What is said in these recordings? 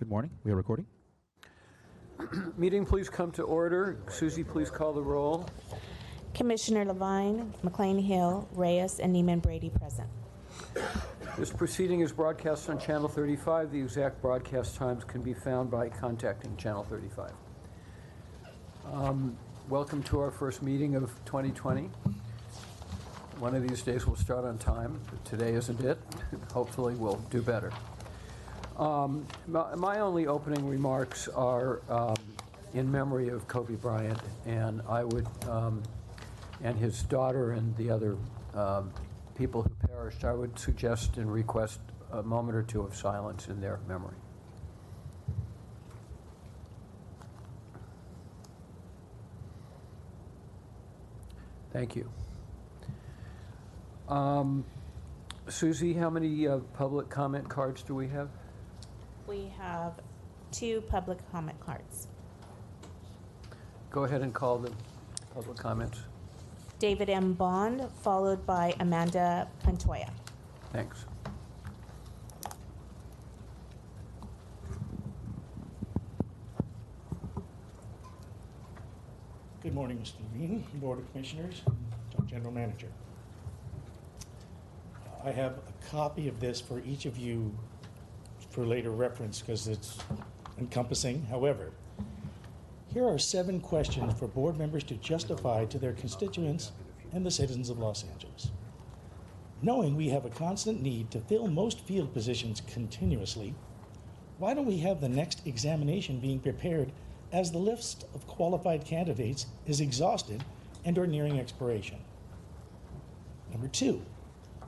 Good morning. We are recording. Meeting, please come to order. Susie, please call the roll. Commissioner Levine, McLean Hill, Reyes, and Neiman Brady present. This proceeding is broadcast on Channel 35. The exact broadcast times can be found by contacting Channel 35. Welcome to our first meeting of 2020. One of these days we'll start on time, but today isn't it. Hopefully we'll do better. My only opening remarks are in memory of Kobe Bryant, and I would, and his daughter and the other people who perished. I would suggest and request a moment or two of silence in their memory. Thank you. Susie, how many public comment cards do we have? We have 2 public comment cards. Go ahead and call the public comments. David M. Bond, followed by Amanda Pantoya. Thanks. Good morning, Mr. Levine, Board of Commissioners, General Manager. I have a copy of this for each of you for later reference because it's encompassing. However, here are 7 questions for board members to justify to their constituents and the citizens of Los Angeles. Knowing we have a constant need to fill most field positions continuously, why don't we have the next examination being prepared as the list of qualified candidates is exhausted and or nearing expiration? Number 2,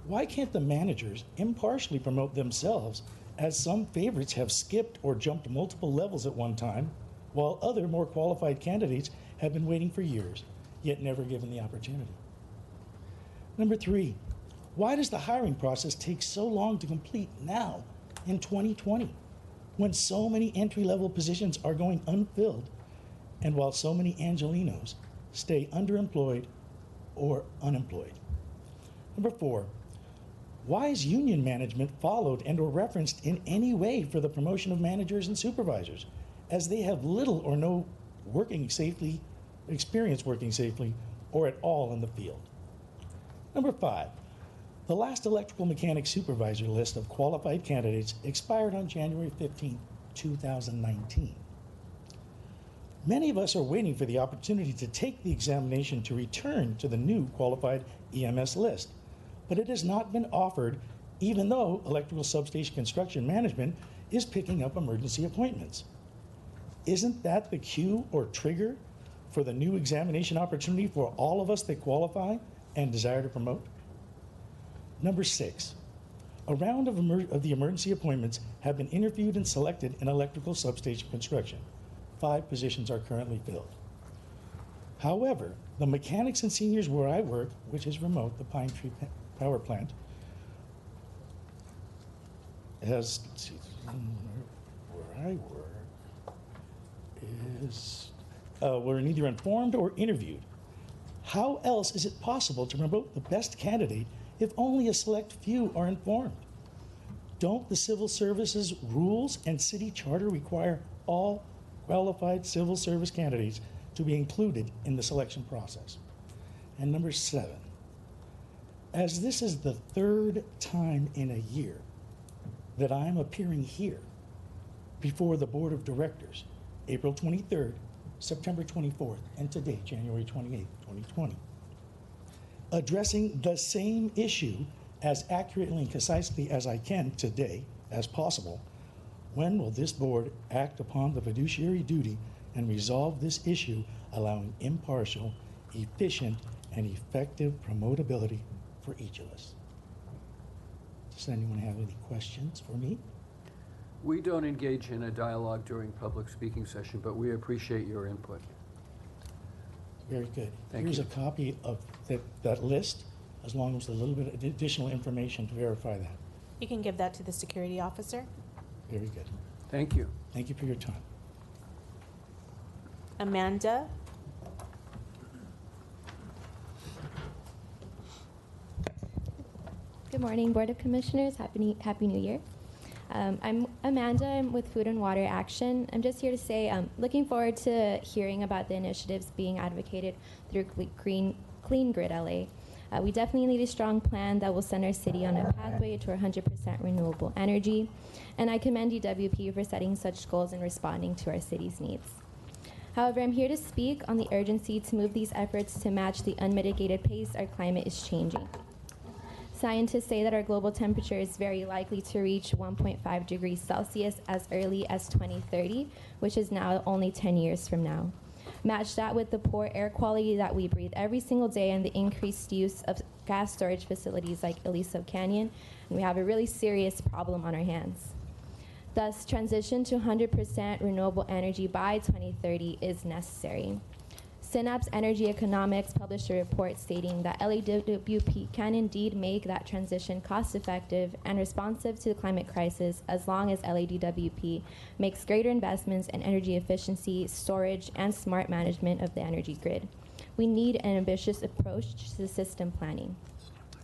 why can't the managers impartially promote themselves, as some favorites have skipped or jumped multiple levels at one time, while other more qualified candidates have been waiting for years, yet never given the opportunity? Number 3, why does the hiring process take so long to complete now in 2020, when so many entry-level positions are going unfilled, and while so many Angelenos stay underemployed or unemployed? Number 4, why is union management followed and or referenced in any way for the promotion of managers and supervisors, as they have little or no experience working safely or at all in the field? Number 5, the last electrical mechanic supervisor list of qualified candidates expired on January 15, 2019. Many of us are waiting for the opportunity to take the examination to return to the new qualified EMS list, but it has not been offered, even though electrical substation construction management is picking up emergency appointments. Isn't that the cue or trigger for the new examination opportunity for all of us that qualify and desire to promote? Number 6, a round of the emergency appointments have been interviewed and selected in electrical substation construction. 5 positions are currently filled. However, the mechanics and seniors where I work, which is remote, the Pine Tree Power Plant, has, let's see, where I work is, were neither informed or interviewed. How else is it possible to promote the best candidate if only a select few are informed? Don't the civil services rules and city charter require all qualified civil service candidates to be included in the selection process? And number 7, as this is the 3rd time in a year that I'm appearing here before the Board of Directors, April 23rd, September 24th, and today, January 28th, 2020, addressing the same issue as accurately and concisely as I can today, as possible, when will this board act upon the fiduciary duty and resolve this issue, allowing impartial, efficient, and effective promotability for each of us? Does anyone have any questions for me? We don't engage in a dialogue during public speaking session, but we appreciate your input. Very good. Thank Here's you. a copy of that list, as long as a little bit of additional information to verify that. You can give that to the security officer. Very good. Thank you. Thank you for your time. Amanda. Good morning, Board of Commissioners. Happy New Year. I'm Amanda. I'm with Food and Water Action. I'm just here to say I'm looking forward to hearing about the initiatives being advocated through Clean Grid LA. We definitely need a strong plan that will send our city on a pathway to 100% renewable energy, and I commend UWP for setting such goals and responding to our city's needs. However, I'm here to speak on the urgency to move these efforts to match the unmitigated pace our climate is changing. Scientists say that our global temperature is very likely to reach 1.5 degrees Celsius as early as 2030, which is now only 10 years from now. Match that with the poor air quality that we breathe every single day and the increased use of gas storage facilities like Aliso Canyon, and we have a really serious problem on our hands. Thus, transition to 100% renewable energy by 2030 is necessary. Synapse Energy Economics published a report stating that LAWP can indeed make that transition cost-effective and responsive to the climate crisis as long as LADWP makes greater investments in energy efficiency, storage, and smart management of the energy grid. We need an ambitious approach to system planning.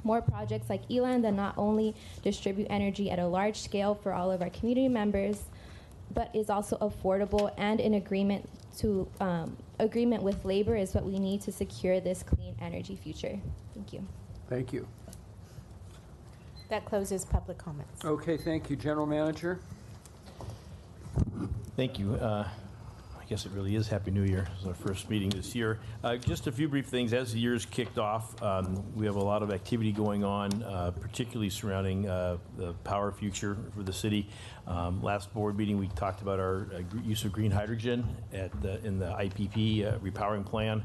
More projects like ELAN that not only distribute energy at a large scale for all of our community members, but is also affordable and in agreement with labor is what we need to secure this clean energy future. Thank you. Thank you. That closes public comments. Okay, thank you. General Manager? Thank you. I guess it really is Happy New Year. It's our first meeting this year. Just a few brief things. As the year's kicked off, we have a lot of activity going on, particularly surrounding the power future for the city. Last board meeting, we talked about our use of green hydrogen in the IPP repowering plan.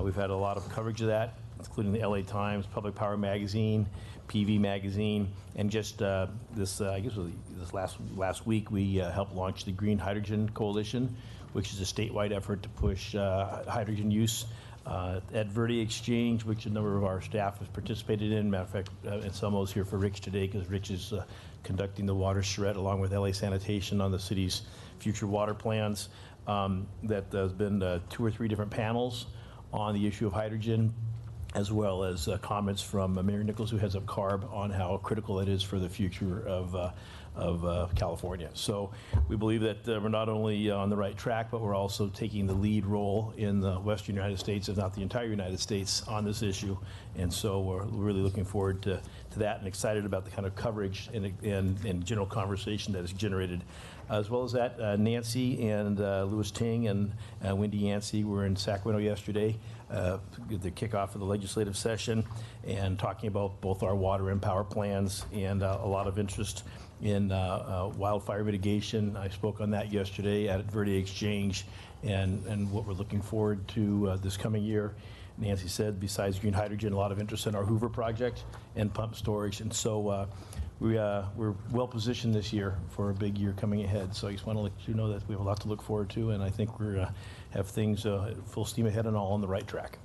We've had a lot of coverage of that, including the LA Times, Public Power Magazine, PV Magazine, and just I guess this last week we helped launch the Green Hydrogen Coalition, which is a statewide effort to push hydrogen use at Verde Exchange, which a number of our staff has participated in. Matter of fact, Anselmo's here for Rich today because Rich is conducting the water charrette along with LA Sanitation on the city's future water plans. That there's been 2 or 3 different panels on the issue of hydrogen, as well as comments from Mayor Nichols, who heads up CARB, on how critical it is for the future of California. So we believe that we're not only on the right track, but we're also taking the lead role in the Western United States, if not the entire United States, on this issue. And so we're really looking forward to that and excited about the kind of coverage and general conversation that is generated. As well as that, Nancy and Louis Ting and Wendy Yancey were in Sacramento yesterday, the kickoff of the legislative session, and talking about both our water and power plans, and a lot of interest in wildfire mitigation. I spoke on that yesterday at Verde Exchange, and what we're looking forward to this coming year. Nancy said, besides green hydrogen, a lot of interest in our Hoover project and pump storage, and so we're well positioned this year for a big year coming ahead. So I just want to let you know that we have a lot to look forward to, and I think we have things full steam ahead and all on the right track.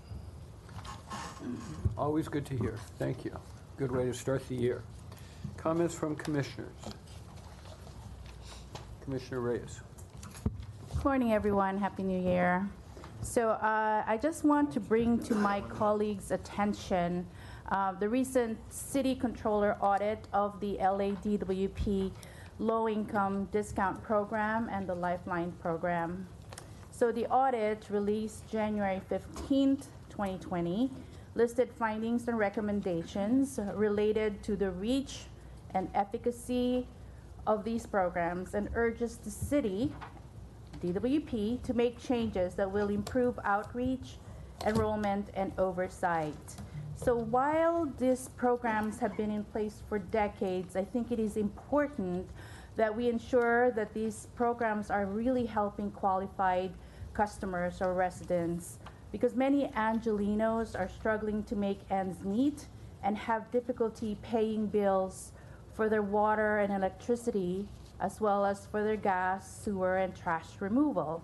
Always good to hear. Thank you. Good way to start the year. Comments from commissioners. Commissioner Reyes. Good morning, everyone. Happy New Year. So I just want to bring to my colleagues' attention the recent City Controller audit of the LADWP Low-Income Discount Program and the Lifeline Program. So the audit, released January 15th, 2020, listed findings and recommendations related to the reach and efficacy of these programs and urges the city, DWP, to make changes that will improve outreach, enrollment, and oversight. So while these programs have been in place for decades, I think it is important that we ensure that these programs are really helping qualified customers or residents, because many Angelenos are struggling to make ends meet and have difficulty paying bills for their water and electricity, as well as for their gas, sewer, and trash removal.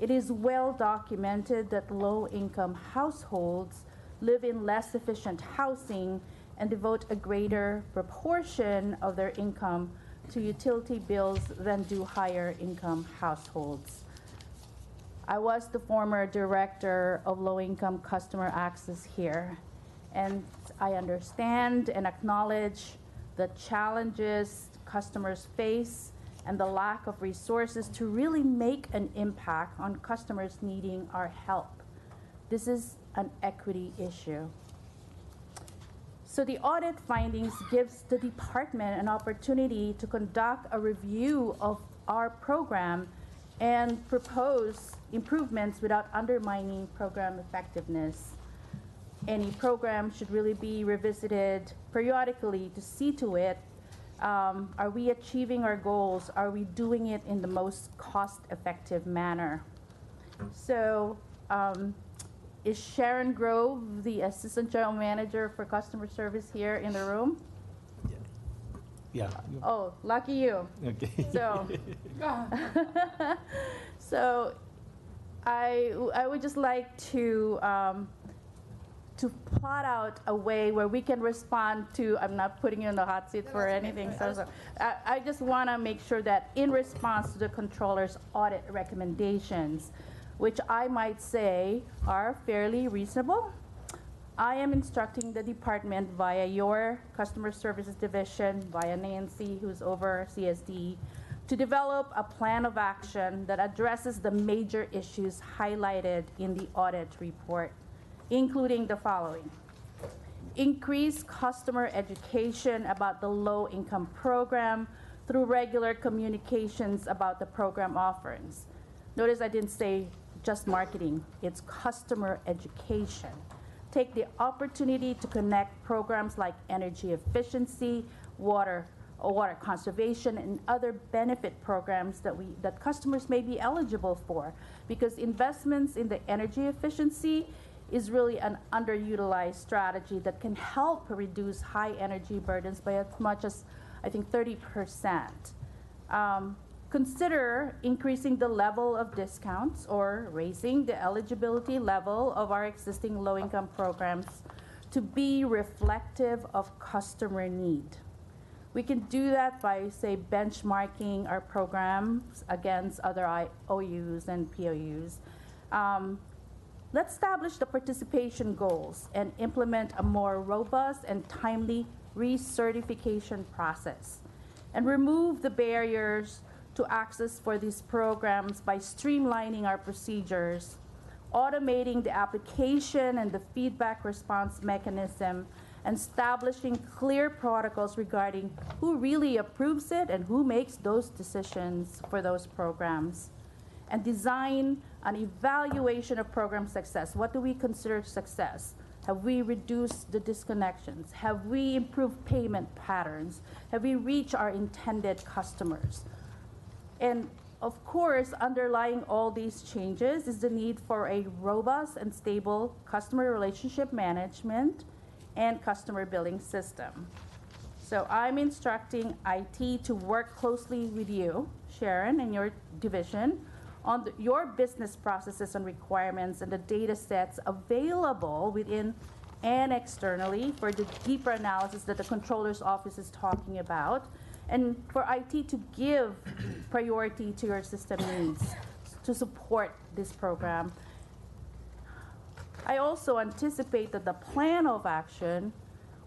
It is well documented that low-income households live in less efficient housing and devote a greater proportion of their income to utility bills than do higher income households. I was the former director of low-income customer access here, and I understand and acknowledge the challenges customers face and the lack of resources to really make an impact on customers needing our help. This is an equity issue. So the audit findings gives the department an opportunity to conduct a review of our program and propose improvements without undermining program effectiveness. Any program should really be revisited periodically to see to it, are we achieving our goals? Are we doing it in the most cost-effective manner? So is Sharon Grove, the Assistant General Manager for Customer Service, here in the room? Yeah. Oh, lucky you. Okay. So, so I would just like to plot out a way where we can respond to, I'm not putting you in the hot seat for anything, so I just want to make sure that in response to the controller's audit recommendations, which I might say are fairly reasonable, I am instructing the department via your customer services division, via Nancy, who's over CSD, to develop a plan of action that addresses the major issues highlighted in the audit report, including the following: increase customer education about the low-income program through regular communications about the program offerings. Notice I didn't say just marketing, it's customer education. Take the opportunity to connect programs like energy efficiency, water conservation, and other benefit programs that customers may be eligible for, because investments in the energy efficiency is really an underutilized strategy that can help reduce high energy burdens by as much as, I think, 30%. Consider increasing the level of discounts or raising the eligibility level of our existing low-income programs to be reflective of customer need. We can do that by, say, benchmarking our programs against other OUs and POUs. Let's establish the participation goals and implement a more robust and timely recertification process, and remove the barriers to access for these programs by streamlining our procedures, automating the application and the feedback response mechanism, and establishing clear protocols regarding who really approves it and who makes those decisions for those programs. And design an evaluation of program success. What do we consider success? Have we reduced the disconnections? Have we improved payment patterns? Have we reached our intended customers? And of course, underlying all these changes is the need for a robust and stable customer relationship management and customer billing system. So I'm instructing IT to work closely with you, Sharon, and your division on your business processes and requirements and the data sets available within and externally for the deeper analysis that the controller's office is talking about, and for IT to give priority to your system needs to support this program. I also anticipate that the plan of action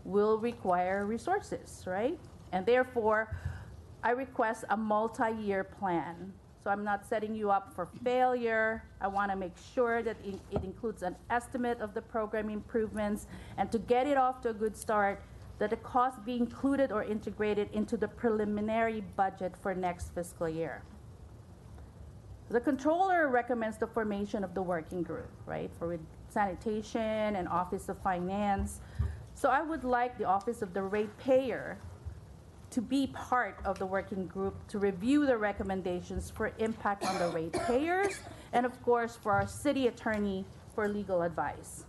will require resources, right? And therefore, I request a multi-year plan. So I'm not setting you up for failure. I want to make sure that it includes an estimate of the program improvements, and to get it off to a good start, that the cost be included or integrated into the preliminary budget for next fiscal year. The controller recommends the formation of the working group, right, for sanitation and Office of Finance. So I would like the Office of the Ratepayer to be part of the working group to review the recommendations for impact on the ratepayers, and of course for our city attorney for legal advice.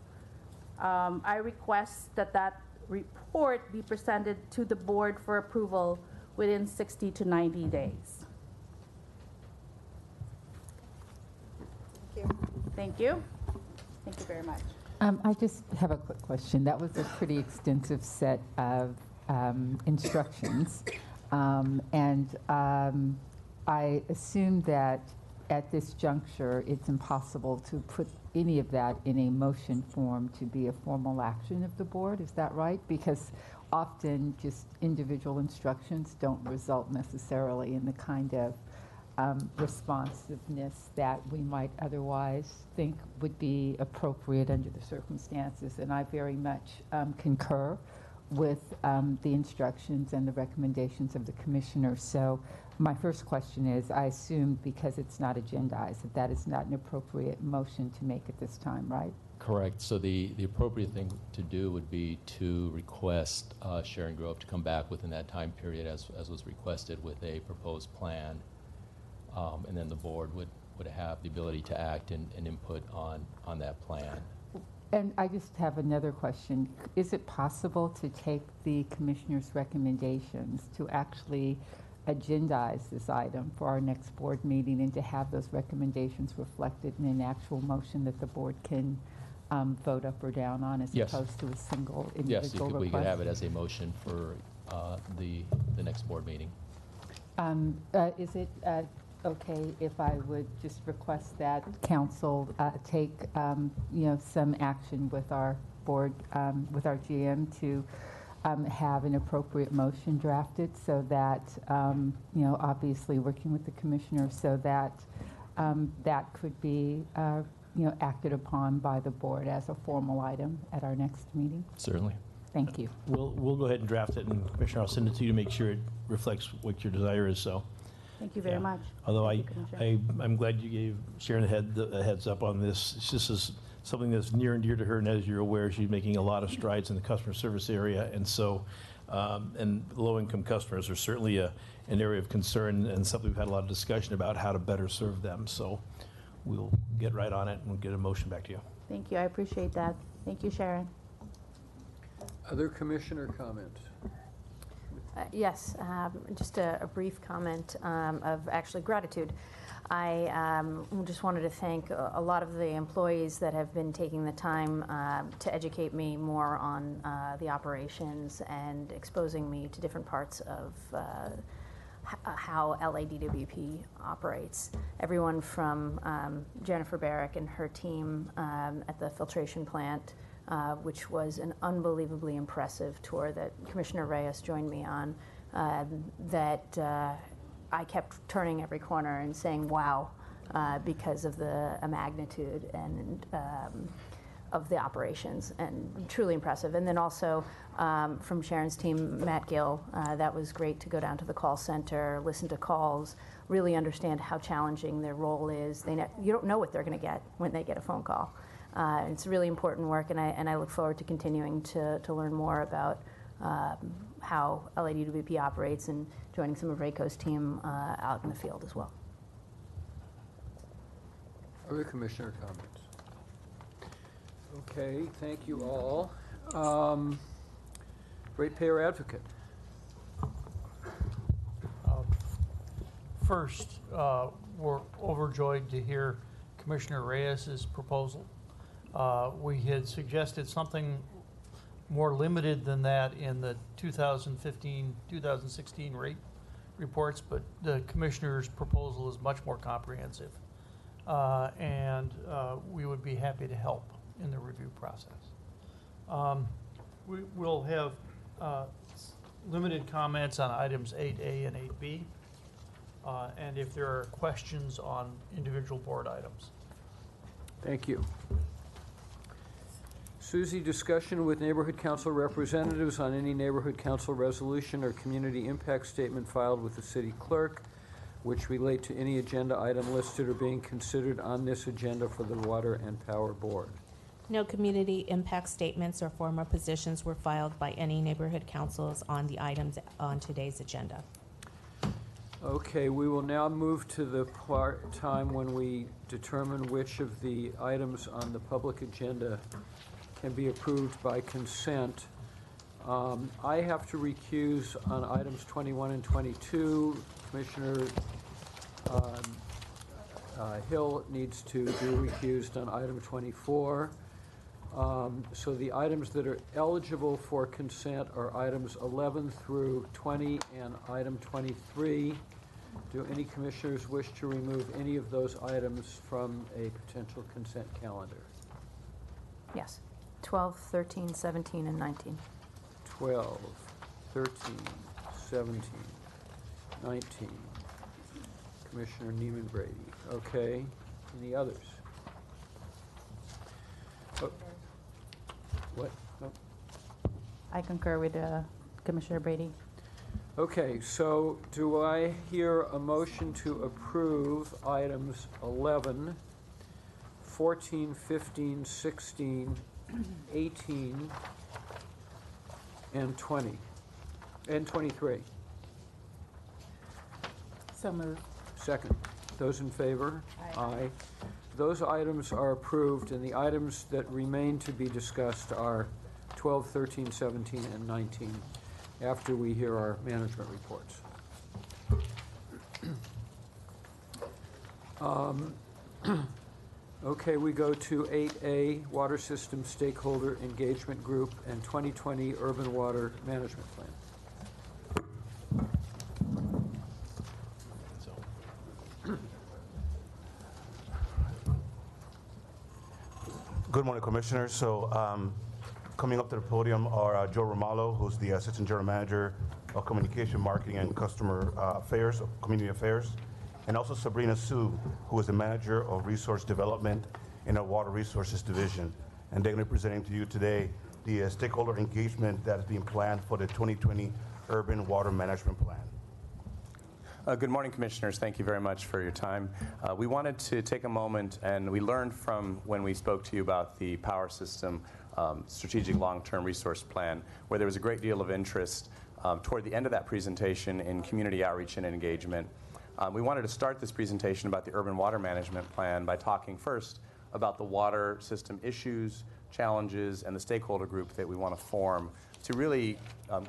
I request that report be presented to the board for approval within 60 to 90 days. Thank you. Thank you. Thank you very much. I just have a quick question. That was a pretty extensive set of instructions. I assume that at this juncture, it's impossible to put any of that in a motion form to be a formal action of the board. Is that right? Because often just individual instructions don't result necessarily in the kind of responsiveness that we might otherwise think would be appropriate under the circumstances. And I very much concur with the instructions and the recommendations of the commissioner. So my first question is, I assume because it's not agendized, that that is not an appropriate motion to make at this time, right? Correct. So the appropriate thing to do would be to request Sharon Grove to come back within that time period as was requested with a proposed plan. And then the board would have the ability to act and input on that plan. And I just have another question. Is it possible to take the commissioner's recommendations to actually agendize this item for our next board meeting and to have those recommendations reflected in an actual motion that the board can vote up or down on, as Yes. opposed to a single Yes, individual we could have it request? as a motion for the next board meeting. Is it okay if I would just request that council take, some action with our board, with our GM to have an appropriate motion drafted so that, obviously working with the commissioner so that that could be, acted upon by the board as a formal item at our next meeting? Certainly. Thank you. We'll go ahead and draft it, and Commissioner, I'll send it to you to make sure it reflects what your desire is, so. Thank you very Yeah. much. Although Thank you, Commissioner. I'm glad you gave Sharon a heads up on this. This is something that's near and dear to her, and as you're aware, she's making a lot of strides in the customer service area, and so, and low-income customers are certainly an area of concern and something we've had a lot of discussion about how to better serve them. So we'll get right on it and we'll get a motion back to you. Thank you, I appreciate that. Thank you, Sharon. Other commissioner comments? Yes, just a brief comment of actually gratitude. I just wanted to thank a lot of the employees that have been taking the time to educate me more on the operations and exposing me to different parts of how LADWP operates. Everyone from Jennifer Barrick and her team at the filtration plant, which was an unbelievably impressive tour that Commissioner Reyes joined me on, that I kept turning every corner and saying, wow, because of the magnitude and of the operations, and truly impressive. And then also from Sharon's team, Matt Gill, that was great to go down to the call center, listen to calls, really understand how challenging their role is. You don't know what they're going to get when they get a phone call. It's really important work, and I look forward to continuing to learn more about how LADWP operates and joining some of Rayco's team out in the field as well. Other commissioner comments? Okay, thank you all. Ratepayer advocate. First, we're overjoyed to hear Commissioner Reyes's proposal. We had suggested something more limited than that in the 2015-2016 rate reports, but the Commissioner's proposal is much more comprehensive. And we would be happy to help in the review process. We will have limited comments on items 8A and 8B, and if there are questions on individual board items. Thank you. Susie, discussion with neighborhood council representatives on any neighborhood council resolution or community impact statement filed with the city clerk, which relate to any agenda item listed or being considered on this agenda for the Water and Power Board. No community impact statements or formal positions were filed by any neighborhood councils on the items on today's agenda. Okay, we will now move to the time when we determine which of the items on the public agenda can be approved by consent. I have to recuse on items 21 and 22. Commissioner Hill needs to be recused on item 24. So the items that are eligible for consent are items 11 through 20 and item 23. Do any commissioners wish to remove any of those items from a potential consent calendar? Yes. 12, 13, 17, and 19. 12, 13, 17, 19. Commissioner Neiman Brady. Okay. Any others? Oh. What? Oh. I concur with Commissioner Brady. Okay, so do I hear a motion to approve items 11, 14, 15, 16, 18, and 20, and 23? So moved. Second. Those in favor? Aye. Those items are approved, and the items that remain to be discussed are 12, 13, 17, and 19, after we hear our management reports. Okay, we go to 8A, Water System Stakeholder Engagement Group and 2020 Urban Water Management Plan. Good morning, Commissioners. So coming up to the podium are Joe Romalo, who's the Assistant General Manager of Communication, Marketing, and Customer Affairs, Community Affairs, and also Sabrina Sue, who is the Manager of Resource Development in our Water Resources Division. And they're going to be presenting to you today the stakeholder engagement that is being planned for the 2020 Urban Water Management Plan. Good morning, Commissioners. Thank you very much for your time. We wanted to take a moment, and we learned from when we spoke to you about the power system strategic long-term resource plan, where there was a great deal of interest toward the end of that presentation in community outreach and engagement. We wanted to start this presentation about the urban water management plan by talking first about the water system issues, challenges, and the stakeholder group that we want to form to really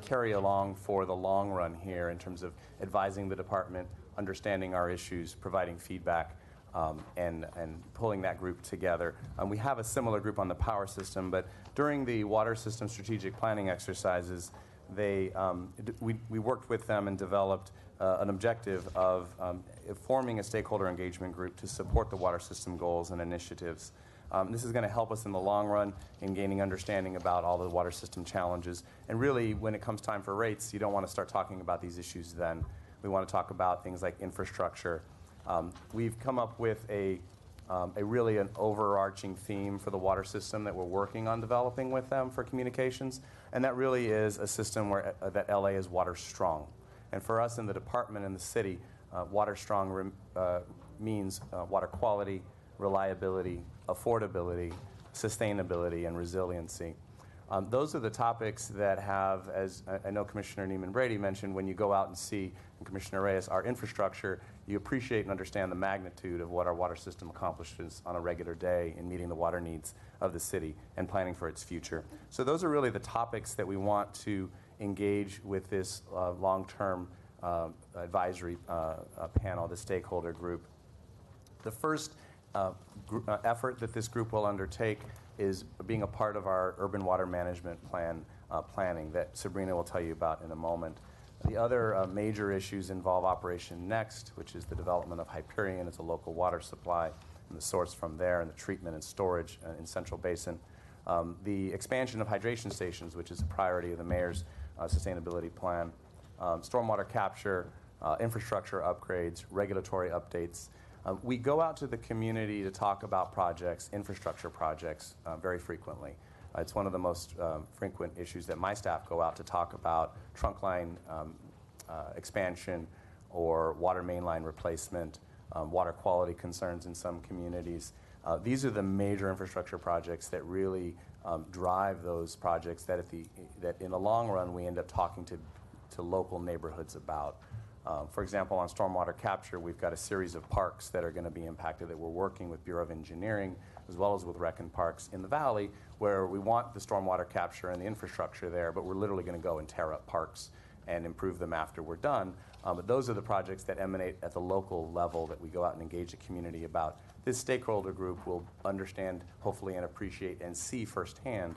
carry along for the long run here in terms of advising the department, understanding our issues, providing feedback, and pulling that group together. We have a similar group on the power system, but during the water system strategic planning exercises, we worked with them and developed an objective of forming a stakeholder engagement group to support the water system goals and initiatives. This is going to help us in the long run in gaining understanding about all the water system challenges. And really, when it comes time for rates, you don't want to start talking about these issues then. We want to talk about things like infrastructure. We've come up with an overarching theme for the water system that we're working on developing with them for communications, and that really is a system where that LA is water strong. And for us in the department and the city, water strong means water quality, reliability, affordability, sustainability, and resiliency. Those are the topics that have, as I know Commissioner Neiman Brady mentioned, when you go out and see, and Commissioner Reyes, our infrastructure, you appreciate and understand the magnitude of what our water system accomplishes on a regular day in meeting the water needs of the city and planning for its future. So those are really the topics that we want to engage with this long-term advisory panel, the stakeholder group. The first effort that this group will undertake is being a part of our urban water management plan planning that Sabrina will tell you about in a moment. The other major issues involve Operation Next, which is the development of Hyperion as a local water supply and the source from there, and the treatment and storage in Central Basin. The expansion of hydration stations, which is a priority of the mayor's sustainability plan. Stormwater capture, infrastructure upgrades, regulatory updates. We go out to the community to talk about projects, infrastructure projects, very frequently. It's one of the most frequent issues that my staff go out to talk about: trunk line expansion or water main line replacement, water quality concerns in some communities. These are the major infrastructure projects that really drive those projects that in the long run we end up talking to local neighborhoods about. For example, on stormwater capture, we've got a series of parks that are going to be impacted that we're working with Bureau of Engineering as well as with Rec and Parks in the Valley, where we want the stormwater capture and the infrastructure there, but we're literally going to go and tear up parks and improve them after we're done. But those are the projects that emanate at the local level that we go out and engage the community about. This stakeholder group will understand, hopefully, and appreciate and see firsthand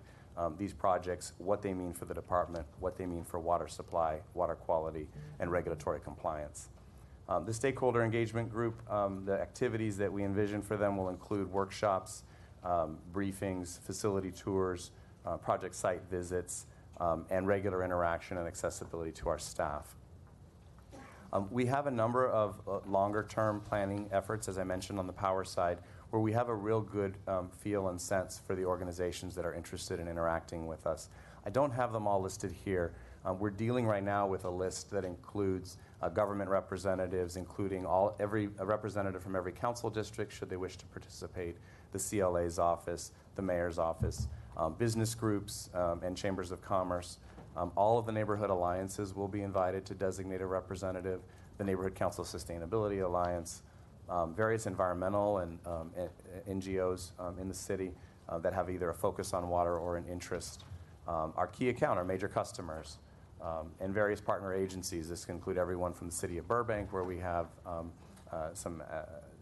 these projects, what they mean for the department, what they mean for water supply, water quality, and regulatory compliance. The stakeholder engagement group, the activities that we envision for them will include workshops, briefings, facility tours, project site visits, and regular interaction and accessibility to our staff. We have a number of longer-term planning efforts, as I mentioned, on the power side, where we have a real good feel and sense for the organizations that are interested in interacting with us. I don't have them all listed here. We're dealing right now with a list that includes government representatives, including a representative from every council district, should they wish to participate, the CLA's office, the mayor's office, business groups, and chambers of commerce. All of the neighborhood alliances will be invited to designate a representative, the Neighborhood Council Sustainability Alliance, various environmental and NGOs in the city that have either a focus on water or an interest. Our key account, our major customers, and various partner agencies. This can include everyone from the city of Burbank, where we have some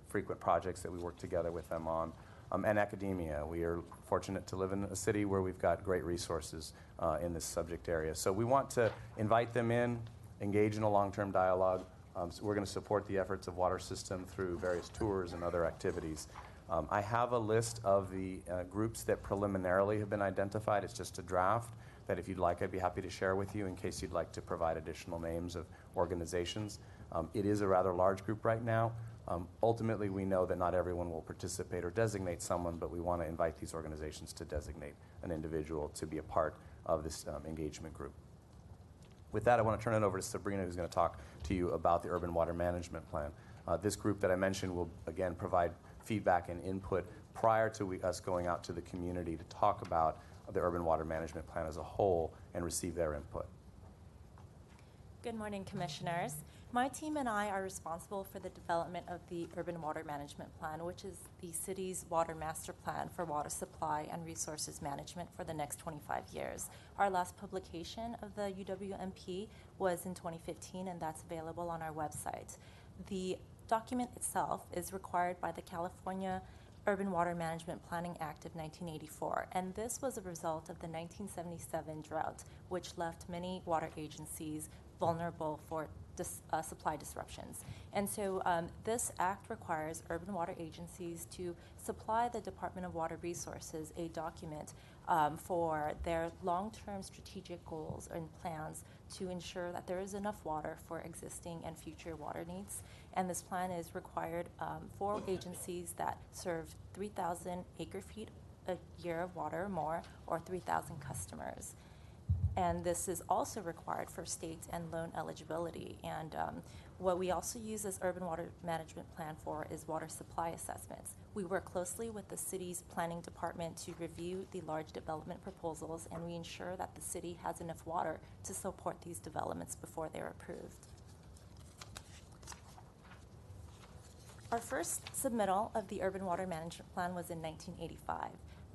frequent projects that we work together with them on, and academia. We are fortunate to live in a city where we've got great resources in this subject area. So we want to invite them in, engage in a long-term dialogue. So we're going to support the efforts of Water System through various tours and other activities. I have a list of the groups that preliminarily have been identified. It's just a draft that if you'd like, I'd be happy to share with you in case you'd like to provide additional names of organizations. It is a rather large group right now. Ultimately, we know that not everyone will participate or designate someone, but we want to invite these organizations to designate an individual to be a part of this engagement group. With that, I want to turn it over to Sabrina, who's going to talk to you about the Urban Water Management Plan. This group that I mentioned will, again, provide feedback and input prior to us going out to the community to talk about the Urban Water Management Plan as a whole and receive their input. Good morning, Commissioners. My team and I are responsible for the development of the Urban Water Management Plan, which is the city's water master plan for water supply and resources management for the next 25 years. Our last publication of the UWMP was in 2015, and that's available on our website. The document itself is required by the California Urban Water Management Planning Act of 1984, and this was a result of the 1977 drought, which left many water agencies vulnerable for supply disruptions. And so this act requires urban water agencies to supply the Department of Water Resources a document for their long-term strategic goals and plans to ensure that there is enough water for existing and future water needs. And this plan is required for agencies that serve 3,000 acre-feet a year of water or more, or 3,000 customers. And this is also required for state and loan eligibility. And what we also use as Urban Water Management Plan for is water supply assessments. We work closely with the city's planning department to review the large development proposals, and we ensure that the city has enough water to support these developments before they're approved. Our first submittal of the Urban Water Management Plan was in 1985.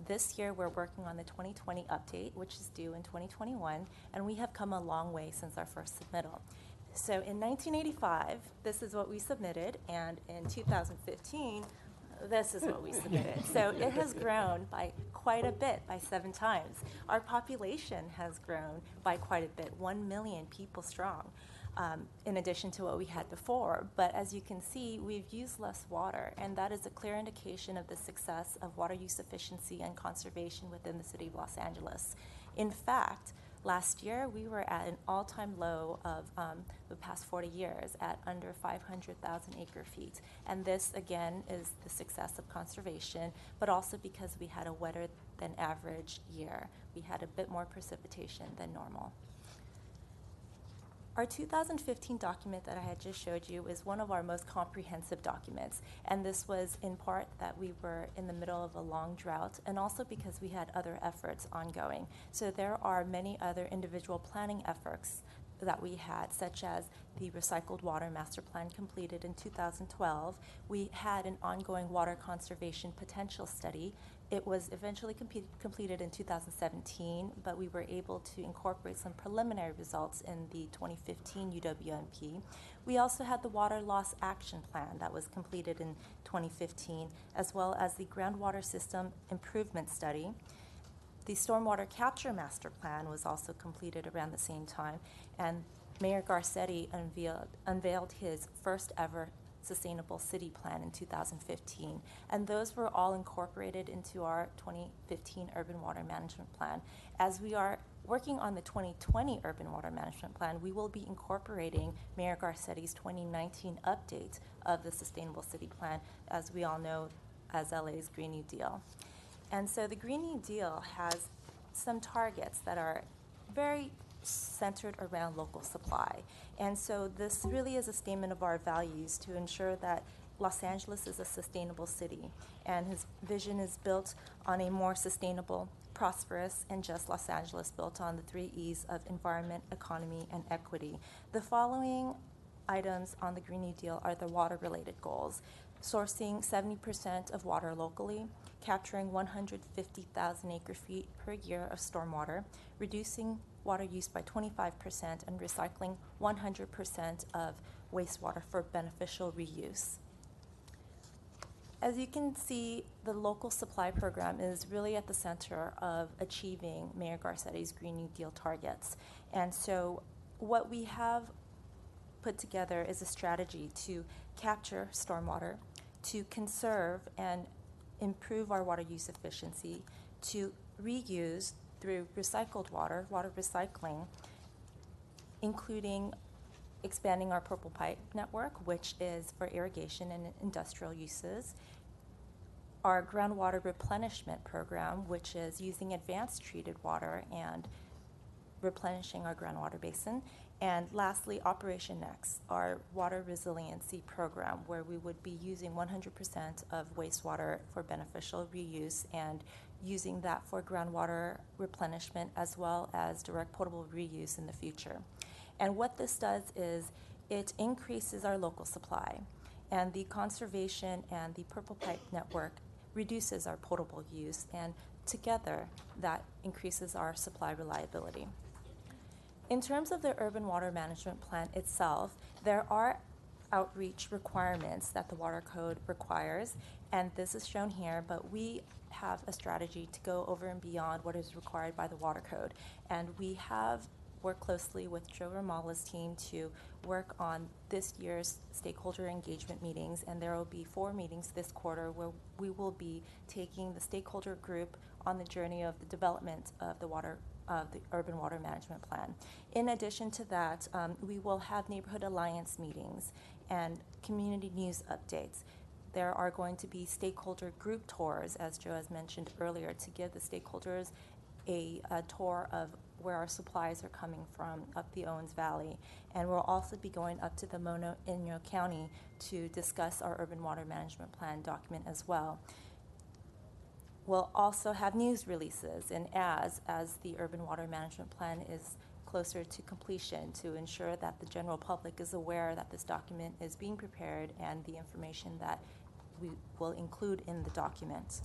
This year, we're working on the 2020 update, which is due in 2021, and we have come a long way since our first submittal. So in 1985, this is what we submitted, and in 2015, this is what we submitted. So it has grown by quite a bit, by 7 times. Our population has grown by quite a bit, 1 million people strong. In addition to what we had before. But as you can see, we've used less water, and that is a clear indication of the success of water use efficiency and conservation within the city of Los Angeles. In fact, last year we were at an all-time low of the past 40 years at under 500,000 acre-feet. And this, again, is the success of conservation, but also because we had a wetter than average year. We had a bit more precipitation than normal. Our 2015 document that I had just showed you is one of our most comprehensive documents, and this was in part that we were in the middle of a long drought, and also because we had other efforts ongoing. So there are many other individual planning efforts that we had, such as the Recycled Water Master Plan completed in 2012. We had an ongoing water conservation potential study. It was eventually completed in 2017, but we were able to incorporate some preliminary results in the 2015 UWMP. We also had the Water Loss Action Plan that was completed in 2015, as well as the Groundwater System Improvement Study. The Stormwater Capture Master Plan was also completed around the same time, and Mayor Garcetti unveiled his first ever Sustainable City Plan in 2015, and those were all incorporated into our 2015 Urban Water Management Plan. As we are working on the 2020 Urban Water Management Plan, we will be incorporating Mayor Garcetti's 2019 update of the Sustainable City Plan, as we all know as LA's Green New Deal. And so the Green New Deal has some targets that are very centered around local supply. And so this really is a statement of our values to ensure that Los Angeles is a sustainable city, and his vision is built on a more sustainable, prosperous, and just Los Angeles, built on the 3 E's of environment, economy, and equity. The following items on the Green New Deal are the water-related goals: sourcing 70% of water locally, capturing 150,000 acre-feet per year of stormwater, reducing water use by 25%, and recycling 100% of wastewater for beneficial reuse. As you can see, the local supply program is really at the center of achieving Mayor Garcetti's Green New Deal targets. And so what we have put together is a strategy to capture stormwater, to conserve and improve our water use efficiency, to reuse through recycled water, water recycling, including expanding our purple pipe network, which is for irrigation and industrial uses, our groundwater replenishment program, which is using advanced treated water and replenishing our groundwater basin, and lastly, Operation Next, our water resiliency program, where we would be using 100% of wastewater for beneficial reuse and using that for groundwater replenishment as well as direct potable reuse in the future. And what this does is it increases our local supply, and the conservation and the purple pipe network reduces our potable use, and together that increases our supply reliability. In terms of the Urban Water Management Plan itself, there are outreach requirements that the Water Code requires, and this is shown here, but we have a strategy to go over and beyond what is required by the Water Code. And we have worked closely with Joe Ramala's team to work on this year's stakeholder engagement meetings, and there will be 4 meetings this quarter where we will be taking the stakeholder group on the journey of the development of the Urban Water Management Plan. In addition to that, we will have neighborhood alliance meetings and community news updates. There are going to be stakeholder group tours, as Joe has mentioned earlier, to give the stakeholders a tour of where our supplies are coming from up the Owens Valley. And we'll also be going up to the Mono Inyo County to discuss our Urban Water Management Plan document as well. We'll also have news releases and as the Urban Water Management Plan is closer to completion, to ensure that the general public is aware that this document is being prepared and the information that we will include in the document.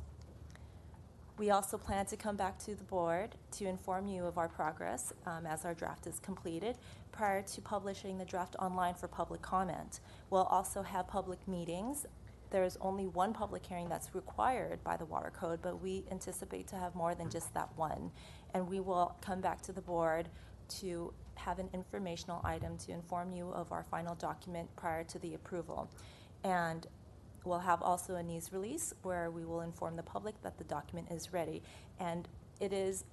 We also plan to come back to the board to inform you of our progress as our draft is completed prior to publishing the draft online for public comment. We'll also have public meetings. There is only 1 public hearing that's required by the Water Code, but we anticipate to have more than just that one. And we will come back to the board to have an informational item to inform you of our final document prior to the approval. And we'll have also a news release where we will inform the public that the document is ready. And it is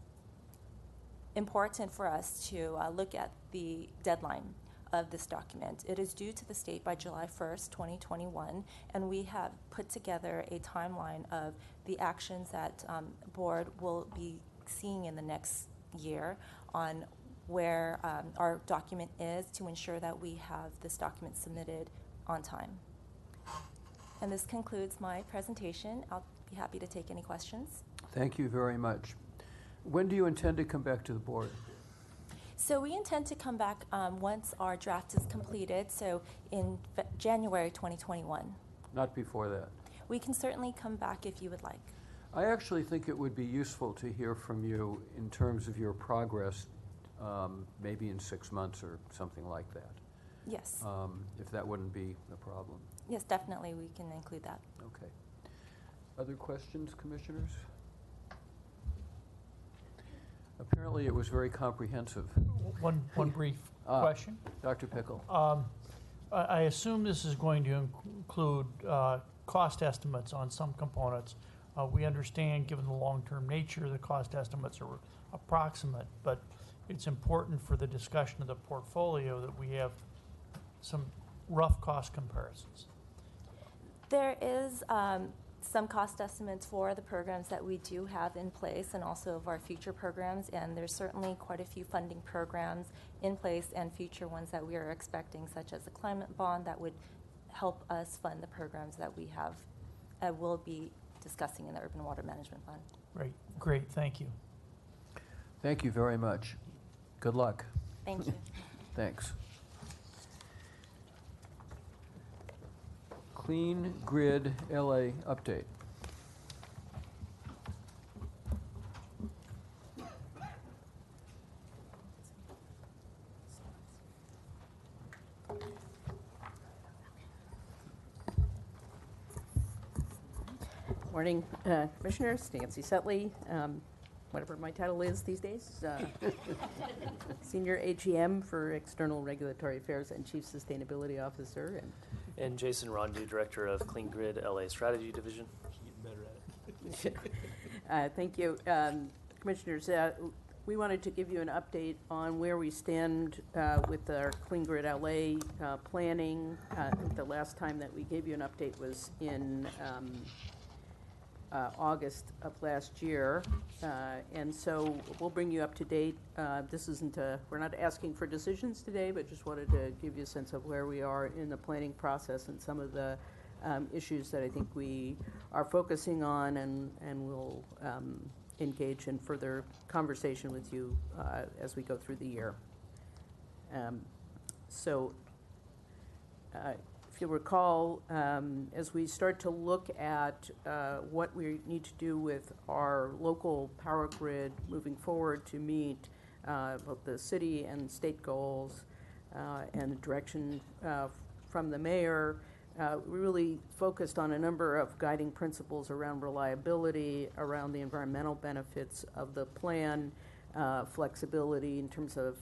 important for us to look at the deadline of this document. It is due to the state by July 1st, 2021, and we have put together a timeline of the actions that the board will be seeing in the next year on where our document is to ensure that we have this document submitted on time. And this concludes my presentation. I'll be happy to take any questions. Thank you very much. When do you intend to come back to the board? So we intend to come back once our draft is completed, so in January 2021. Not before that? We can certainly come back if you would like. I actually think it would be useful to hear from you in terms of your progress, maybe in 6 months or something like that. Yes. If that wouldn't be a problem. Yes, definitely, we can include that. Okay. Other questions, commissioners? Apparently, it was very comprehensive. One brief question. Dr. Pickle. I assume this is going to include cost estimates on some components. We understand, given the long-term nature, the cost estimates are approximate, but it's important for the discussion of the portfolio that we have some rough cost comparisons. There is some cost estimates for the programs that we do have in place and also of our future programs, and there's certainly quite a few funding programs in place and future ones that we are expecting, such as a climate bond that would help us fund the programs that we have will be discussing in the Urban Water Management Plan. Great, thank you. Thank you very much. Good luck. Thank you. Thanks. Clean Grid LA update. Morning, Commissioners. Nancy Sutley, whatever my title is these days, Senior AGM for External Regulatory Affairs and Chief Sustainability Officer. And Jason Rondu, Director of Clean Grid LA Strategy Division. Thank you. Commissioners, we wanted to give you an update on where we stand with our Clean Grid LA planning. I think the last time that we gave you an update was in August of last year, and so we'll bring you up to date. This isn't we're not asking for decisions today, but just wanted to give you a sense of where we are in the planning process and some of the issues that I think we are focusing on, and we'll engage in further conversation with you as we go through the year. If you recall, as we start to look at what we need to do with our local power grid moving forward to meet both the city and state goals and the direction from the mayor, we really focused on a number of guiding principles around reliability, around the environmental benefits of the plan, flexibility in terms of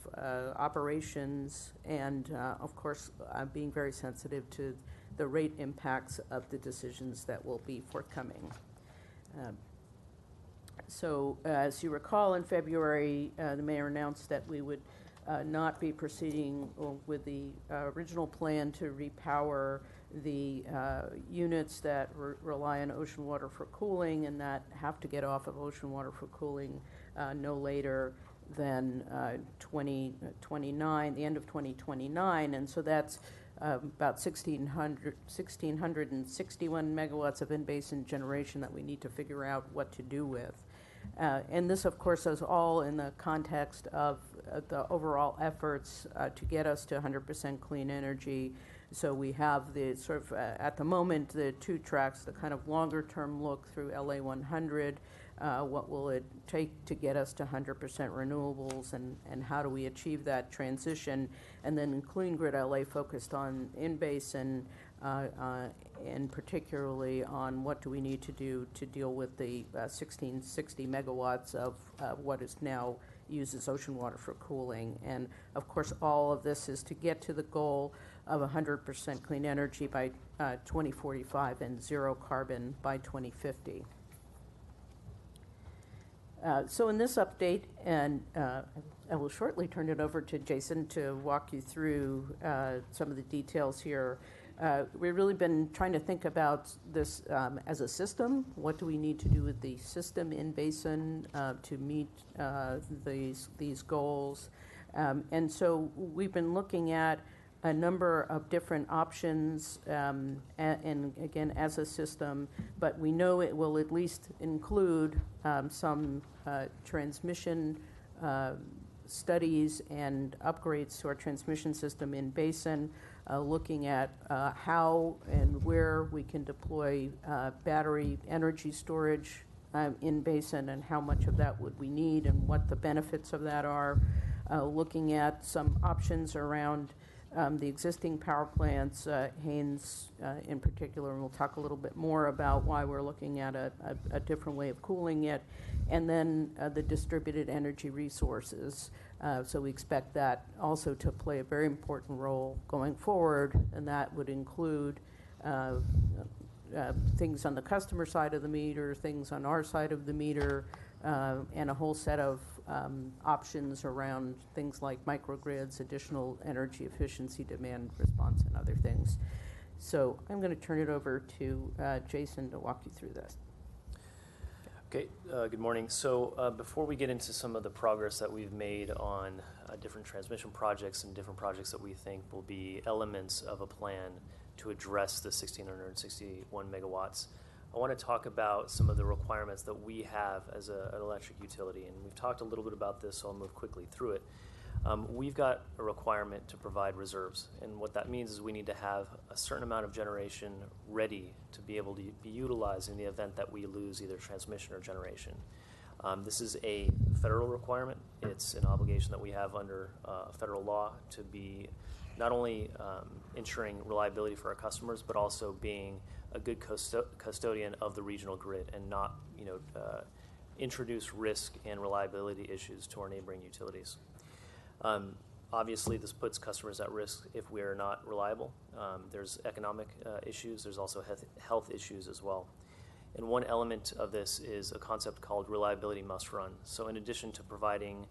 operations, and of course being very sensitive to the rate impacts of the decisions that will be forthcoming. As you recall, in February, the mayor announced that we would not be proceeding with the original plan to repower the units that rely on ocean water for cooling and that have to get off of ocean water for cooling no later than 2029, the end of 2029, and so that's about 1,661 megawatts of in-basin generation that we need to figure out what to do with. And this, of course, is all in the context of the overall efforts to get us to 100% clean energy. So we have the sort of, at the moment, the two tracks, the kind of longer-term look through LA 100, what will it take to get us to 100% renewables, and how do we achieve that transition? And then Clean Grid LA focused on in-basin, and particularly on what do we need to do to deal with the 1660 megawatts of what is now uses ocean water for cooling. And of course, all of this is to get to the goal of 100% clean energy by 2045 and zero carbon by 2050. So in this update, and I will shortly turn it over to Jason to walk you through some of the details here. We've really been trying to think about this as a system. What do we need to do with the system in basin to meet these goals? And so we've been looking at a number of different options, and again, as a system, but we know it will at least include some transmission studies and upgrades to our transmission system in basin, looking at how and where we can deploy battery energy storage in basin, and how much of that would we need and what the benefits of that are, looking at some options around the existing power plants, Haynes in particular, and we'll talk a little bit more about why we're looking at a different way of cooling it, and then the distributed energy resources. So we expect that also to play a very important role going forward, and that would include things on the customer side of the meter, things on our side of the meter, and a whole set of options around things like microgrids, additional energy efficiency, demand response, and other things. So I'm going to turn it over to Jason to walk you through this. Okay, good morning. So before we get into some of the progress that we've made on different transmission projects and different projects that we think will be elements of a plan to address the 1,661 megawatts, I want to talk about some of the requirements that we have as an electric utility. And we've talked a little bit about this, so I'll move quickly through it. We've got a requirement to provide reserves. And what that means is we need to have a certain amount of generation ready to be able to be utilized in the event that we lose either transmission or generation. This is a federal requirement. It's an obligation that we have under federal law to be not only ensuring reliability for our customers, but also being a good custodian of the regional grid and not, introduce risk and reliability issues to our neighboring utilities. Obviously, this puts customers at risk if we are not reliable. There's economic issues. There's also health issues as well. And one element of this is a concept called reliability must run. So in addition to providing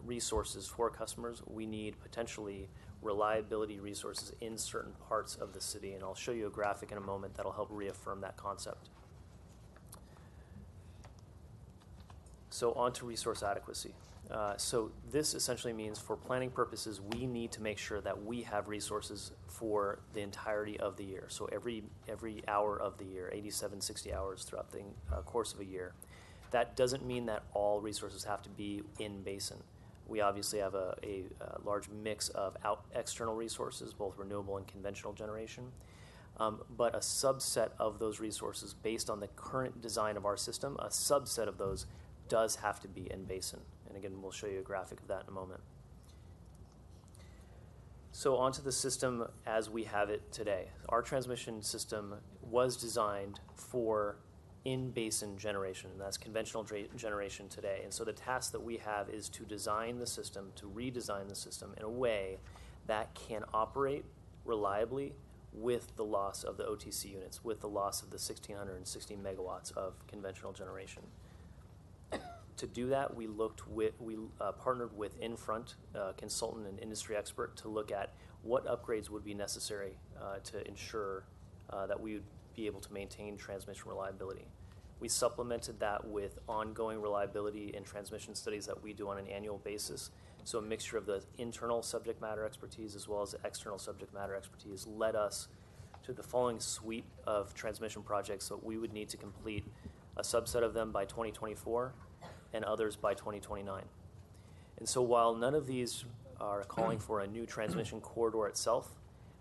resources for customers, we need potentially reliability resources in certain parts of the city. And I'll show you a graphic in a moment that'll help reaffirm that concept. So on to resource adequacy. So this essentially means for planning purposes, we need to make sure that we have resources for the entirety of the year. So every hour of the year, 87, 60 hours throughout the course of a year. That doesn't mean that all resources have to be in basin. We obviously have a large mix of external resources, both renewable and conventional generation. But a subset of those resources, based on the current design of our system, a subset of those does have to be in basin. And again, we'll show you a graphic of that in a moment. So onto the system as we have it today. Our transmission system was designed for in-basin generation, and that's conventional generation today. And so the task that we have is to design the system, to redesign the system in a way that can operate reliably with the loss of the OTC units, with the loss of the 1,660 megawatts of conventional generation. To do that, we partnered with Infront, consultant and industry expert, to look at what upgrades would be necessary to ensure that we would be able to maintain transmission reliability. We supplemented that with ongoing reliability and transmission studies that we do on an annual basis. So a mixture of the internal subject matter expertise as well as the external subject matter expertise led us to the following suite of transmission projects that we would need to complete, a subset of them by 2024 and others by 2029. And so while none of these are calling for a new transmission corridor itself,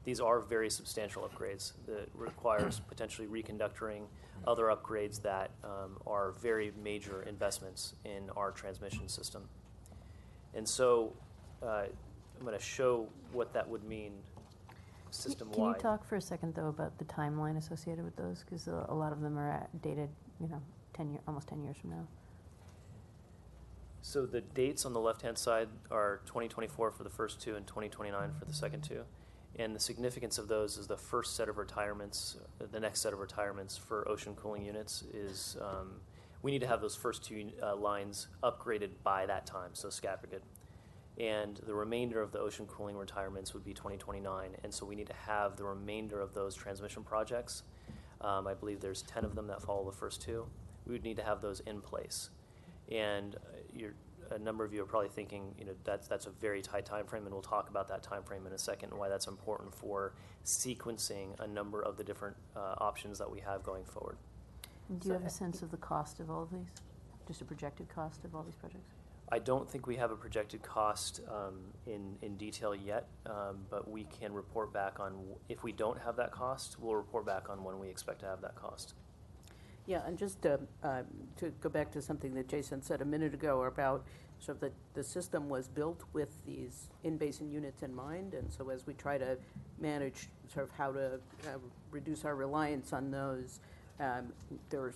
these are very substantial upgrades that requires potentially reconductoring, other upgrades that are very major investments in our transmission system. And so I'm going to show what that would mean system-wide. Can you talk for a second, though, about the timeline associated with those? Because a lot of them are dated, almost 10 years from now. So the dates on the left-hand side are 2024 for the first two and 2029 for the second two. And the significance of those is the first set of retirements, the next set of retirements for ocean cooling units is we need to have those first two lines upgraded by that time, so scapegood. And the remainder of the ocean cooling retirements would be 2029. And so we need to have the remainder of those transmission projects. I believe there's 10 of them that follow the first two. We would need to have those in place. And a number of you are probably thinking, that's a very tight time frame, and we'll talk about that time frame in a second and why that's important for sequencing a number of the different options that we have going forward. Do you have a sense of the cost of all of these? Just a projected cost of all these projects? I don't think we have a projected cost in detail yet, but we can report back on, if we don't have that cost, we'll report back on when we expect to have that cost. Yeah, and just to go back to something that Jason said a minute ago about So the system was built with these in-basin units in mind, and so as we try to manage sort of how to reduce our reliance on those, there are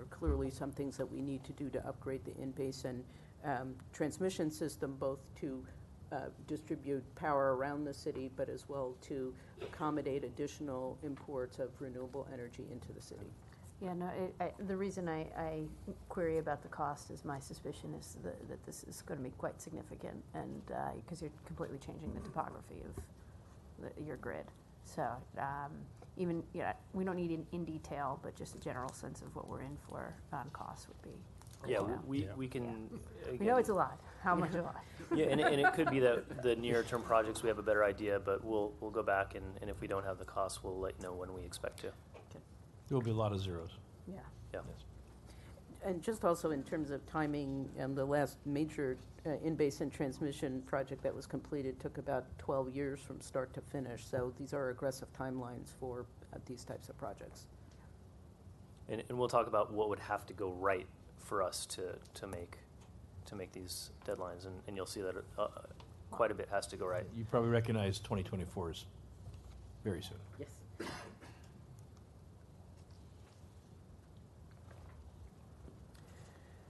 clearly some things that we need to do to upgrade the in-basin transmission system, both to distribute power around the city, but as well to accommodate additional imports of renewable energy into the city. Yeah, no, the reason I query about the cost is my suspicion is that this is going to be quite significant, and because you're completely changing the topography of your grid. So even, we don't need it in detail, but just a general sense of what we're in for on costs would be. Yeah, we can. Yeah. Again, We know it's a lot. How much a lot? Yeah, and it could be that the near-term projects we have a better idea, but we'll go back and if we don't have the costs, we'll let you know when we expect to. There will be a lot of zeros. Yeah. Yeah. And just also in terms of timing, the last major in-basin transmission project that was completed took about 12 years from start to finish. So these are aggressive timelines for these types of projects. And we'll talk about what would have to go right for us to make these deadlines, and you'll see that quite a bit has to go right. You probably recognize 2024 is very soon. Yes.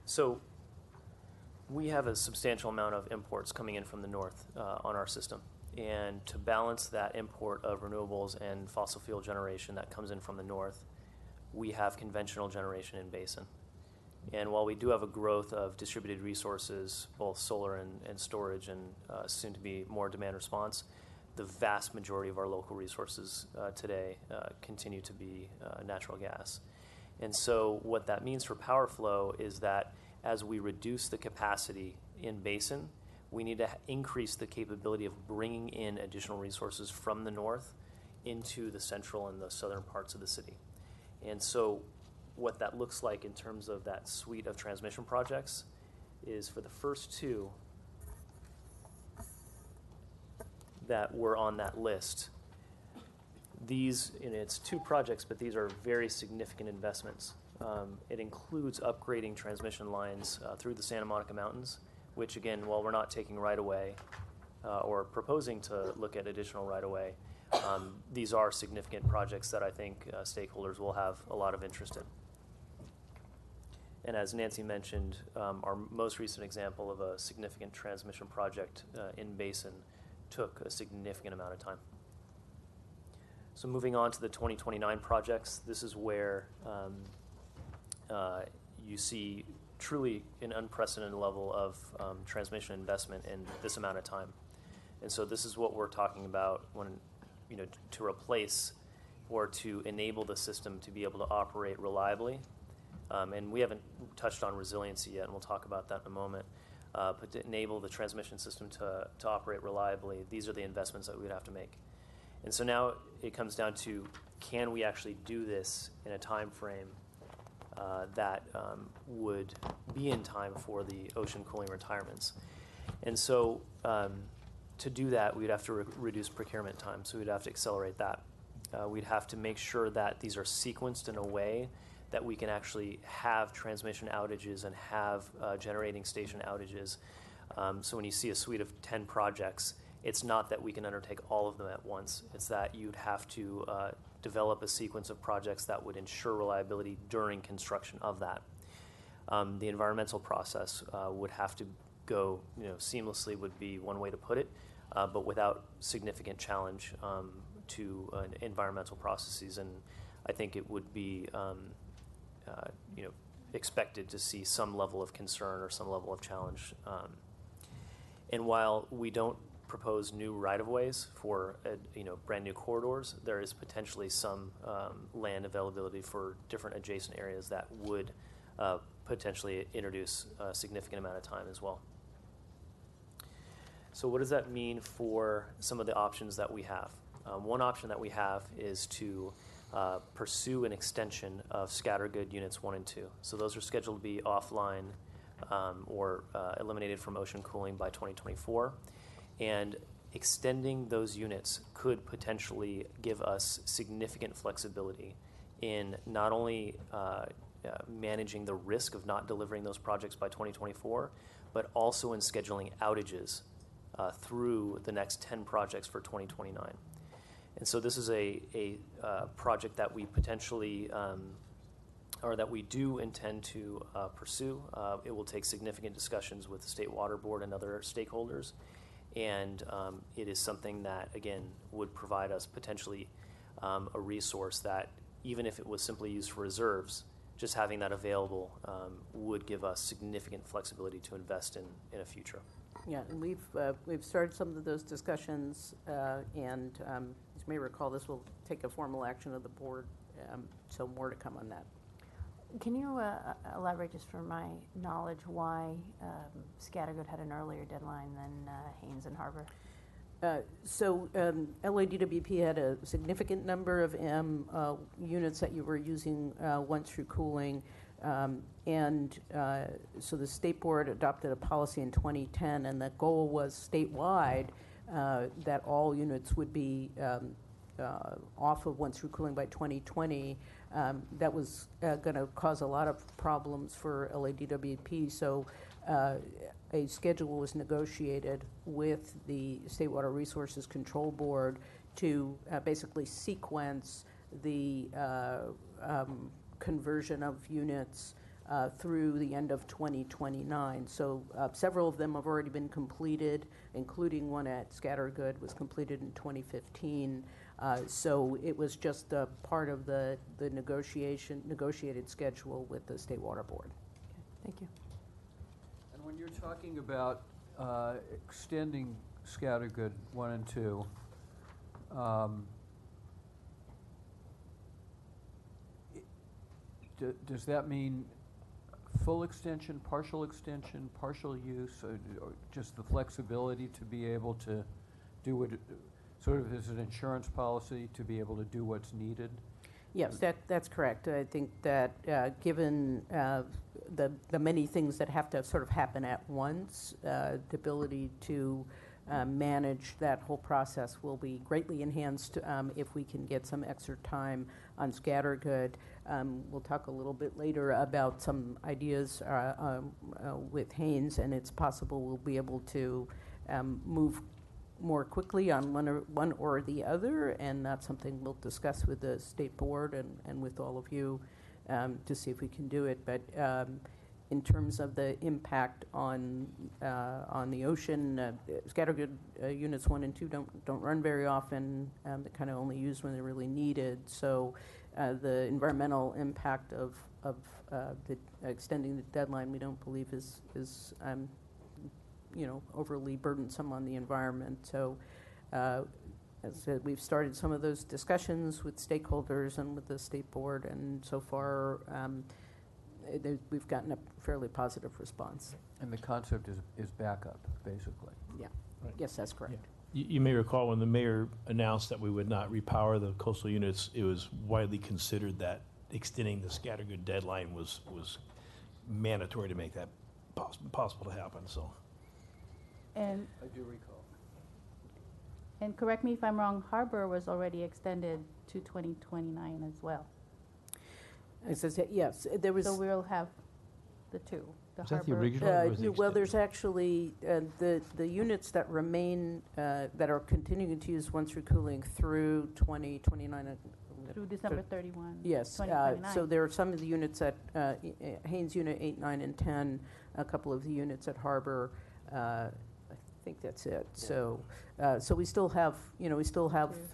So we have a substantial amount of imports coming in from the north on our system. And to balance that import of renewables and fossil fuel generation that comes in from the north, we have conventional generation in basin. And while we do have a growth of distributed resources, both solar and storage, and soon to be more demand response, the vast majority of our local resources today continue to be natural gas. And so what that means for power flow is that as we reduce the capacity in basin, we need to increase the capability of bringing in additional resources from the north into the central and the southern parts of the city. And so what that looks like in terms of that suite of transmission projects is for the first two that were on that list. These, it's two projects, but these are very significant investments. It includes upgrading transmission lines through the Santa Monica Mountains, which again, while we're not taking right away or proposing to look at additional right away, these are significant projects that I think stakeholders will have a lot of interest in. And as Nancy mentioned, our most recent example of a significant transmission project in basin took a significant amount of time. So moving on to the 2029 projects, this is where you see truly an unprecedented level of transmission investment in this amount of time. And so this is what we're talking about when, to replace or to enable the system to be able to operate reliably. And we haven't touched on resiliency yet, and we'll talk about that in a moment. But to enable the transmission system to operate reliably, these are the investments that we would have to make. And so now it comes down to, can we actually do this in a time frame that would be in time for the ocean cooling retirements? And so to do that, we'd have to reduce procurement time, so we'd have to accelerate that. We'd have to make sure that these are sequenced in a way that we can actually have transmission outages and have generating station outages. So when you see a suite of 10 projects, it's not that we can undertake all of them at once. It's that you'd have to develop a sequence of projects that would ensure reliability during construction of that. The environmental process would have to go, seamlessly would be one way to put it, but without significant challenge to environmental processes. And I think it would be expected to see some level of concern or some level of challenge. And while we don't propose new right-of-ways for brand new corridors, there is potentially some land availability for different adjacent areas that would potentially introduce a significant amount of time as well. So what does that mean for some of the options that we have? One option that we have is to pursue an extension of scattergood units 1 and 2. So those are scheduled to be offline or eliminated from ocean cooling by 2024. And extending those units could potentially give us significant flexibility in not only managing the risk of not delivering those projects by 2024, but also in scheduling outages through the next 10 projects for 2029. And so this is a project that we potentially, or that we do intend to pursue. It will take significant discussions with the State Water Board and other stakeholders. And it is something that, again, would provide us potentially a resource that, even if it was simply used for reserves, just having that available would give us significant flexibility to invest in a future. Yeah, and we've started some of those discussions, and as you may recall, this will take a formal action of the board, so more to come on that. Can you elaborate, just for my knowledge, why Scattergood had an earlier deadline than Haynes and Harbor? So LADWP had a significant number of units that you were using once through cooling, and so the state board adopted a policy in 2010, and the goal was statewide that all units would be off of once through cooling by 2020. That was going to cause a lot of problems for LADWP, so a schedule was negotiated with the State Water Resources Control Board to basically sequence the conversion of units through the end of 2029. So several of them have already been completed, including one at Scattergood was completed in 2015. So it was just a part of the negotiated schedule with the State Water Board. Okay, thank you. And when you're talking about extending Scattergood 1 and 2, does that mean full extension, partial use, or just the flexibility to be able to do what, sort of as an insurance policy, to be able to do what's needed? Yes, that's correct. I think that given the many things that have to sort of happen at once, the ability to manage that whole process will be greatly enhanced if we can get some extra time on Scattergood. We'll talk a little bit later about some ideas with Haynes, and it's possible we'll be able to move more quickly on one or the other, and that's something we'll discuss with the State Board and with all of you to see if we can do it. But in terms of the impact on the ocean, Scattergood units 1 and 2 don't run very often. They're kind of only used when they're really needed. So the environmental impact of the extending the deadline, we don't believe is overly burdensome on the environment. So as I said, we've started some of those discussions with stakeholders and with the State Board, and so far we've gotten a fairly positive response. And the concept is backup, basically. Yeah. Right. Yes, that's correct. Yeah. You may recall when the mayor announced that we would not repower the coastal units, it was widely considered that extending the Scattergood deadline was mandatory to make that possible to happen. So. And I do recall. And correct me if I'm wrong, Harbor was already extended to 2029 as well. Yes, there was. So we'll have the two. Is that the original? Or was Well, there's actually the units that remain that are continuing to use once through cooling through 2029. Through December 31. Yes. 2029. So there are some of the units at Haynes Unit 8, 9, and 10. A couple of the units at Harbor. I think that's it. So we still have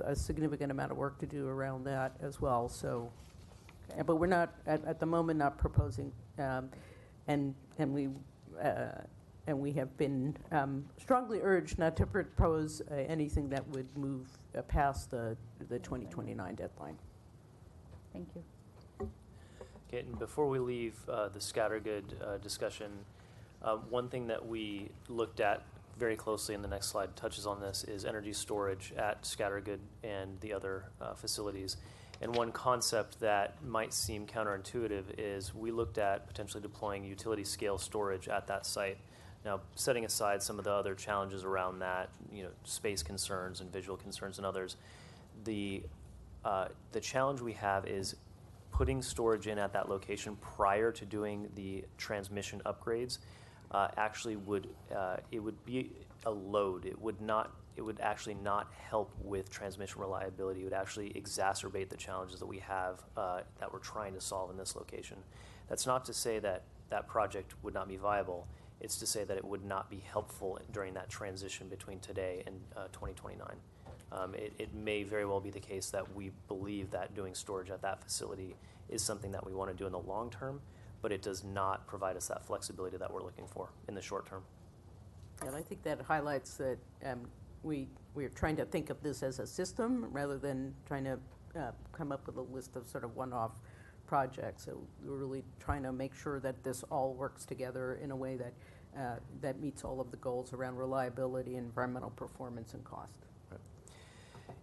a significant amount of work to do around that as well. So, but we're not at the moment not proposing, and we have been strongly urged not to propose anything that would move past the 2029 deadline. Thank you. Okay, and before we leave the Scattergood discussion, one thing that we looked at very closely, and the next slide touches on this, is energy storage at Scattergood and the other facilities. And one concept that might seem counterintuitive is we looked at potentially deploying utility scale storage at that site. Now, setting aside some of the other challenges around that, space concerns and visual concerns and others, the challenge we have is putting storage in at that location prior to doing the transmission upgrades actually would it would be a load. It would actually not help with transmission reliability. It would actually exacerbate the challenges that we have that we're trying to solve in this location. That's not to say that that project would not be viable. It's to say that it would not be helpful during that transition between today and 2029. It may very well be the case that we believe that doing storage at that facility is something that we want to do in the long term, but it does not provide us that flexibility that we're looking for in the short term. And I think that highlights that we're trying to think of this as a system rather than trying to come up with a list of sort of one-off projects. So we're really trying to make sure that this all works together in a way that that meets all of the goals around reliability, environmental performance, and cost.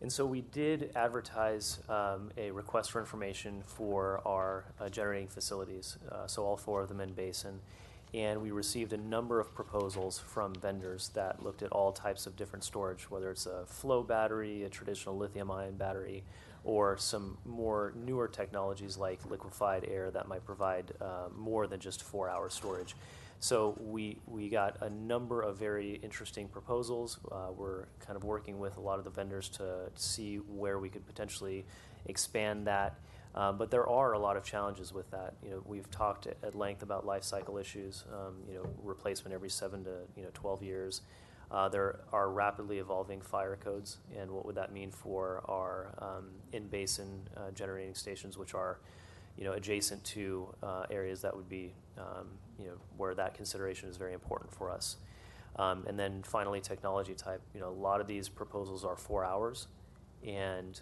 And so we did advertise a request for information for our generating facilities, so all 4 of them in Basin. And we received a number of proposals from vendors that looked at all types of different storage, whether it's a flow battery, a traditional lithium-ion battery, or some more newer technologies like liquefied air that might provide more than just 4-hour storage. So we got a number of very interesting proposals. We're kind of working with a lot of the vendors to see where we could potentially expand that. But there are a lot of challenges with that. You know, we've talked at length about life cycle issues. You know, replacement every 7 to 12 years. There are rapidly evolving fire codes, and what would that mean for our in-basin generating stations, which are, you know, adjacent to areas that would be, you know, where that consideration is very important for us. And then finally, technology type. You know, a lot of these proposals are 4 hours. And,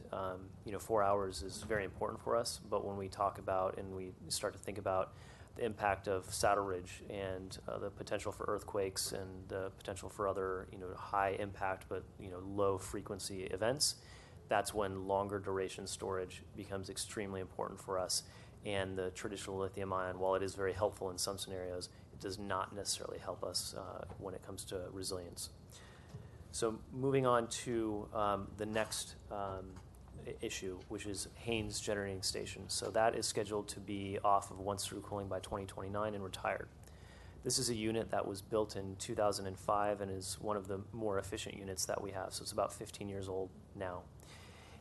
you know, 4 hours is very important for us. But when we talk about and we start to think about the impact of saddle ridge and the potential for earthquakes and the potential for other, you know, high impact but, you know, low frequency events, that's when longer duration storage becomes extremely important for us. And the traditional lithium ion, while it is very helpful in some scenarios, it does not necessarily help us when it comes to resilience. So moving on to the next issue, which is Haynes Generating Station. So that is scheduled to be off of once-through cooling by 2029 and retired. This is a unit that was built in 2005 and is one of the more efficient units that we have. So it's about 15 years old now.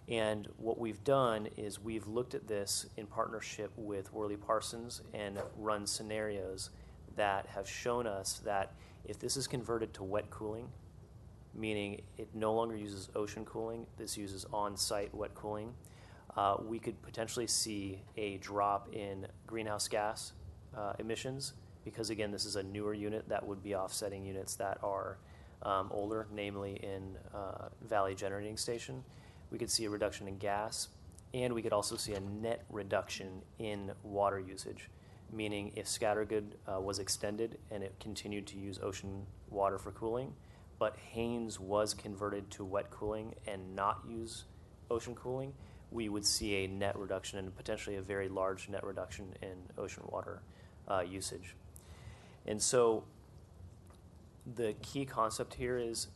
And what we've done is we've looked at this in partnership with Worley Parsons and run scenarios that have shown us that if this is converted to wet cooling, meaning it no longer uses ocean cooling, this uses on-site wet cooling, we could potentially see a drop in greenhouse gas emissions because, again, this is a newer unit that would be offsetting units that are older, namely in Valley Generating Station. We could see a reduction in gas, and we could also see a net reduction in water usage, meaning if Scattergood was extended and it continued to use ocean water for cooling, but Haynes was converted to wet cooling and not use ocean cooling, we would see a net reduction and potentially a very large net reduction in ocean water usage. And so the key concept here is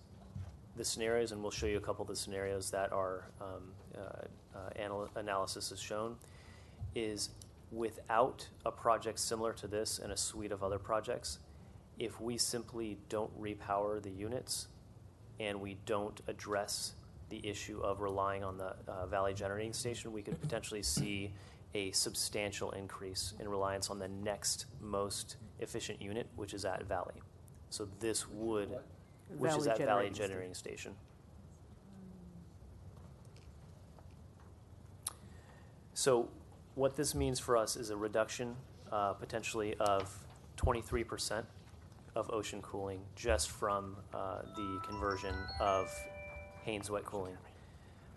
the scenarios, and we'll show you a couple of the scenarios that our analysis has shown, is without a project similar to this and a suite of other projects, if we simply don't repower the units and we don't address the issue of relying on the Valley Generating Station, we could potentially see a substantial increase in reliance on the next most efficient unit, which is at Valley. So this would, which is at Valley Generating Station. So what this means for us is a reduction potentially of 23% of ocean cooling just from the conversion of Haynes wet cooling.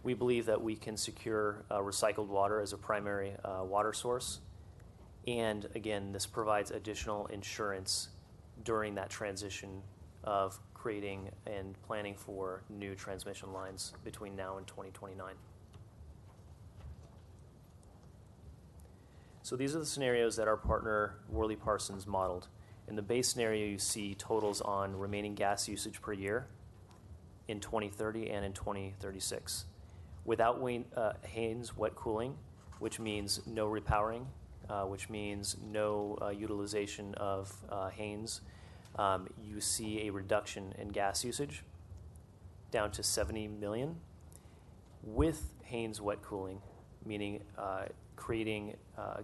We believe that we can secure recycled water as a primary water source. And again, this provides additional insurance during that transition of creating and planning for new transmission lines between now and 2029. So these are the scenarios that our partner Worley Parsons modeled. In the base scenario, you see totals on remaining gas usage per year in 2030 and in 2036. Without Haynes wet cooling, which means no repowering, which means no utilization of Haynes, you see a reduction in gas usage down to 70 million. With Haynes wet cooling, meaning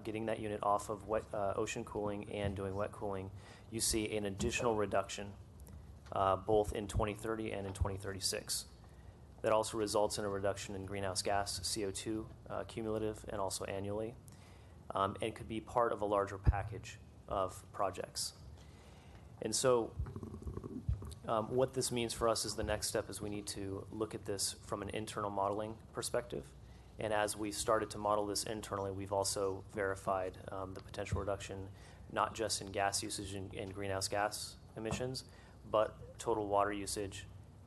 getting that unit off of ocean cooling and doing wet cooling, you see an additional reduction both in 2030 and in 2036. That also results in a reduction in greenhouse gas, CO2, cumulative and also annually, and could be part of a larger package of projects. And so what this means for us is the next step is we need to look at this from an internal modeling perspective. And as we started to model this internally, we've also verified the potential reduction, not just in gas usage and greenhouse gas emissions, but total water usage,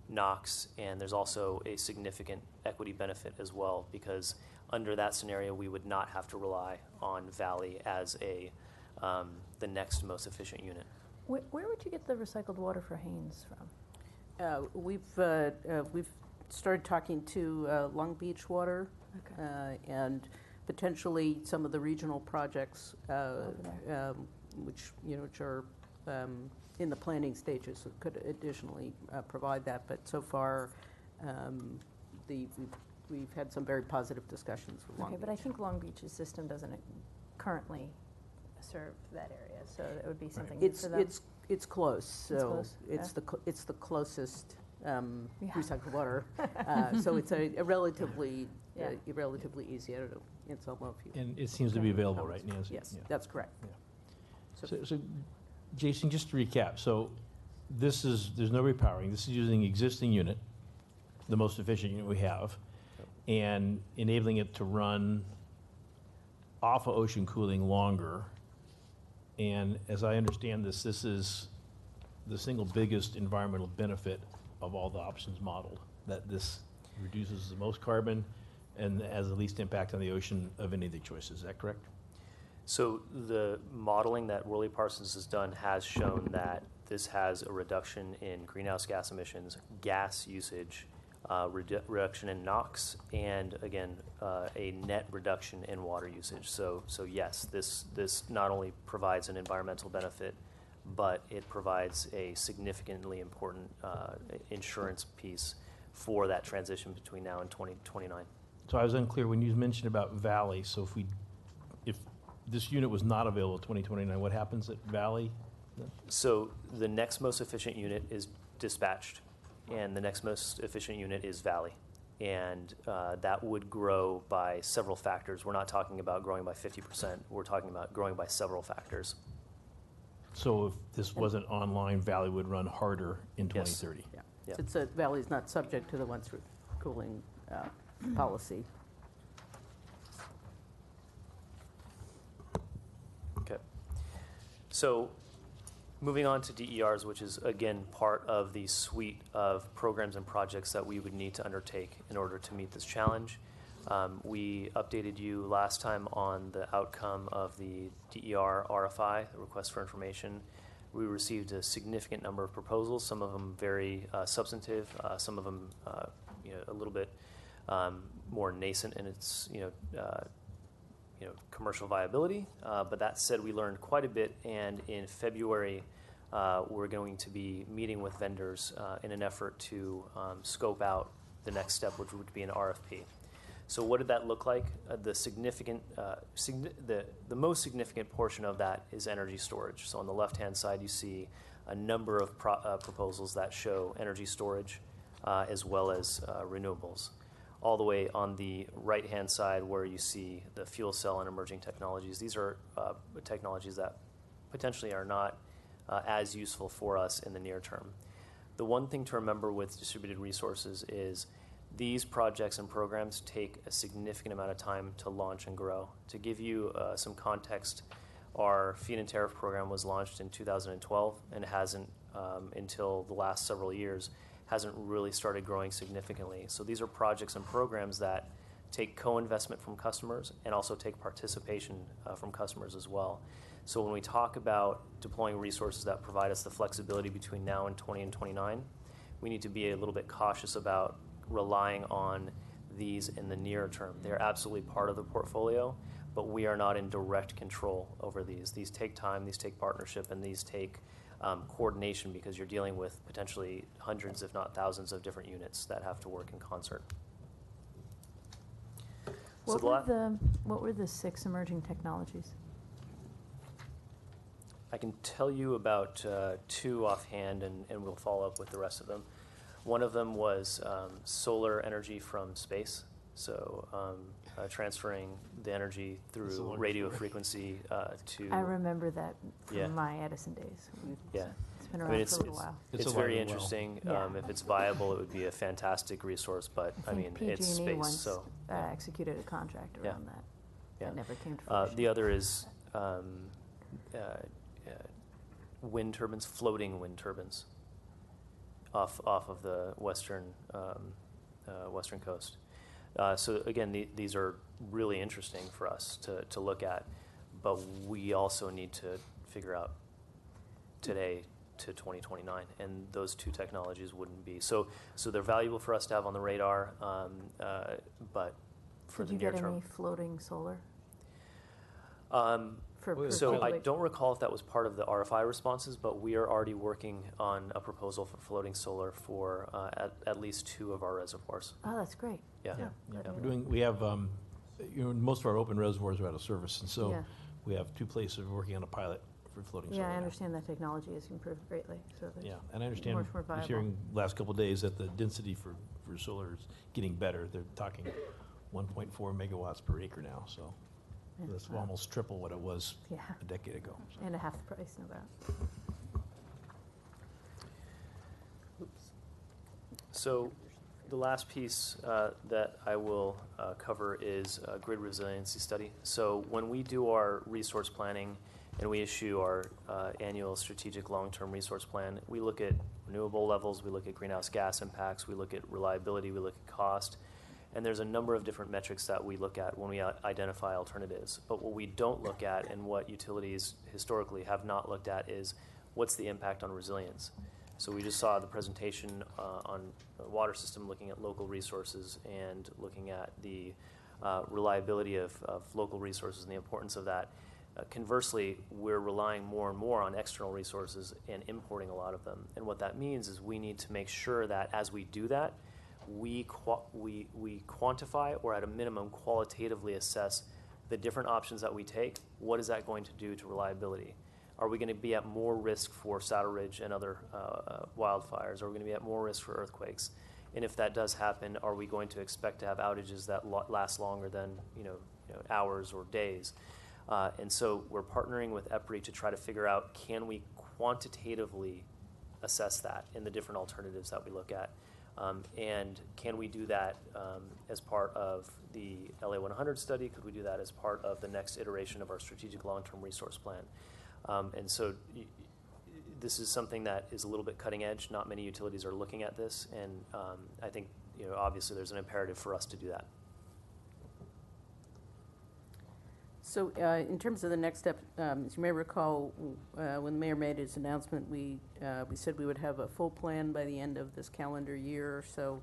NOx, and there's also a significant equity benefit as well, because under that scenario, we would not have to rely on Valley as the next most efficient unit. Where would you get the recycled water for Haynes from? We've started talking to Long Beach Water, and potentially some of the regional projects, which are in the planning stages, so could additionally provide that. But so far, we've had some very positive discussions with Long Beach. But I think Long Beach's system doesn't currently serve that area, so it would be something new for them. It's close, so it's the closest recycled water. So it's a relatively easy. I don't know. It's almost. And it seems to be available, right, Nancy? Yes, yeah. that's correct. Yeah. So, Jason, just to recap, so there's no repowering. This is using existing unit, the most efficient unit we have, and enabling it to run off of ocean cooling longer. And as I understand this is the single biggest environmental benefit of all the options modeled, that this reduces the most carbon and has the least impact on the ocean of any of the choices. Is that correct? So the modeling that Worley Parsons has done has shown that this has a reduction in greenhouse gas emissions, gas usage, reduction in NOx, and again, a net reduction in water usage. So yes, this not only provides an environmental benefit, but it provides a significantly important insurance piece for that transition between now and 2029. So I was unclear when you mentioned about Valley. So if this unit was not available in 2029, what happens at Valley? So the next most efficient unit is dispatched, and the next most efficient unit is Valley. And that would grow by several factors. We're not talking about growing by 50%. We're talking about growing by several factors. So if this wasn't online, Valley would run harder in 2030. Yes. Yeah. Since Valley's not subject to the once cooling policy. Okay. So moving on to DERs, which is, again, part of the suite of programs and projects that we would need to undertake in order to meet this challenge. We updated you last time on the outcome of the DER RFI, the request for information. We received a significant number of proposals, some of them very substantive, some of them a little bit more nascent in its commercial viability. But that said, we learned quite a bit, and in February, we're going to be meeting with vendors in an effort to scope out the next step, which would be an RFP. So what did that look like? The most significant portion of that is energy storage. So on the left-hand side, you see a number of proposals that show energy storage as well as renewables. All the way on the right-hand side where you see the fuel cell and emerging technologies. These are technologies that potentially are not as useful for us in the near term. The one thing to remember with distributed resources is these projects and programs take a significant amount of time to launch and grow. To give you some context, our feed and tariff program was launched in 2012 and hasn't, until the last several years, hasn't really started growing significantly. So these are projects and programs that take co-investment from customers and also take participation from customers as well. So when we talk about deploying resources that provide us the flexibility between now and 2029, we need to be a little bit cautious about relying on these in the near term. They're absolutely part of the portfolio, but we are not in direct control over these. These take time, these take partnership, and these take coordination because you're dealing with potentially hundreds, if not thousands, of different units that have to work in concert. What were the 6 emerging technologies? I can tell you about 2 offhand, and we'll follow up with the rest of them. One of them was solar energy from space, so transferring the energy through radio frequency to... I remember that from Yeah. my Edison days. Yeah. It's been around for a little while. It's very interesting. Yeah. If it's viable, it would be a fantastic resource, but I mean, it's PG&E space, once so... executed a contract around that. Yeah. That never came to fruition. The other is wind turbines, floating wind turbines off of the western coast. So again, these are really interesting for us to look at, but we also need to figure out today to 2029, and those 2 technologies wouldn't be. So they're valuable for us to have on the radar, but for the near term. Did you get any floating solar? So I don't recall if that was part of the RFI responses, but we are already working on a proposal for floating solar for at least 2 of our reservoirs. Oh, that's great. Yeah. We have, most of our open reservoirs are out of service, and so Yeah. we have 2 places working on a pilot for floating solar. Yeah, I now. understand that technology has improved greatly. So Yeah, and I understand, much more I was hearing last couple of days that the density for solar is getting better. They're talking 1.4 megawatts per acre now, so that's almost triple what it was a decade ago. So. And a half the price, no doubt. So the last piece that I will cover is a grid resiliency study. So when we do our resource planning and we issue our annual strategic long-term resource plan, we look at renewable levels, we look at greenhouse gas impacts, we look at reliability, we look at cost, and there's a number of different metrics that we look at when we identify alternatives. But what we don't look at, and what utilities historically have not looked at, is what's the impact on resilience. So we just saw the presentation on the water system looking at local resources and looking at the reliability of local resources and the importance of that. Conversely, we're relying more and more on external resources and importing a lot of them. And what that means is we need to make sure that as we do that, we quantify, or at a minimum qualitatively assess the different options that we take. What is that going to do to reliability? Are we going to be at more risk for Saddle Ridge and other wildfires? Are we going to be at more risk for earthquakes? And if that does happen, are we going to expect to have outages that last longer than hours or days? And so we're partnering with EPRI to try to figure out, can we quantitatively assess that in the different alternatives that we look at? And can we do that as part of the LA 100 study? Could we do that as part of the next iteration of our strategic long-term resource plan? And so this is something that is a little bit cutting edge. Not many utilities are looking at this, and I think obviously there's an imperative for us to do that. So in terms of the next step, as you may recall, when the mayor made his announcement, we said we would have a full plan by the end of this calendar year. So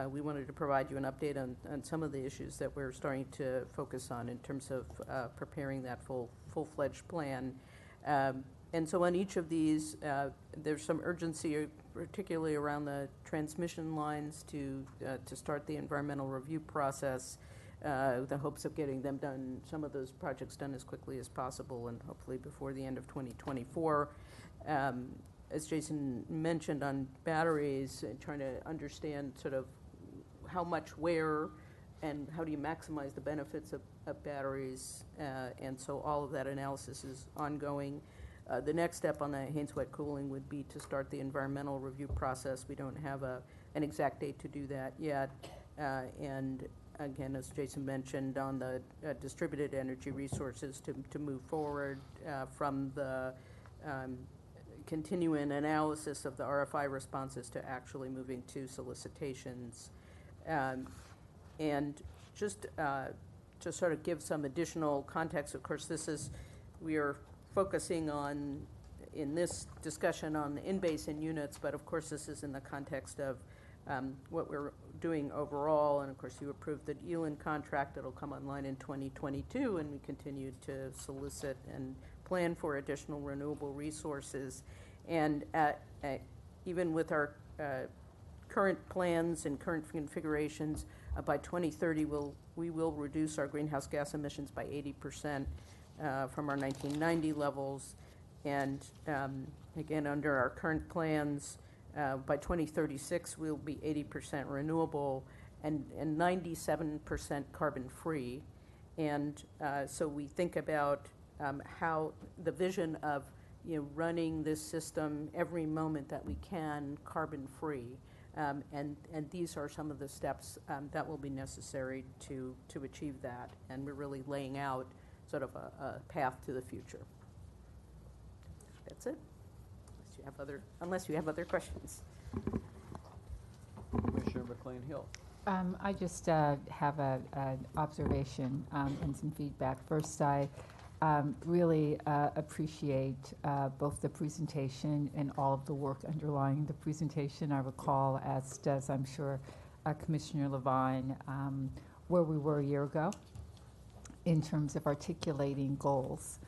we wanted to provide you an update on some of the issues that we're starting to focus on in terms of preparing that full-fledged plan. And so on each of these, there's some urgency, particularly around the transmission lines to start the environmental review process. With the hopes of getting them done, some of those projects done as quickly as possible, and hopefully before the end of 2024. As Jason mentioned on batteries, trying to understand sort of how much, where, and how do you maximize the benefits of batteries, and so all of that analysis is ongoing. The next step on the Haynes wet cooling would be to start the environmental review process. We don't have an exact date to do that yet, and again, as Jason mentioned, on the distributed energy resources to move forward from the continuing analysis of the RFI responses to actually moving to solicitations. And just to sort of give some additional context, of course, we are focusing on, in this discussion, on the in-basin units, but of course this is in the context of what we're doing overall, and of course you approved the Elan contract that'll come online in 2022, and we continue to solicit and plan for additional renewable resources. And even with our current plans and current configurations, by 2030, we will reduce our greenhouse gas emissions by 80% from our 1990 levels. And again, under our current plans, by 2036, we'll be 80% renewable and 97% carbon-free. And so we think about how the vision of running this system every moment that we can carbon-free. And these are some of the steps that will be necessary to achieve that. And we're really laying out sort of a path to the future. That's it. Unless you have other questions. Commissioner McLean-Hill. I just have an observation and some feedback. First, I really appreciate both the presentation and all of the work underlying the presentation. I recall, as does, I'm sure, Commissioner Levine, where we were a year ago in terms of articulating goals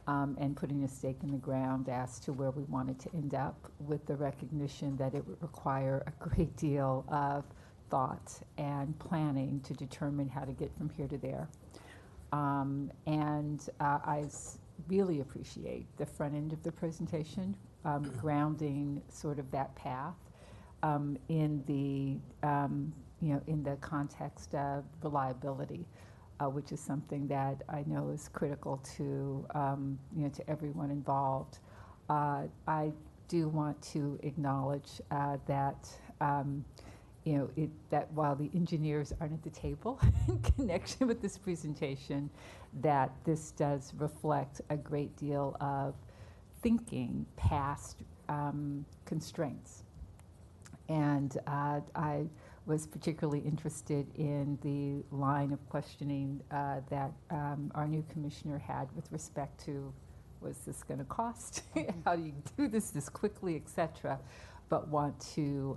and putting a stake in the ground as to where we wanted to end up, with the recognition that it would require a great deal of thought and planning to determine how to get from here to there. I really appreciate the front end of the presentation, grounding sort of that path in the in the context of reliability, which is something that I know is critical to to everyone involved. I do want to acknowledge that. That while the engineers aren't at the table in connection with this presentation, that this does reflect a great deal of thinking past constraints. And I was particularly interested in the line of questioning that our new commissioner had with respect to, was this going to cost? How do you do this quickly, et cetera? But want to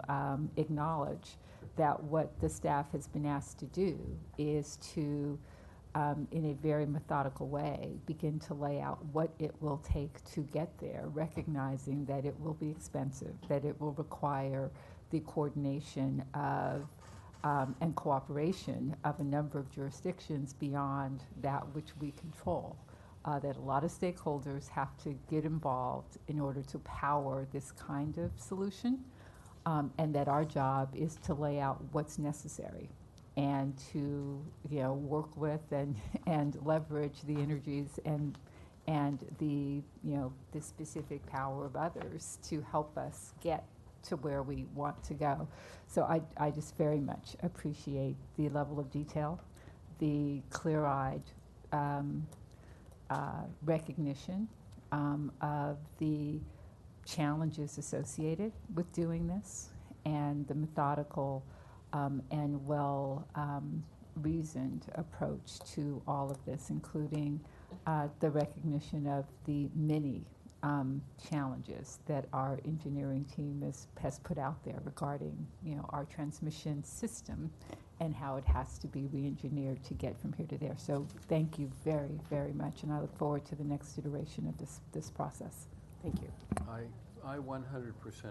acknowledge that what the staff has been asked to do is to, in a very methodical way, begin to lay out what it will take to get there, recognizing that it will be expensive, that it will require the coordination of and cooperation of a number of jurisdictions beyond that which we control. That a lot of stakeholders have to get involved in order to power this kind of solution, and that our job is to lay out what's necessary and to work with and leverage the energies and the the specific power of others to help us get to where we want to go. So I just very much appreciate the level of detail, the clear-eyed recognition of the challenges associated with doing this, and the methodical and well reasoned approach to all of this, including the recognition of the many challenges that our engineering team has put out there regarding our transmission system and how it has to be re-engineered to get from here to there. So thank you very, very much, and I look forward to the next iteration of this process. Thank you. I 100%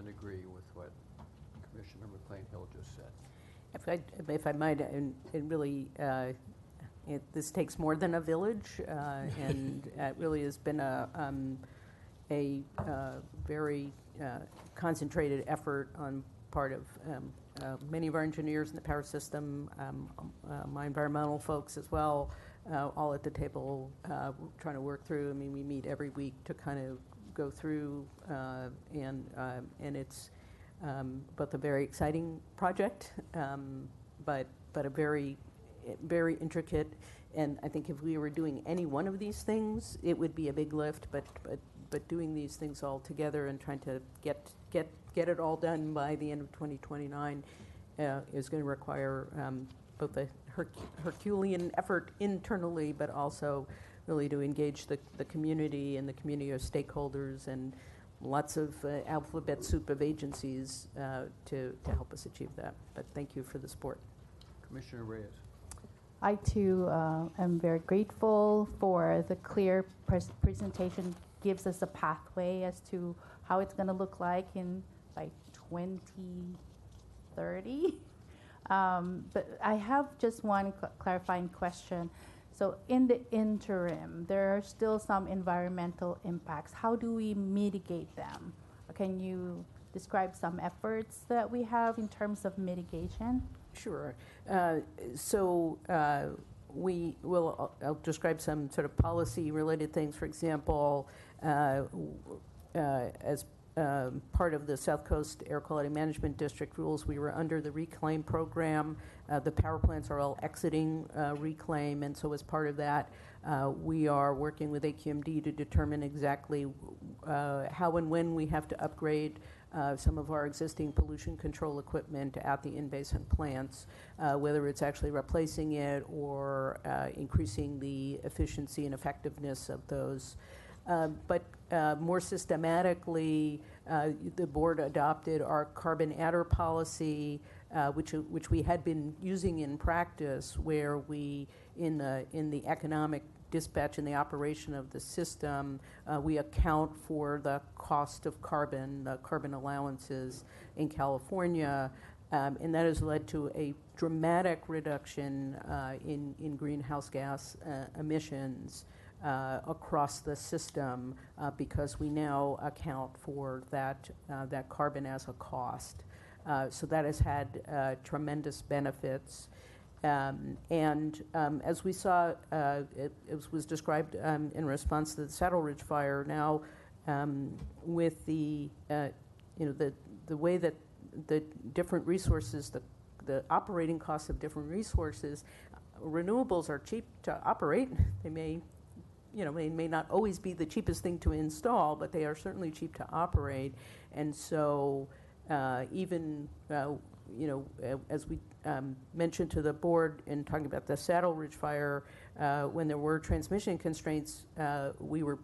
agree with what Commissioner McLean-Hill just said. If I might, and really, this takes more than a village, and it really has been a very concentrated effort on part of many of our engineers in the power system, my environmental folks as well, all at the table trying to work through. I mean, we meet every week to kind of go through, and it's both a very exciting project, but a very, very intricate. And I think if we were doing any one of these things, it would be a big lift. But doing these things all together and trying to get it all done by the end of 2029 is going to require both a Herculean effort internally, but also really to engage the community and the community of stakeholders and lots of alphabet soup of agencies to help us achieve that. But thank you for the support. Commissioner Reyes. I too am very grateful for the clear presentation gives us a pathway as to how it's going to look like in like 2030. But I have just one clarifying question. So in the interim, there are still some environmental impacts. How do we mitigate them? Can you describe some efforts that we have in terms of mitigation? Sure. We will, I'll describe some sort of policy-related things. For example, as part of the South Coast Air Quality Management District rules, we were under the reclaim program. The power plants are all exiting reclaim, and so as part of that, we are working with AQMD to determine exactly how and when we have to upgrade some of our existing pollution control equipment at the in-basin plants, whether it's actually replacing it or increasing the efficiency and effectiveness of those. But more systematically, the board adopted our carbon adder policy, which we had been using in practice, where we, in the economic dispatch and the operation of the system, we account for the cost of carbon, the carbon allowances in California, and that has led to a dramatic reduction in greenhouse gas emissions across the system because we now account for that carbon as a cost. So that has had tremendous benefits. As we saw, it was described in response to the Saddle Ridge fire. Now, with the way that the different resources, the operating costs of different resources, renewables are cheap to operate. They may not always be the cheapest thing to install, but they are certainly cheap to operate. And so, even as we mentioned to the board in talking about the Saddle Ridge fire, when there were transmission constraints, we were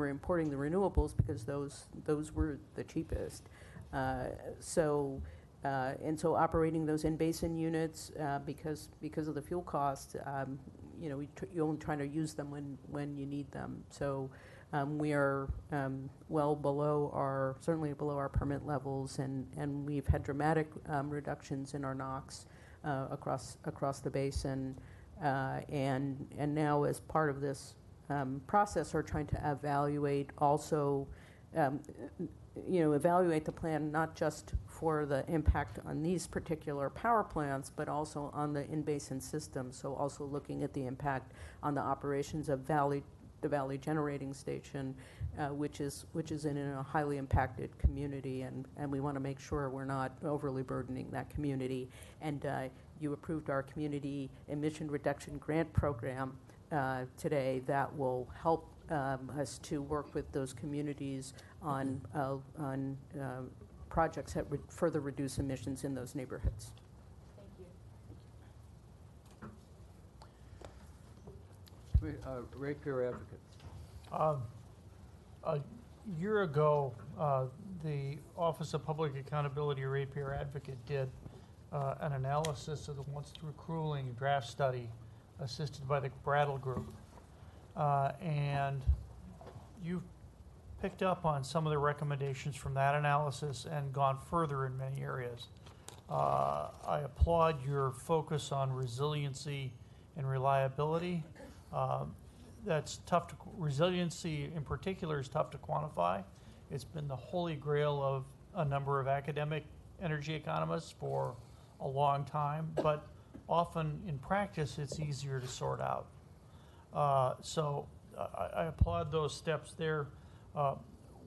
importing the renewables because those were the cheapest. So operating those in-basin units because of the fuel cost, you only try to use them when you need them. So we are certainly below our permit levels, and we've had dramatic reductions in our NOx across the basin, and now as part of this process, we're trying to evaluate also. Evaluate the plan not just for the impact on these particular power plants, but also on the in-basin system. So also looking at the impact on the operations of the Valley Generating Station, which is in a highly impacted community, and we want to make sure we're not overly burdening that community. And you approved our community emission reduction grant program today that will help us to work with those communities on projects that would further reduce emissions in those neighborhoods. Thank you. Ratepayer advocate. A year ago, the Office of Public Accountability Ratepayer Advocate did an analysis of the once-through cooling draft study assisted by the Brattle Group. And you've picked up on some of the recommendations from that analysis and gone further in many areas. I applaud your focus on resiliency and reliability. That's tough resiliency in particular is tough to quantify. It's been the holy grail of a number of academic energy economists for a long time, but often in practice it's easier to sort out. So I applaud those steps there.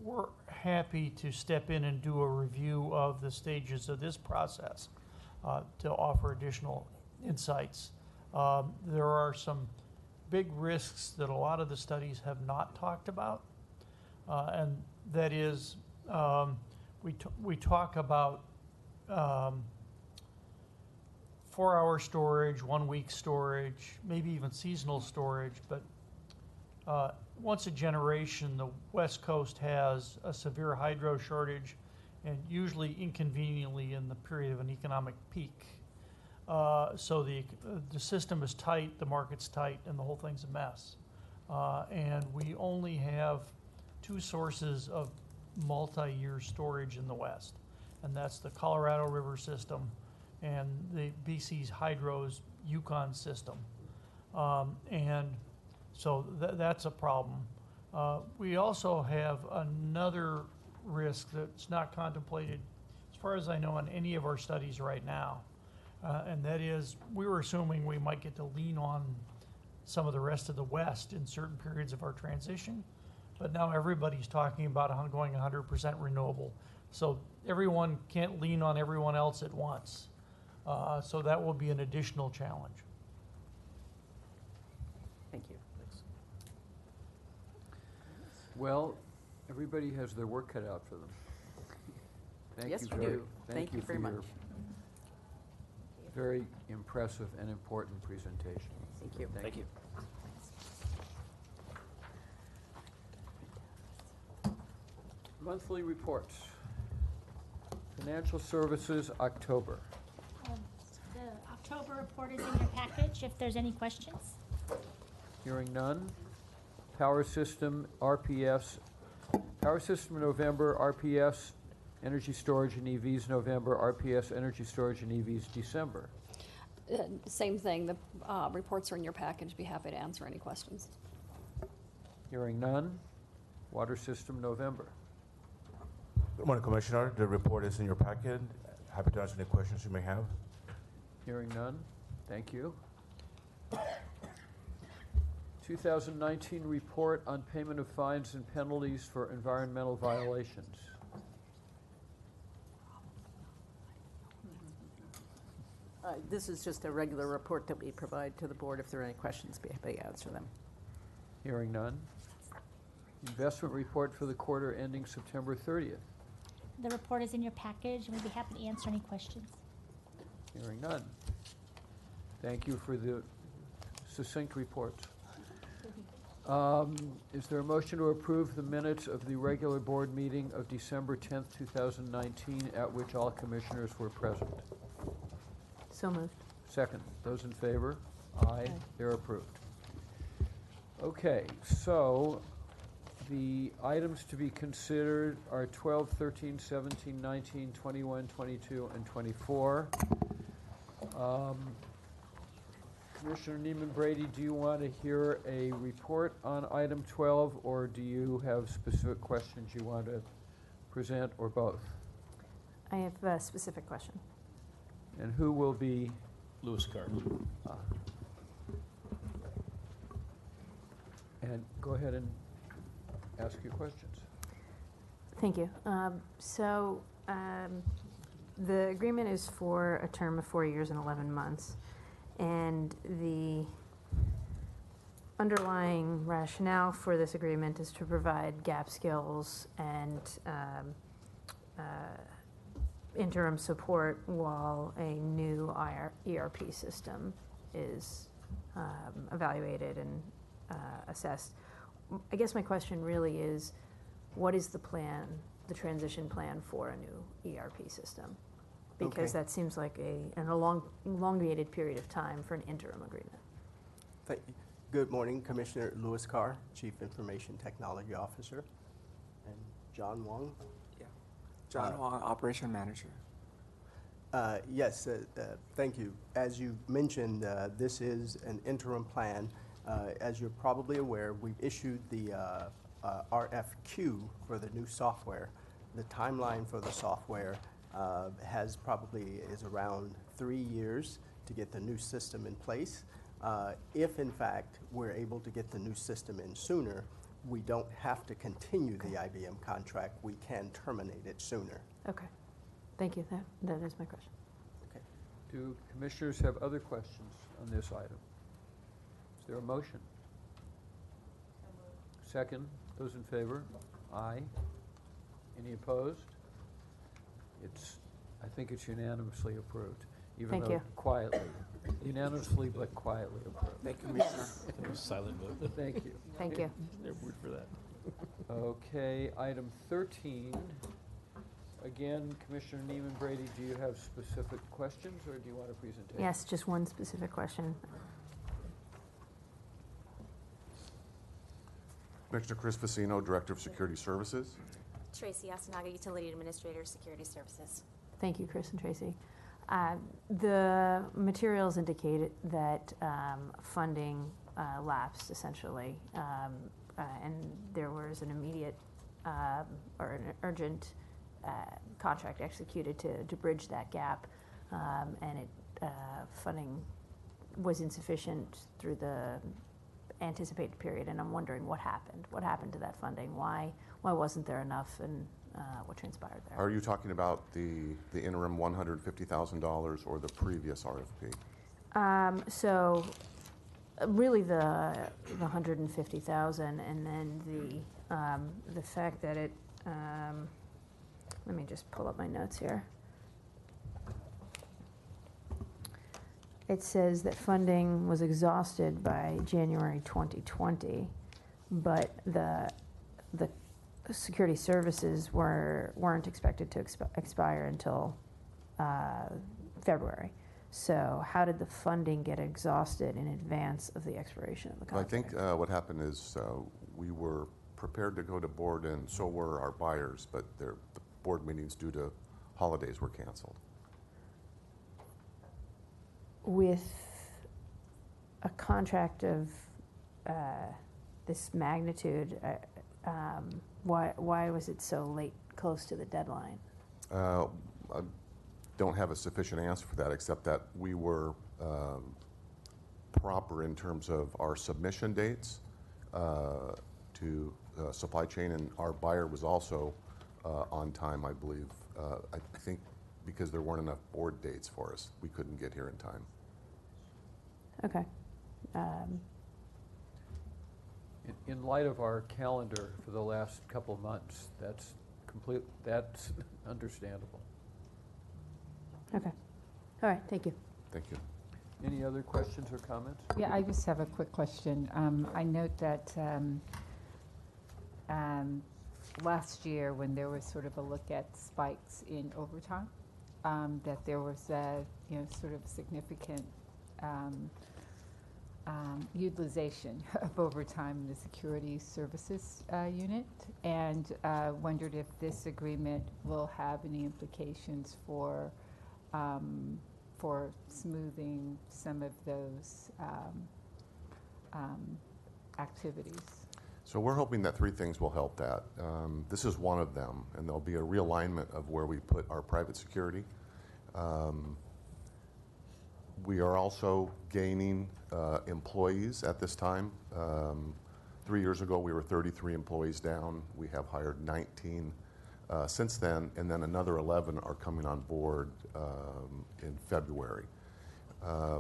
We're happy to step in and do a review of the stages of this process to offer additional insights. There are some big risks that a lot of the studies have not talked about, and that is we talk about 4-hour storage, 1-week storage, maybe even seasonal storage, but once a generation, the West Coast has a severe hydro shortage, and usually inconveniently in the period of an economic peak. So the system is tight, the market's tight, and the whole thing's a mess. And we only have two sources of multi-year storage in the West, and that's the Colorado River system and the BC's Hydro's Yukon system. And so that's a problem. We also have another risk that's not contemplated, as far as I know, in any of our studies right now. And that is, we were assuming we might get to lean on some of the rest of the West in certain periods of our transition. But now everybody's talking about going 100% renewable. So everyone can't lean on everyone else at once. So that will be an additional challenge. Thank you. Well, everybody has their work cut out for them. Yes, we do. Thank you very much. Your very impressive and important presentation. Thank you. Thank you. Monthly reports. Financial Services, October. The October report is in your package, if there's any questions. Hearing none. Power System, RPS. Power System November, RPS, Energy Storage and EVs November, RPS, Energy Storage and EVs December. Same thing. The reports are in your package. Be happy to answer any questions. Hearing none. Water System, November. Good morning, Commissioner. The report is in your packet. Happy to answer any questions you may have. Hearing none. Thank you. 2019 report on payment of fines and penalties for environmental violations. This is just a regular report that we provide to the board. If there are any questions, be happy to answer them. Hearing none. Investment report for the quarter ending September 30th. The report is in your package, and we'd be happy to answer any questions. Hearing none. Thank you for the succinct reports. Is there a motion to approve the minutes of the regular board meeting of December 10th, 2019, at which all commissioners were present? So moved. Second. Those in favor? Aye. They're approved. Okay, so the items to be considered are 12, 13, 17, 19, 21, 22, and 24. Commissioner Neiman Brady, do you want to hear a report on item 12, or do you have specific questions you want to present, or both? I have a specific question. And who will be? Lewis Carr. And go ahead and ask your questions. Thank you. The agreement is for a term of 4 years and 11 months. And the underlying rationale for this agreement is to provide gap skills and interim support while a new ERP system is evaluated and assessed. I guess my question really is, what is the plan, the transition plan for a new ERP system? Because that seems like an elongated period of time for an interim agreement. Thank you. Good morning, Commissioner Lewis Carr, Chief Information Technology Officer, and John Wong. Yeah, John Wong, Operation Manager. Yes, thank you. As you mentioned, this is an interim plan. As you're probably aware, we've issued the RFQ for the new software. The timeline for the software is around 3 years to get the new system in place. If in fact we're able to get the new system in sooner, we don't have to continue the IBM contract. We can terminate it sooner. Okay. Thank you. That is my question. Okay. Do commissioners have other questions on this item? Is there a motion? Second. Those in favor? Aye. Any opposed? I think it's unanimously approved, even though quietly. Unanimously, but quietly approved. Thank you, Commissioner. Silent vote. Thank you. Thank you. They're word for that. Okay, item 13. Again, Commissioner Neiman Brady, do you have specific questions, or do you want a presentation? Yes, just one specific question. Commissioner Chris Vicino, Director of Security Services. Tracy Asanaga, Utility Administrator, Security Services. Thank you, Chris and Tracy. The materials indicate that funding lapsed essentially, and there was an immediate or an urgent contract executed to bridge that gap, and funding was insufficient through the anticipated period, and I'm wondering what happened. What happened to that funding? Why wasn't there enough, and what transpired there? Are you talking about the interim $150,000 or the previous RFP? So really the 150,000, and then the fact that it. Let me just pull up my notes here. It says that funding was exhausted by January 2020, but the security services weren't expected to expire until February. So how did the funding get exhausted in advance of the expiration of the contract? I think what happened is we were prepared to go to board, and so were our buyers, but the board meetings due to holidays were canceled. With a contract of this magnitude, why was it so late, close to the deadline? I don't have a sufficient answer for that, except that we were proper in terms of our submission dates to supply chain, and our buyer was also on time, I believe. I think because there weren't enough board dates for us, we couldn't get here in time. Okay. In light of our calendar for the last couple of months, that's understandable. Okay. All right, thank you. Thank you. Any other questions or comments? Yeah, I just have a quick question. I note that last year, when there was sort of a look at spikes in overtime, that there was a sort of significant utilization of overtime in the security services unit, and wondered if this agreement will have any implications for smoothing some of those activities. So we're hoping that three things will help that. This is one of them, and there'll be a realignment of where we put our private security. We are also gaining employees at this time. 3 years ago, we were 33 employees down. We have hired 19 since then, and then another 11 are coming on board in February.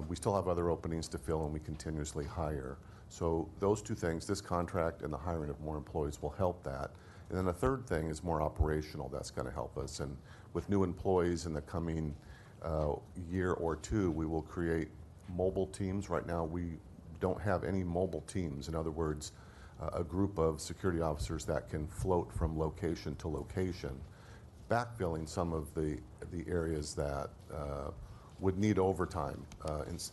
We still have other openings to fill, and we continuously hire. So those two things, this contract and the hiring of more employees, will help that. And then the third thing is more operational. That's going to help us. And with new employees in the coming year or two, we will create mobile teams. Right now, we don't have any mobile teams. In other words, a group of security officers that can float from location to location, backfilling some of the areas that would need overtime.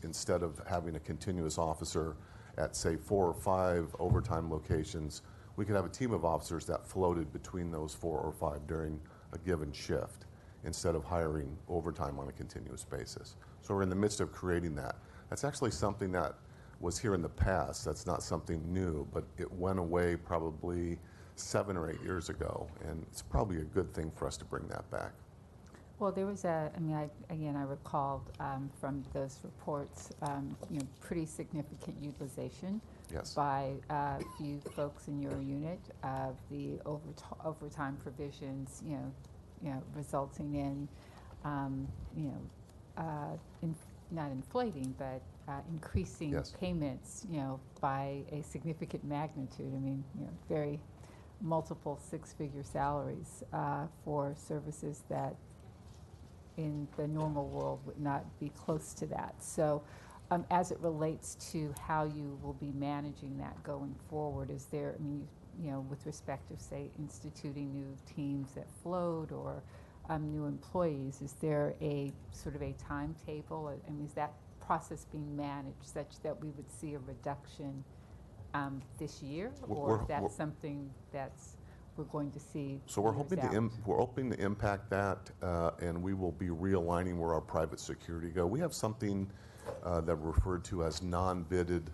Instead of having a continuous officer at, say, 4 or 5 overtime locations, we could have a team of officers that floated between those 4 or 5 during a given shift, instead of hiring overtime on a continuous basis. So we're in the midst of creating that. That's actually something that was here in the past. That's not something new, but it went away probably 7 or 8 years ago, and it's probably a good thing for us to bring that back. Well, there was I recalled from those reports, pretty significant utilization by a few folks in your unit of the overtime provisions, resulting in, not inflating, but increasing payments, by a significant magnitude. I mean, very multiple 6-figure salaries for services that in the normal world would not be close to that. So as it relates to how you will be managing that going forward, is there, with respect to, say, instituting new teams that float or new employees, is there a sort of a timetable? Is that process being managed such that we would see a reduction this year? We're- Or is we're- that something that's, we're going to see So we're years hoping out? we're hoping to impact that, and we will be realigning where our private security go. We have something that we're referred to as non-bidded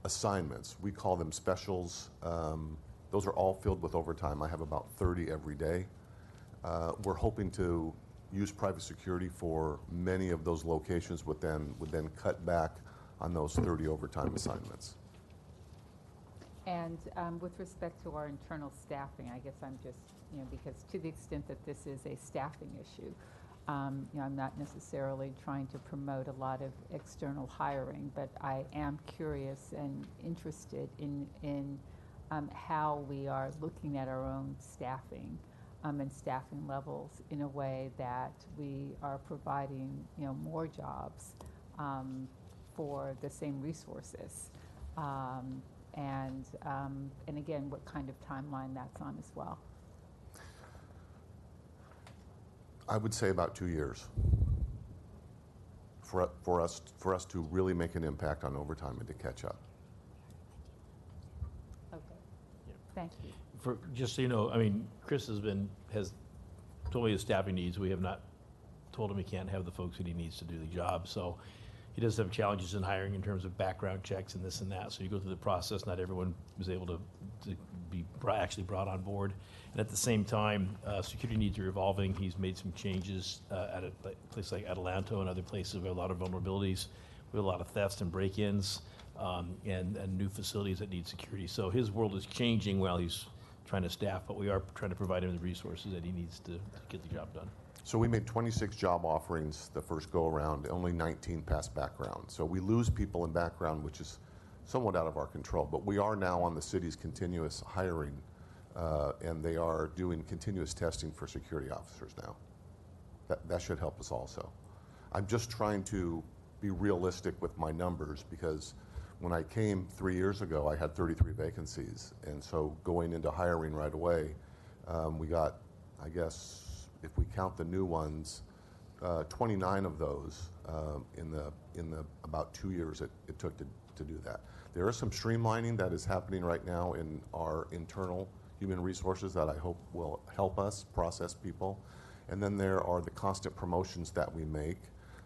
assignments. We call them specials. Those are all filled with overtime. I have about 30 every day. We're hoping to use private security for many of those locations, would then cut back on those 30 overtime assignments. And with respect to our internal staffing, I guess I'm just, because to the extent that this is a staffing issue, I'm not necessarily trying to promote a lot of external hiring, but I am curious and interested in how we are looking at our own staffing and staffing levels in a way that we are providing, more jobs for the same resources. And again, what kind of timeline that's on as well. I would say about 2 years for us to really make an impact on overtime and to catch up. Okay. Thank you. Just so you know, Chris has told me his staffing needs. We have not told him he can't have the folks that he needs to do the job. So he does have challenges in hiring in terms of background checks and this and that. So you go through the process. Not everyone was able to be actually brought on board. And at the same time, security needs are evolving. He's made some changes at a place like Adelanto and other places with a lot of vulnerabilities. We have a lot of thefts and break-ins and new facilities that need security. So his world is changing while he's trying to staff, but we are trying to provide him the resources that he needs to get the job done. So we made 26 job offerings the first go-around, only 19 passed background. So we lose people in background, which is somewhat out of our control, but we are now on the city's continuous hiring, and they are doing continuous testing for security officers now. That should help us also. I'm just trying to be realistic with my numbers, because when I came 3 years ago, I had 33 vacancies, and so going into hiring right away, we got, I guess, if we count the new ones, 29 of those in the about 2 years it took to do that. There is some streamlining that is happening right now in our internal human resources that I hope will help us process people. And then there are the constant promotions that we make.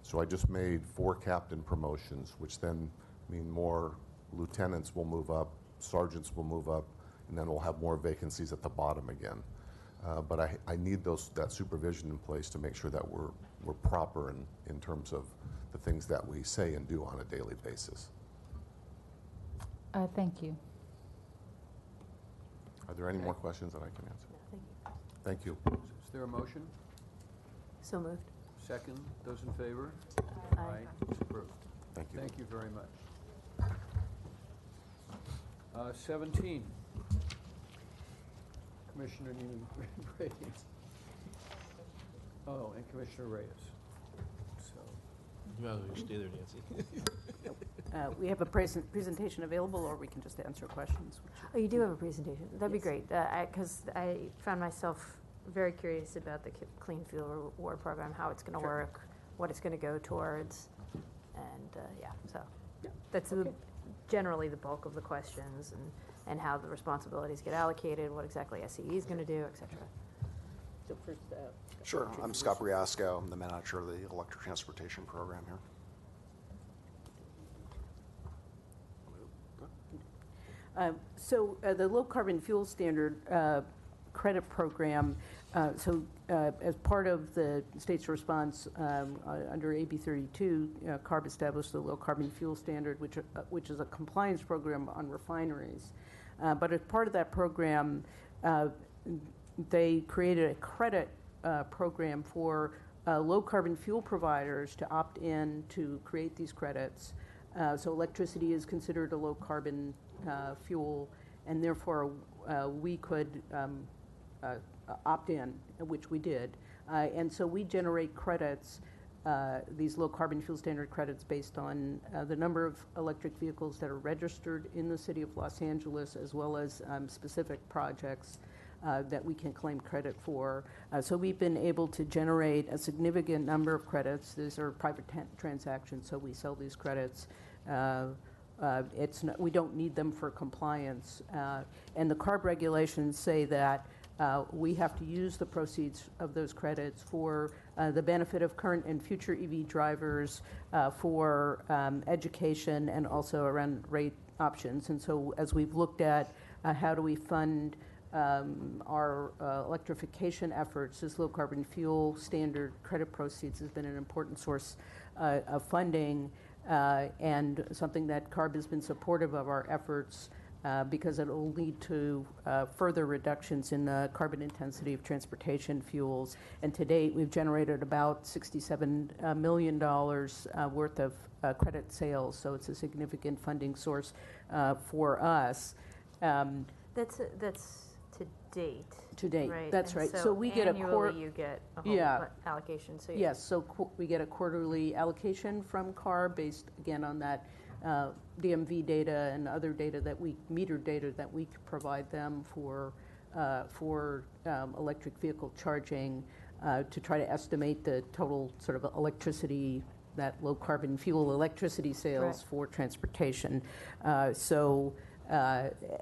So I just made 4 captain promotions, which then mean more lieutenants will move up, sergeants will move up, and then we'll have more vacancies at the bottom again. But I need that supervision in place to make sure that we're proper in terms of the things that we say and do on a daily basis. Thank you. Are there any more questions that I can answer? No, Thank you. Is there a motion? So moved. Second, those in favor? Aye. It's approved. Thank you. Thank you very much. 17. Commissioner Reyes. Oh, and Commissioner Reyes. So, You might as well stay there, Nancy. We have a presentation available, or we can just answer questions. Oh, you do have a presentation. That'd be Yes. great, because I found myself very curious about the Clean Fuel Reward Program, how it's going to work, what it's going to go towards, and so that's generally the bulk of the questions, and how the responsibilities get allocated, what exactly SCE is going to do, et cetera. So first, Sure. I'm Scott Briasco. I'm the manager of the electric transportation program here. The low carbon fuel standard credit program, as part of the state's response under AB 32, CARB established the low carbon fuel standard, which is a compliance program on refineries. But as part of that program, they created a credit program for low carbon fuel providers to opt in to create these credits. So electricity is considered a low carbon fuel, and therefore we could opt in, which we did. And so we generate credits, these low carbon fuel standard credits, based on the number of electric vehicles that are registered in the city of Los Angeles, as well as specific projects that we can claim credit for. So we've been able to generate a significant number of credits. These are private transactions, so we sell these credits we don't need them for compliance. And the CARB regulations say that we have to use the proceeds of those credits for the benefit of current and future EV drivers, for education, and also around rate options. And so as we've looked at how do we fund our electrification efforts, this low carbon fuel standard credit proceeds has been an important source of funding, and something that CARB has been supportive of our efforts because it will lead to further reductions in the carbon intensity of transportation fuels. And to date, we've generated about $67 million worth of credit sales, so it's a significant funding source for us. That's to date. To date, right? that's And right. So we get a annually you get a whole allocation. So yes, so we get a quarterly allocation from CARB based again on that DMV data and other data meter data that we provide them for electric vehicle charging to try to estimate the total sort of electricity, that low carbon fuel electricity sales for transportation.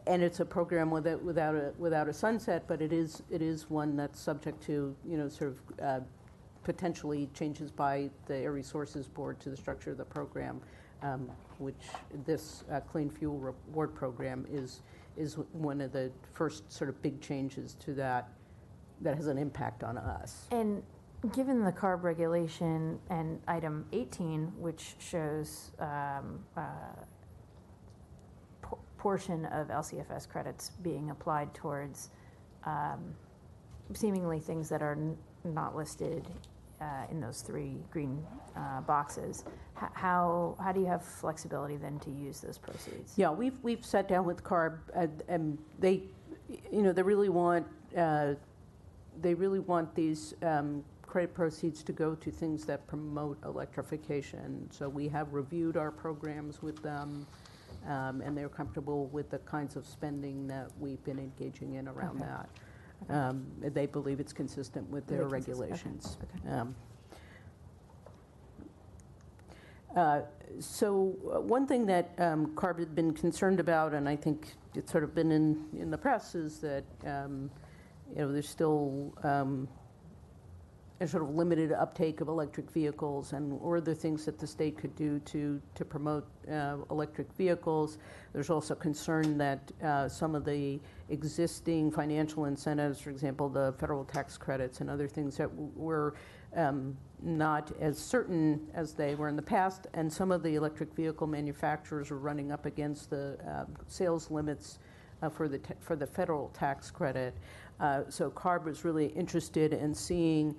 And it's a program without a sunset, but it is one that's subject to sort of potentially changes by the Air Resources Board to the structure of the program, which this Clean Fuel Reward Program is one of the first sort of big changes to that has an impact on us. And given the CARB regulation and item 18, which shows portion of LCFS credits being applied towards seemingly things that are not listed in those three green boxes. How do you have flexibility then to use those proceeds? Yeah, we've sat down with CARB, and they really want these credit proceeds to go to things that promote electrification. So we have reviewed our programs with them. And they're comfortable with the kinds of spending that we've been engaging in around that. They believe it's consistent with their regulations. So one thing that CARB had been concerned about, and I think it's sort of been in the press, is that there's still a sort of limited uptake of electric vehicles, or the things that the state could do to promote electric vehicles. There's also concern that some of the existing financial incentives, for example, the federal tax credits and other things that were not as certain as they were in the past, and some of the electric vehicle manufacturers were running up against the sales limits for the federal tax credit. So CARB was really interested in seeing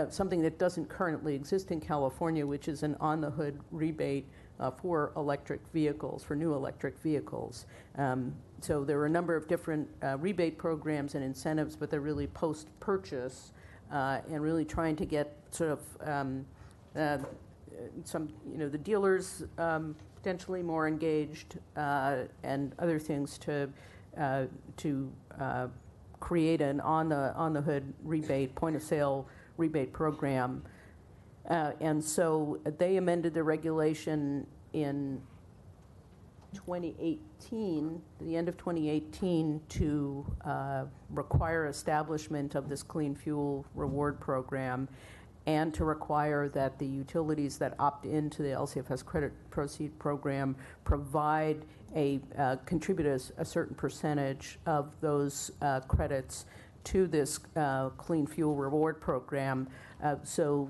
something that doesn't currently exist in California, which is an on-the-hood rebate for electric vehicles, for new electric vehicles. So there are a number of different rebate programs and incentives, but they're really post-purchase and really trying to get sort of the dealers potentially more engaged and other things to create an on-the-hood rebate, point-of-sale rebate program. And so they amended the regulation in 2018, the end of 2018, to require establishment of this Clean Fuel Reward Program and to require that the utilities that opt into the LCFS credit proceed program contribute a certain percentage of those credits to this Clean Fuel Reward Program. So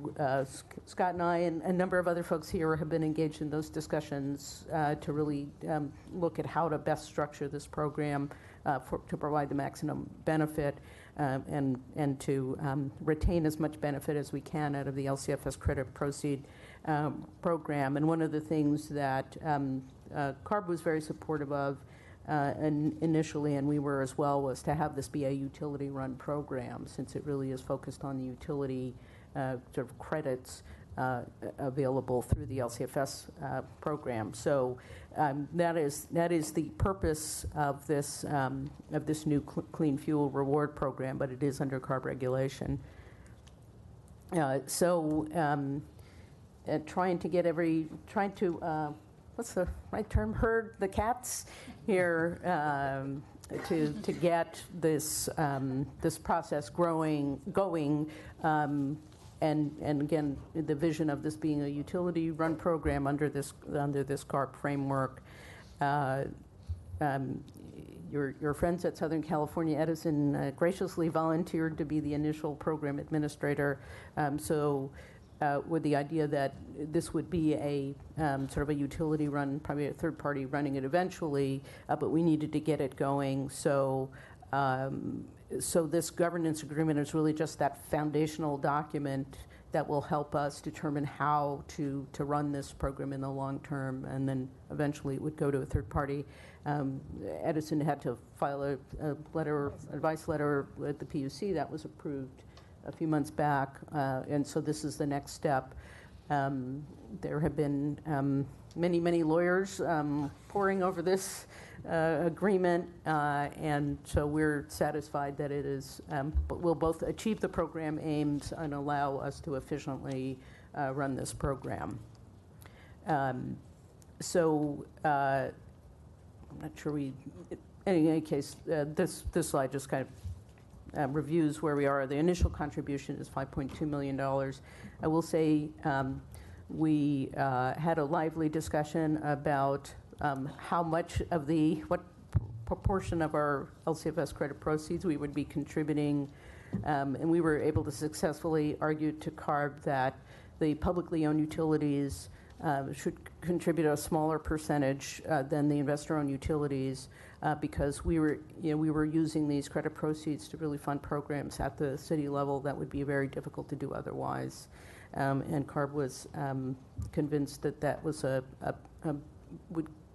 Scott and I and a number of other folks here have been engaged in those discussions to really look at how to best structure this program to provide the maximum benefit and to retain as much benefit as we can out of the LCFS credit proceed program. And one of the things that CARB was very supportive of initially, and we were as well, was to have this be a utility-run program, since it really is focused on the utility sort of credits available through the LCFS program. So that is the purpose of this new Clean Fuel Reward Program, but it is under CARB regulation. Trying to what's the right term, herd the cats here to get this process going. And again, the vision of this being a utility-run program under this CARB framework. Your friends at Southern California Edison graciously volunteered to be the initial program administrator. With the idea that this would be a sort of a utility run, probably a third party running it eventually, but we needed to get it going. So this governance agreement is really just that foundational document that will help us determine how to run this program in the long term, and then eventually it would go to a third party. Edison had to file a advice letter at the PUC that was approved a few months back, and so this is the next step. There have been many lawyers poring over this agreement, and so we're satisfied that it is will both achieve the program aims and allow us to efficiently run this program. I'm not sure in any case, this slide just kind of reviews where we are. The initial contribution is $5.2 million. I will say we had a lively discussion about how much of what proportion of our LCFS credit proceeds we would be contributing, and we were able to successfully argue to CARB that the publicly owned utilities should contribute a smaller percentage than the investor-owned utilities because we were using these credit proceeds to really fund programs at the city level that would be very difficult to do otherwise. And CARB was convinced that was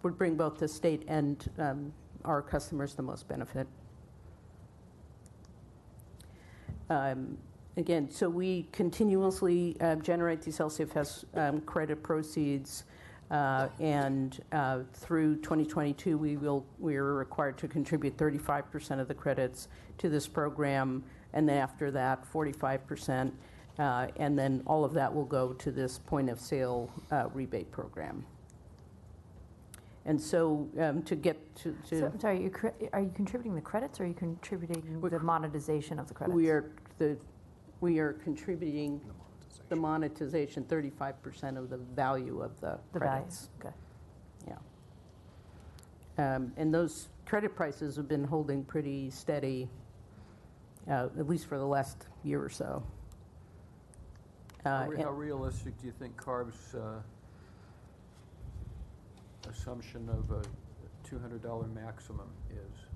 would bring both the state and our customers the most benefit. Again, so we continuously generate these LCFS credit proceeds, and through 2022, we are required to contribute 35% of the credits to this program, and then after that, 45%, and then all of that will go to this point of sale rebate program. And so to get to So, I'm sorry, are you contributing the credits, or are you contributing the monetization of the credits? We are contributing the monetization, 35% of the value of the credits. Value. Okay. Yeah. And those credit prices have been holding pretty steady, at least for the last year or so. How realistic do you think CARB's assumption of a $200 maximum is?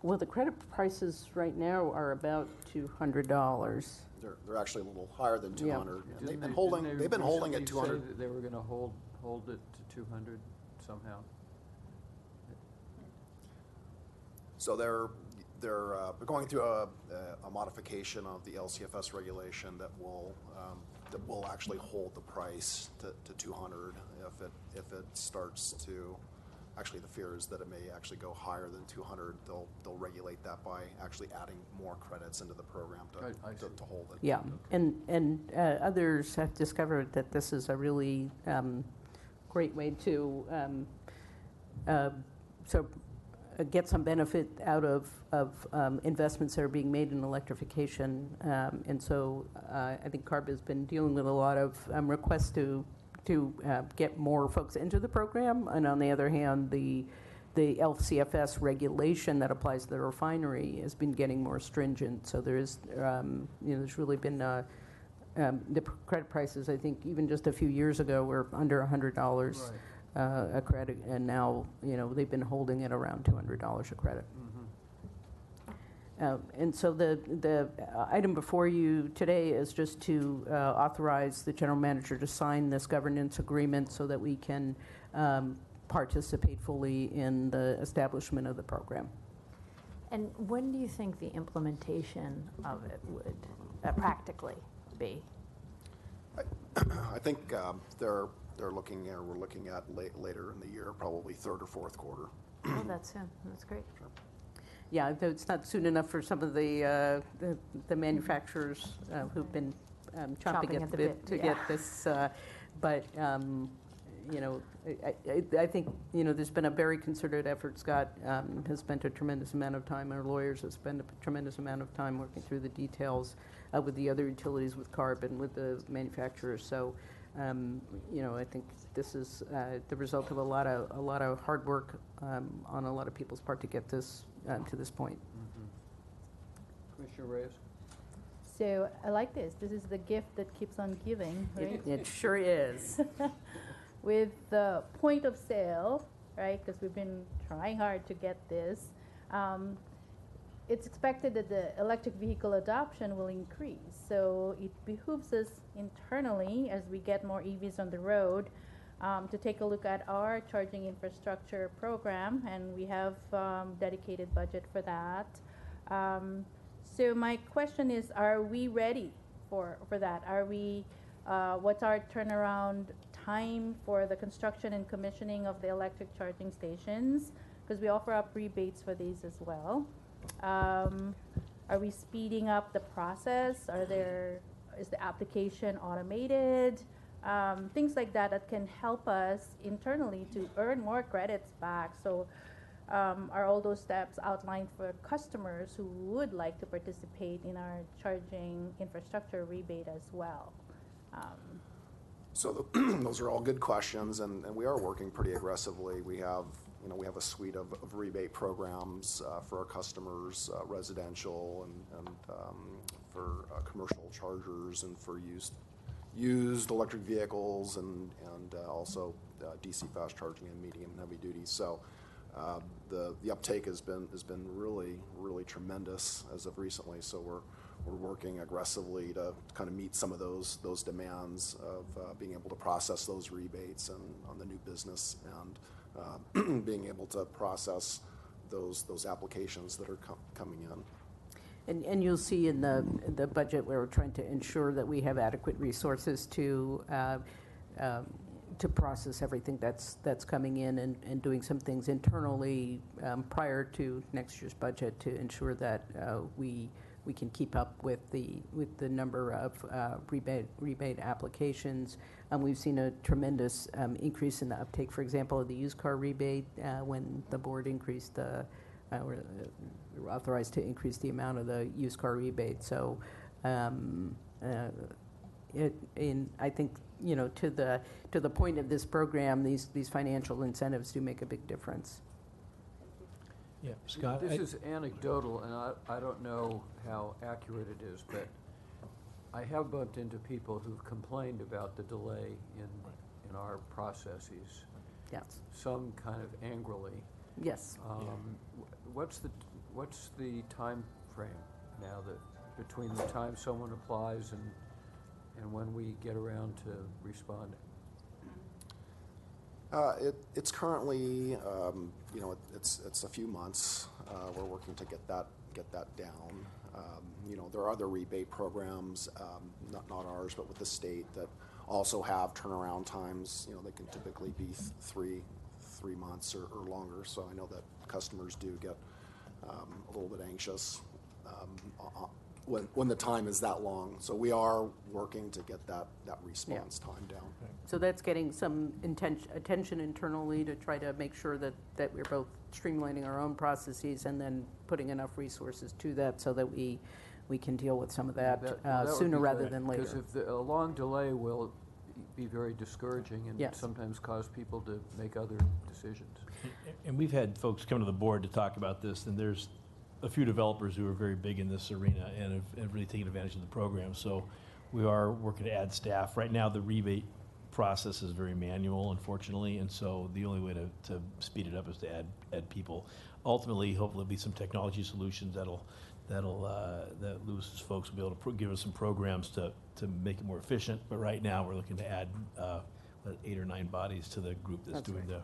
Well, the credit prices right now are about $200. They're actually a little higher than 200. Yeah. And they've been holding at 200. Say that they were going to hold it to 200 somehow. So they're going through a modification of the LCFS regulation that will actually hold the price to 200 if it starts to. Actually, the fear is that it may actually go higher than 200. They'll regulate that by actually adding more credits into the program to hold it. Yeah, and others have discovered that this is a really great way to get some benefit out of investments that are being made in electrification. And so I think CARB has been dealing with a lot of requests to get more folks into the program, and on the other hand, the LCFS regulation that applies to the refinery has been getting more stringent. So there's really been the credit prices. I think even just a few years ago were under $100 a credit, and now they've been holding it around $200 a credit. And so the item before you today is just to authorize the general manager to sign this governance agreement so that we can participate fully in the establishment of the program. And when do you think the implementation of it would practically be? I think we're looking at later in the year, probably third or fourth quarter. Oh, that's soon. That's great. Sure. Yeah, though it's not soon enough for some of the manufacturers who've been chomping at the bit to get this. But I think, there's been a very concerted effort. Scott has spent a tremendous amount of time, our lawyers have spent a tremendous amount of time working through the details with the other utilities, with CARB and with the manufacturers. So, I think this is the result of a lot of hard work on a lot of people's part to get this to this point. Commissioner Reyes? So I like this. This is the gift that keeps on giving, right? It sure is. With the point of sale, right, because we've been trying hard to get this, it's expected that the electric vehicle adoption will increase. So it behooves us internally, as we get more EVs on the road, to take a look at our charging infrastructure program, and we have dedicated budget for that. So my question is, are we ready for that? Are we, what's our turnaround time for the construction and commissioning of the electric charging stations? Because we offer up rebates for these as well. Are we speeding up the process? Is the application automated? Things like that can help us internally to earn more credits back. So are all those steps outlined for customers who would like to participate in our charging infrastructure rebate as well? So those are all good questions, and we are working pretty aggressively. We have a suite of rebate programs for our customers, residential and for commercial chargers, and for used electric vehicles, and also DC fast charging and medium and heavy duty. So the uptake has been really tremendous as of recently. So we're working aggressively to kind of meet some of those demands of being able to process those rebates and on the new business, and being able to process those applications that are coming in. And you'll see in the budget where we're trying to ensure that we have adequate resources to process everything that's coming in, and doing some things internally prior to next year's budget to ensure that we can keep up with the number of rebate applications. We've seen a tremendous increase in the uptake, for example, of the used car rebate when the board increased were authorized to increase the amount of the used car rebate. So I think, to the point of this program, these financial incentives do make a big difference. Yeah, Scott? This is anecdotal, and I don't know how accurate it is, but I have bumped into people who've complained about the delay in our processes. Yes. Some kind of angrily. Yes. What's the time frame now that between the time someone applies and when we get around to responding? It's currently, it's a few months. We're working to get that down. There are other rebate programs, not ours, but with the state, that also have turnaround times. They can typically be three months or longer. So I know that customers do get a little bit anxious when the time is that long. So we are working to get that response time down. So that's getting some attention internally to try to make sure that we're both streamlining our own processes and then putting enough resources to that so that we can deal with some of that sooner rather than later. Because if a long delay will be very discouraging and Yes. sometimes cause people to make other decisions. And we've had folks come to the board to talk about this, and there's a few developers who are very big in this arena and have really taken advantage of the program. So we are working to add staff. Right now, the rebate process is very manual, unfortunately, and so the only way to speed it up is to add people. Ultimately, hopefully, there'll be some technology solutions that Lewis's folks will be able to give us some programs to make it more efficient. But right now, we're looking to add 8 or 9 bodies to the group that's doing right.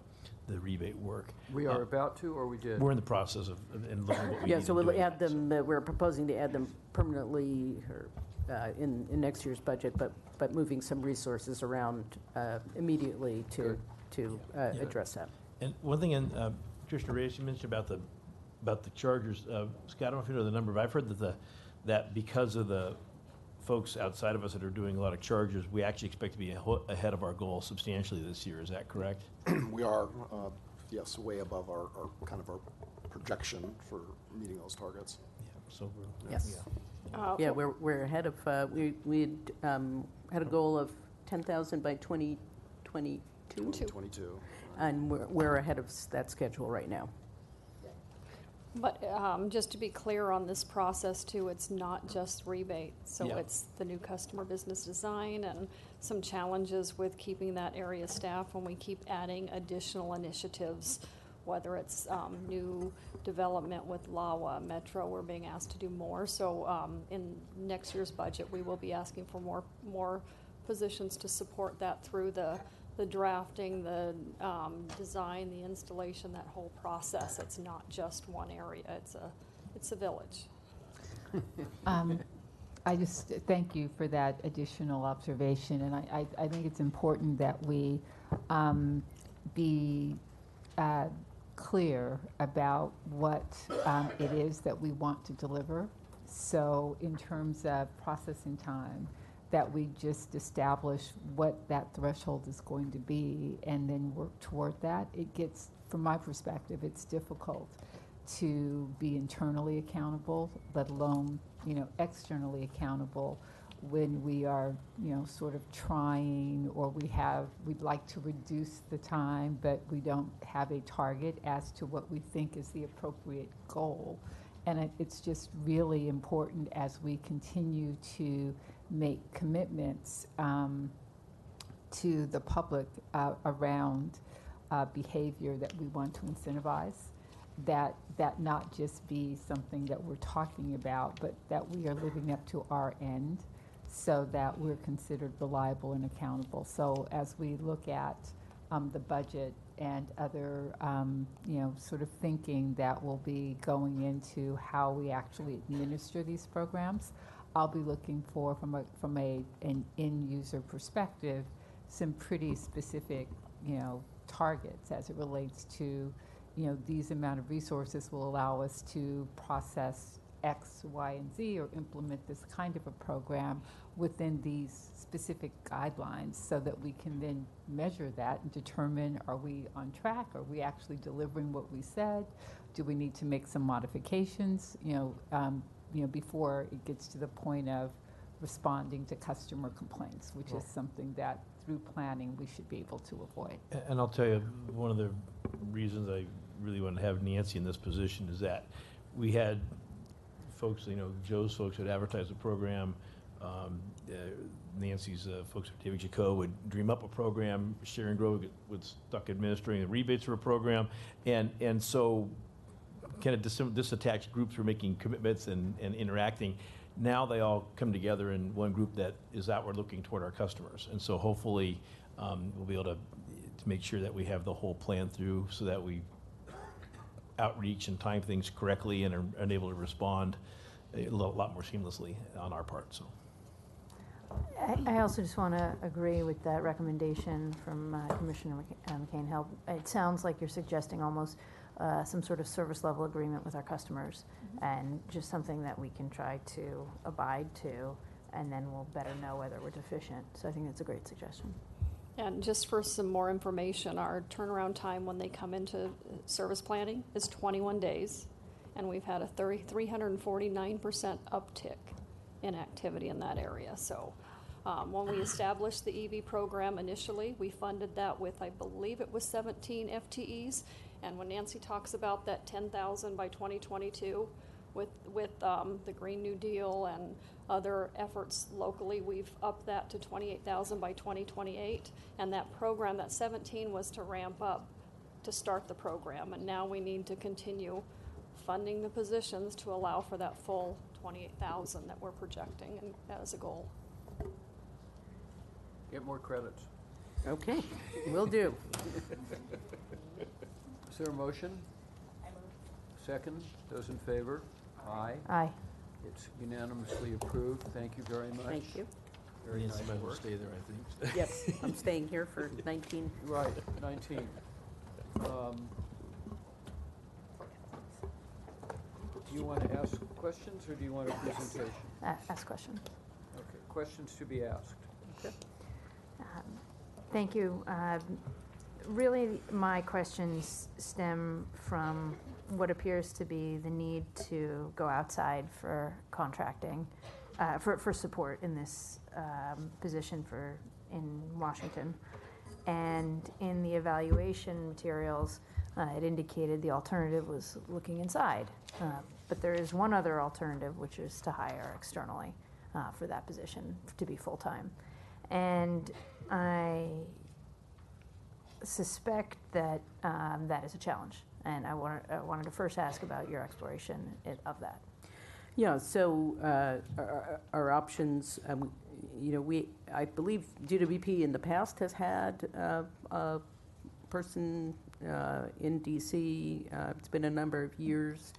the rebate work. We are about to, or we did? We're in the process of and looking at what we Yeah, need so to we'll do. add them, we're proposing to add them permanently or in next year's budget, but moving some resources around immediately to address that. And one thing, Commissioner Reyes, you mentioned about the chargers. Scott, I don't know if you know the number, but I've heard that because of the folks outside of us that are doing a lot of charges, we actually expect to be ahead of our goal substantially this year. Is that correct? We are, yes, way above our kind of our projection for meeting those targets. So we're, Yes. Yeah, we're ahead of, we had a goal of 10,000 by 2022. 2022. And we're ahead of that schedule right now. But just to be clear on this process too, it's not just rebate. So Yeah. it's the new customer business design and some challenges with keeping that area staffed when we keep adding additional initiatives, whether it's new development with LAWA, Metro, we're being asked to do more. So in next year's budget, we will be asking for more positions to support that through the drafting, the design, the installation, that whole process. It's not just one area. It's a village. I just thank you for that additional observation, and I think it's important that we be clear about what it is that we want to deliver. So in terms of processing time, that we just establish what that threshold is going to be and then work toward that. It gets, from my perspective, it's difficult to be internally accountable, let alone, externally accountable when we are, sort of trying, or we'd like to reduce the time, but we don't have a target as to what we think is the appropriate goal. And it's just really important as we continue to make commitments to the public around behavior that we want to incentivize, that not just be something that we're talking about, but that we are living up to our end so that we're considered reliable and accountable. So as we look at the budget and other, sort of thinking that will be going into how we actually administer these programs, I'll be looking for, from an end user perspective, some pretty specific, targets as it relates to, these amount of resources will allow us to process X, Y, and Z, or implement this kind of a program within these specific guidelines, so that we can then measure that and determine, are we on track? Are we actually delivering what we said? Do we need to make some modifications? Before it gets to the point of responding to customer complaints, which is something that through planning we should be able to avoid. And I'll tell you, one of the reasons I really wanted to have Nancy in this position is that we had folks, Joe's folks would advertise the program. Nancy's folks at David Jaco would dream up a program. Sharon Grove would stuck administering the rebates for a program. And so kind of disattached groups were making commitments and interacting. Now they all come together in one group that is outward looking toward our customers. And so hopefully we'll be able to make sure that we have the whole plan through so that we outreach and time things correctly and are able to respond a lot more seamlessly on our part. So I also just want to agree with that recommendation from Commissioner McCain-Hill. It sounds like you're suggesting almost some sort of service level agreement with our customers, and just something that we can try to abide to, and then we'll better know whether we're deficient. So I think that's a great suggestion. And just for some more information, our turnaround time when they come into service planning is 21 days, and we've had a 349% uptick in activity in that area. So when we established the EV program initially, we funded that with, I believe it was 17 FTEs. And when Nancy talks about that 10,000 by 2022 with the Green New Deal and other efforts locally, we've upped that to 28,000 by 2028. And that program, that 17, was to ramp up to start the program. And now we need to continue funding the positions to allow for that full 28,000 that we're projecting and as a goal. Get more credits. Okay, will do. Is there a motion? Second, those in favor? Aye. Aye. It's unanimously approved. Thank you very much. Thank you. Very nice Nancy might work. stay there, I think. Yes, I'm staying here for 19. Right, 19. Do you want to ask questions or do you want a presentation? Ask question. Okay. questions to be asked? Thank you. Really, my questions stem from what appears to be the need to go outside for contracting, for support in this position in Washington. And in the evaluation materials, it indicated the alternative was looking inside. But there is one other alternative, which is to hire externally for that position to be full-time. And I suspect that that is a challenge. And I wanted to first ask about your exploration of that. Yeah, so our options, I believe GWP in the past has had a person in DC. It's been a number of years.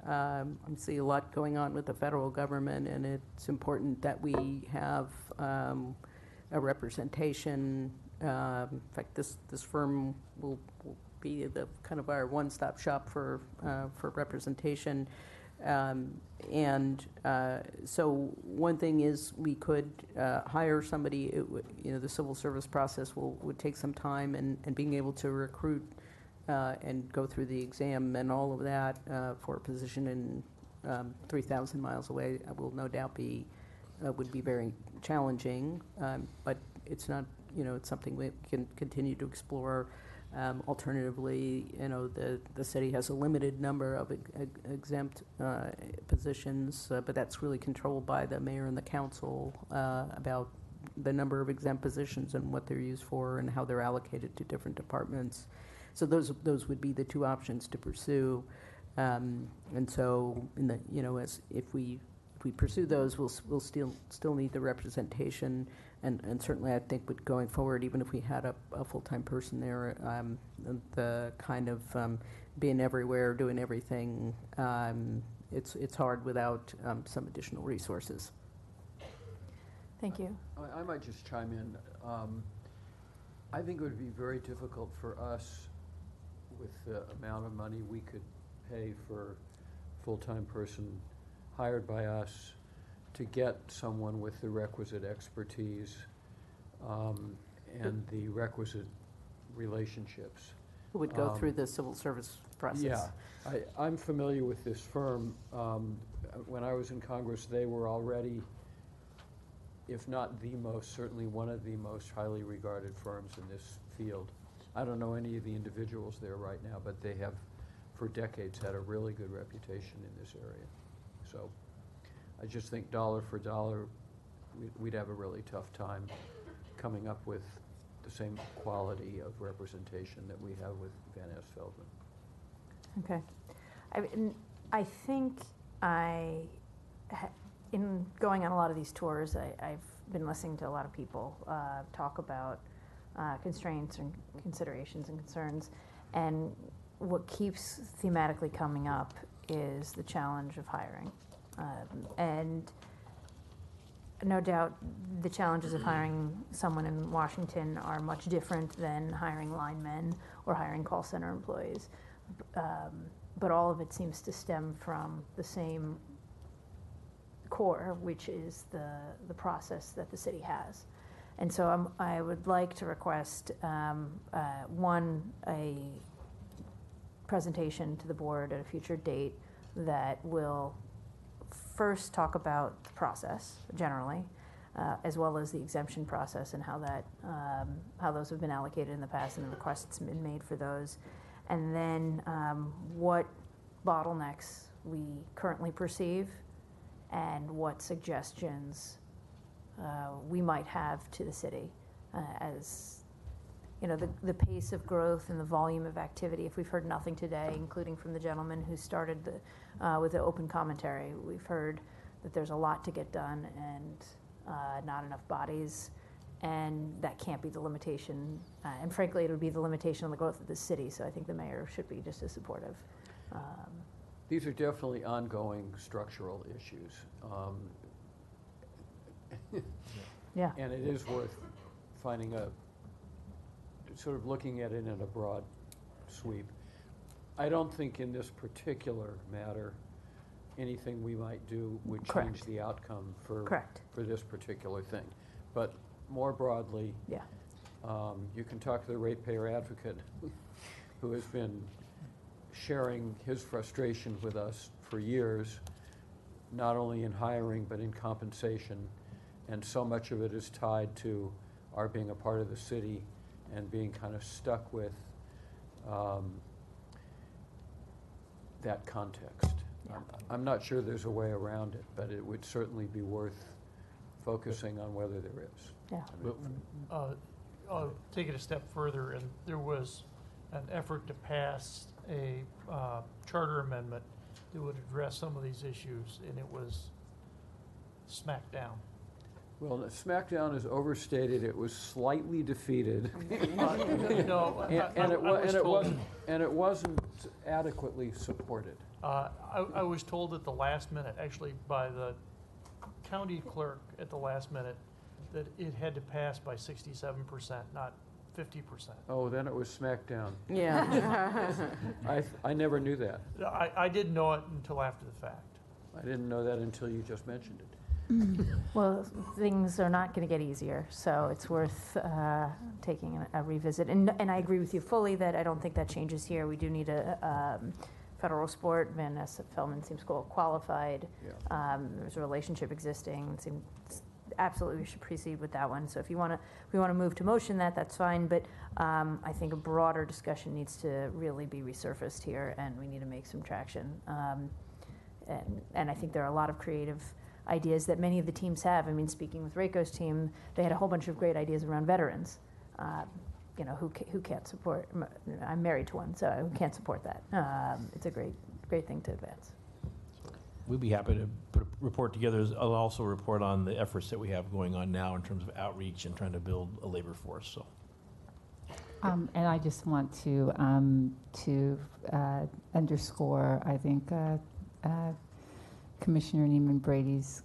I see a lot going on with the federal government, and it's important that we have a representation. In fact, this firm will be the kind of our one-stop shop for representation. So one thing is we could hire somebody. The civil service process would take some time, and being able to recruit and go through the exam and all of that for a position in 3,000 miles away will no doubt would be very challenging. But it's not. It's something we can continue to explore. Alternatively, the city has a limited number of exempt positions, but that's really controlled by the mayor and the council about the number of exempt positions and what they're used for and how they're allocated to different departments. So those would be the two options to pursue. And so, if we pursue those, we'll still need the representation. And certainly, I think, with going forward, even if we had a full-time person there, the kind of being everywhere, doing everything, it's hard without some additional resources. Thank you. I might just chime in. I think it would be very difficult for us, with the amount of money we could pay for a full-time person hired by us, to get someone with the requisite expertise and the requisite relationships. Who would go through the civil service process. Yeah, I'm familiar with this firm. When I was in Congress, they were already, if not the most, certainly one of the most highly regarded firms in this field. I don't know any of the individuals there right now, but they have, for decades, had a really good reputation in this area. So I just think dollar for dollar, we'd have a really tough time coming up with the same quality of representation that we have with Van Ness Feldman. Okay. I think in going on a lot of these tours, I've been listening to a lot of people talk about constraints and considerations and concerns. And what keeps thematically coming up is the challenge of hiring. And no doubt the challenges of hiring someone in Washington are much different than hiring linemen or hiring call center employees. But all of it seems to stem from the same core, which is the process that the city has. And so I would like to request, one, a presentation to the board at a future date that will first talk about the process generally, as well as the exemption process and how those have been allocated in the past and the requests been made for those, and then what bottlenecks we currently perceive and what suggestions we might have to the city as the pace of growth and the volume of activity. If we've heard nothing today, including from the gentleman who started with the open commentary, we've heard that there's a lot to get done and not enough bodies, and that can't be the limitation. And frankly, it would be the limitation on the growth of the city, so I think the mayor should be just as supportive. These are definitely ongoing structural issues. Yeah. And it is worth finding sort of looking at it in a broad sweep. I don't think in this particular matter anything we might do would change Correct. the outcome for Correct. for this particular thing. But more broadly, Yeah. You can talk to the ratepayer advocate who has been sharing his frustration with us for years, not only in hiring but in compensation. And so much of it is tied to our being a part of the city and being kind of stuck with that context. I'm not sure there's a way around it, but it would certainly be worth focusing on whether there is. Yeah. Take it a step further, and there was an effort to pass a charter amendment that would address some of these issues, and it was smacked down. Well, the smackdown is overstated. It was slightly defeated. No, and it wasn't adequately supported. I was told at the last minute, actually by the county clerk at the last minute, that it had to pass by 67%, not 50%. Oh, then it was smacked down. Yeah. I never knew that. I didn't know it until after the fact. I didn't know that until you just mentioned it. Well, things are not going to get easier, so it's worth taking a revisit. And I agree with you fully that I don't think that changes here. We do need a federal sport. Van Ness Feldman seems qualified. Yeah. There's a relationship existing. Absolutely, we should proceed with that one. So if we want to move to motion that's fine. But I think a broader discussion needs to really be resurfaced here, and we need to make some traction. And I think there are a lot of creative ideas that many of the teams have. I mean, speaking with Reiko's team, they had a whole bunch of great ideas around veterans. Who can't support? I'm married to one, so who can't support that? It's a great thing to advance. We'd be happy to put a report together. I'll also report on the efforts that we have going on now in terms of outreach and trying to build a labor force. So. And I just want to underscore, I think, Commissioner Neiman Brady's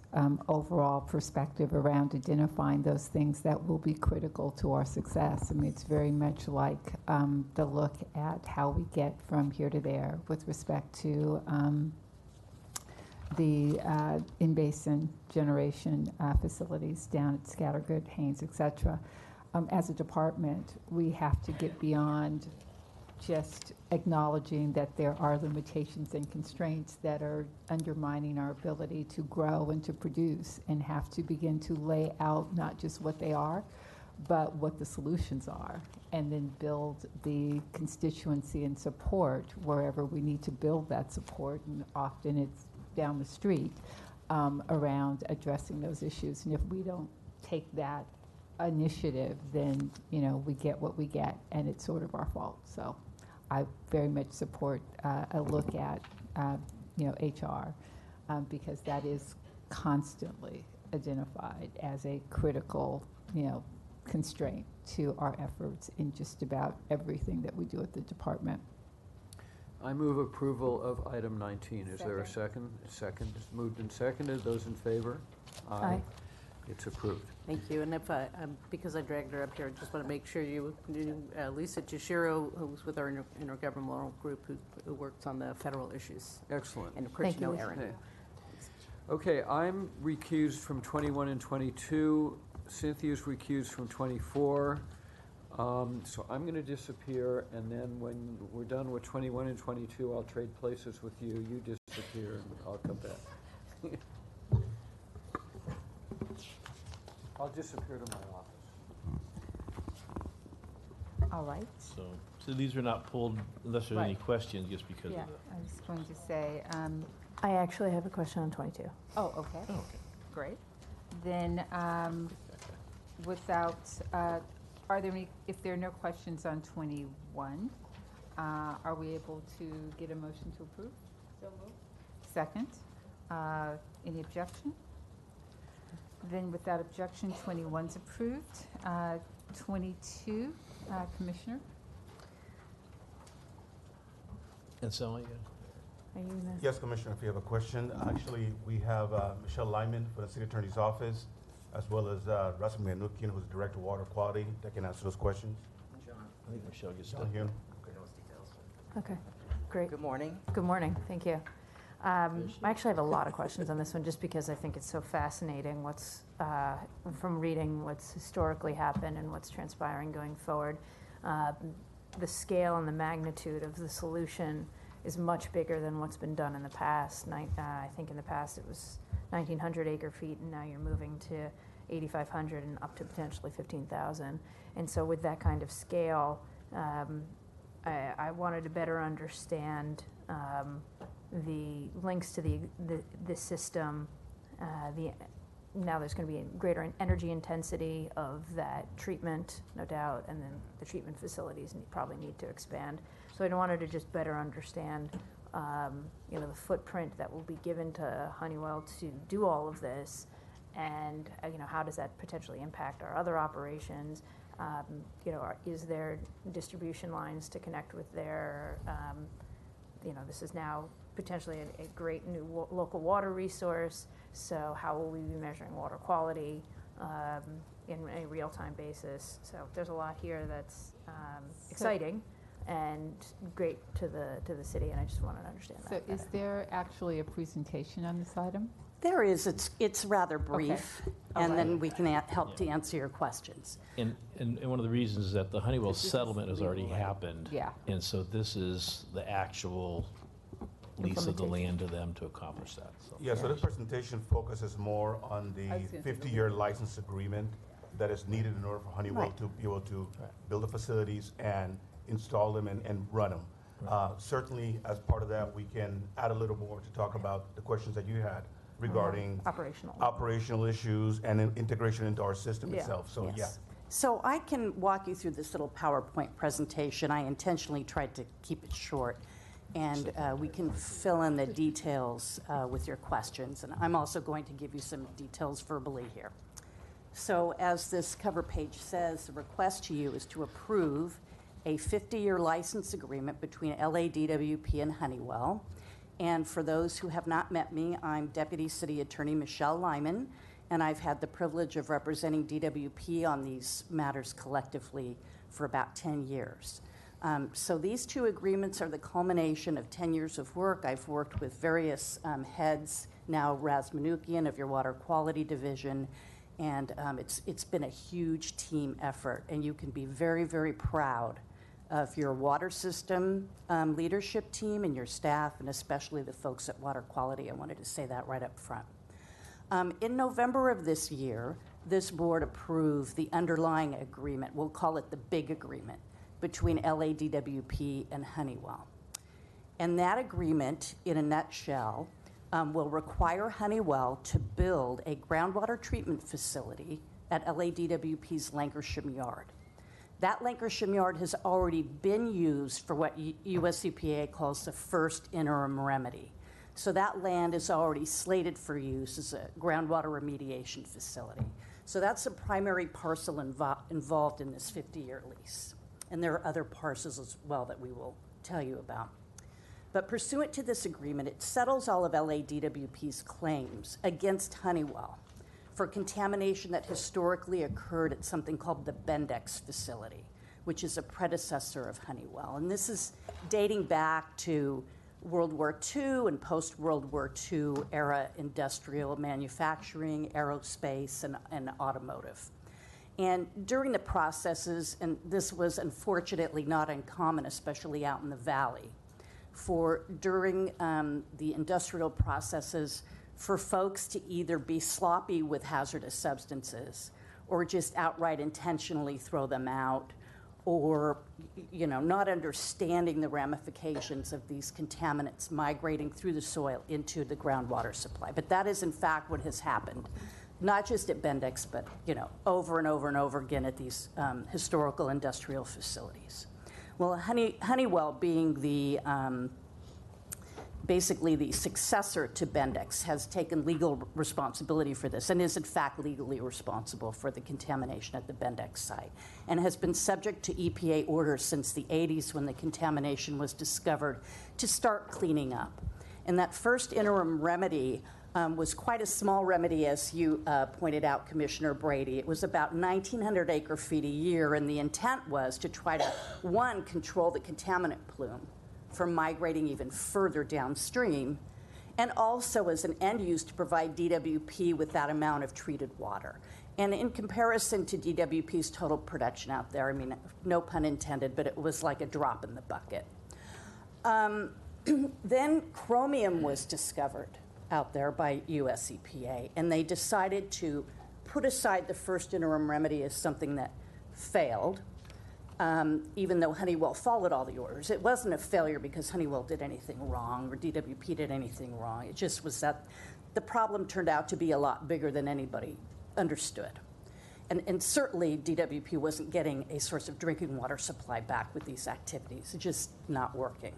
overall perspective around identifying those things that will be critical to our success. I mean, it's very much like the look at how we get from here to there with respect to the in-basin generation facilities down at Scattergood, Haynes, et cetera. As a department, we have to get beyond just acknowledging that there are limitations and constraints that are undermining our ability to grow and to produce, and have to begin to lay out not just what they are, but what the solutions are, and then build the constituency and support wherever we need to build that support, and often it's down the street, around addressing those issues. And if we don't take that initiative, then we get what we get, and it's sort of our fault. So I very much support a look at HR, because that is constantly identified as a critical constraint to our efforts in just about everything that we do at the department. I move approval of item 19. Is there a second? Second. It's moved and seconded. Those in favor? Aye. It's approved. Thank you. And if because I dragged her up here, I just want to make sure you knew Lisa Chishiro, who's with our intergovernmental group, who works on the federal issues. Excellent. And of course, you know Erin. Okay, I'm recused from 21 and 22. Cynthia's recused from 24. So I'm going to disappear, and then when we're done with 21 and 22, I'll trade places with you. You disappear, and I'll come back. I'll disappear to my office. All right. So these are not pulled unless there's any questions, just because of the. I was going to say. I actually have a question on 22. Oh, okay. Oh, okay. Great. Then, are there any? If there are no questions on 21, are we able to get a motion to approve? So moved. Second. Any objection? Then, without objection, 21's approved. 22, Commissioner. And so, yeah. Are you gonna? Yes, Commissioner, if you have a question. Actually, we have Michelle Lyman for the City Attorney's Office, as well as Russell Manukian, who's Director of Water Quality, that can answer those questions. I think Michelle gets Down here. Okay, great. Good morning. Good morning, thank you. I actually have a lot of questions on this one, just because I think it's so fascinating what's, from reading what's historically happened and what's transpiring going forward. The scale and the magnitude of the solution is much bigger than what's been done in the past. I think in the past it was 1,900 acre feet, and now you're moving to 8,500 and up to potentially 15,000. And so with that kind of scale, I wanted to better understand the links to the system. Now there's going to be a greater energy intensity of that treatment, no doubt, and then the treatment facilities probably need to expand. So I wanted to just better understand, the footprint that will be given to Honeywell to do all of this, and how does that potentially impact our other operations? Is there distribution lines to connect with their? This is now potentially a great new local water resource. So how will we be measuring water quality in a real-time basis? So there's a lot here that's exciting and great to the city, and I just wanted to understand that. So is there actually a presentation on this item? There is. It's rather brief, Okay. and then we can help to answer your questions. And one of the reasons is that the Honeywell settlement has already happened. Yeah. And so this is the actual lease of the land to them to accomplish that. So. Yeah, so this presentation focuses more on the 50-year license agreement that is needed in order for Honeywell to be able to build the facilities and install them and run them. Certainly, as part of that, we can add a little more to talk about the questions that you had regarding operational issues and integration into our system itself. So, yes. So I can walk you through this little PowerPoint presentation. I intentionally tried to keep it short, and we can fill in the details with your questions. And I'm also going to give you some details verbally here. So as this cover page says, the request to you is to approve a 50-year license agreement between LADWP and Honeywell. And for those who have not met me, I'm Deputy City Attorney Michelle Lyman, and I've had the privilege of representing DWP on these matters collectively for about 10 years. So these two agreements are the culmination of 10 years of work. I've worked with various heads, now Raz Manukian of your Water Quality Division, and it's been a huge team effort, and you can be very, very proud of your water system leadership team and your staff, and especially the folks at Water Quality. I wanted to say that right up front. In November of this year, this board approved the underlying agreement, we'll call it the big agreement, between LADWP and Honeywell. And that agreement, in a nutshell, will require Honeywell to build a groundwater treatment facility at LADWP's Lancashire Yard. That Lancashire Yard has already been used for what US EPA calls the first interim remedy. So that land is already slated for use as a groundwater remediation facility. So that's the primary parcel involved in this 50-year lease. And there are other parcels as well that we will tell you about. But pursuant to this agreement, it settles all of LADWP's claims against Honeywell for contamination that historically occurred at something called the Bendix facility, which is a predecessor of Honeywell. And this is dating back to World War II and post-World War II era industrial manufacturing, aerospace, and automotive. And during the processes, and this was unfortunately not uncommon, especially out in the valley, during the industrial processes, for folks to either be sloppy with hazardous substances or just outright intentionally throw them out, or not understanding the ramifications of these contaminants migrating through the soil into the groundwater supply. But that is in fact what has happened, not just at Bendix, but over and over and over again at these historical industrial facilities. Well, Honeywell, being the basically the successor to Bendix, has taken legal responsibility for this and is in fact legally responsible for the contamination at the Bendix site, and has been subject to EPA orders since the 80s when the contamination was discovered to start cleaning up. And that first interim remedy was quite a small remedy, as you pointed out, Commissioner Brady. It was about 1,900 acre feet a year, and the intent was to try to, one, control the contaminant plume from migrating even further downstream, and also as an end use to provide DWP with that amount of treated water. And in comparison to DWP's total production out there, I mean, no pun intended, but it was like a drop in the bucket. Then chromium was discovered out there by US EPA, and they decided to put aside the first interim remedy as something that failed, even though Honeywell followed all the orders. It wasn't a failure because Honeywell did anything wrong or DWP did anything wrong. It just was that the problem turned out to be a lot bigger than anybody understood. And certainly DWP wasn't getting a source of drinking water supply back with these activities. It's just not working.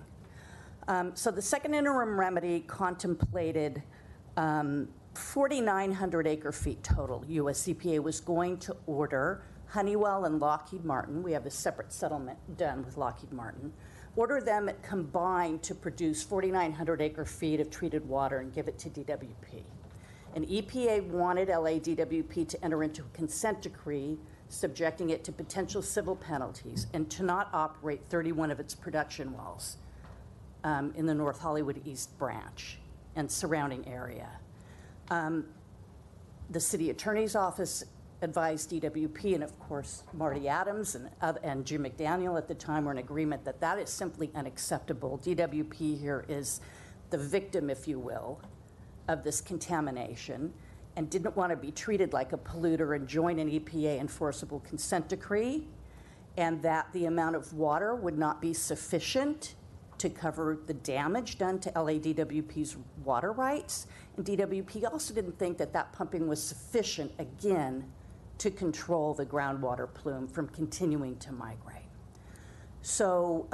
So the second interim remedy contemplated 4,900 acre-feet total. US EPA was going to order Honeywell and Lockheed Martin, we have a separate settlement done with Lockheed Martin, order them combined to produce 4,900 acre-feet of treated water and give it to DWP. And EPA wanted LADWP to enter into a consent decree subjecting it to potential civil penalties and to not operate 31 of its production wells in the North Hollywood East Branch and surrounding area. The city attorney's office advised DWP, and of course Marty Adams and Jim McDaniel at the time were in agreement that that is simply unacceptable. DWP here is the victim, if you will, of this contamination and didn't want to be treated like a polluter and join an EPA enforceable consent decree, and that the amount of water would not be sufficient to cover the damage done to LADWP's water rights. And DWP also didn't think that that pumping was sufficient, again, to control the groundwater plume from continuing to migrate. So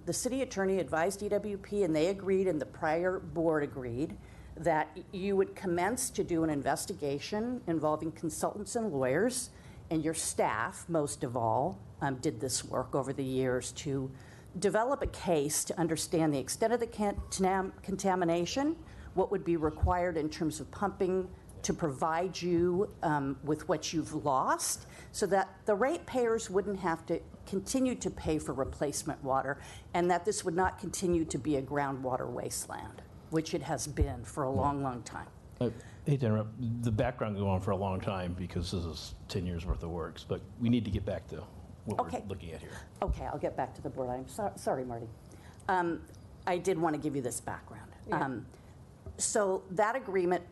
the city attorney advised DWP, and they agreed, and the prior board agreed, that you would commence to do an investigation involving consultants and lawyers, and your staff, most of all, did this work over the years to develop a case to understand the extent of the contamination, what would be required in terms of pumping to provide you with what you've lost, so that the ratepayers wouldn't have to continue to pay for replacement water, and that this would not continue to be a groundwater wasteland, which it has been for a long, long time. I hate to interrupt. The background go on for a long time because this is 10 years worth of works, but we need to get back to what we're looking at here. Okay, I'll get back to the board item. Sorry, Marty. I did want to give you this background. Yeah. So that agreement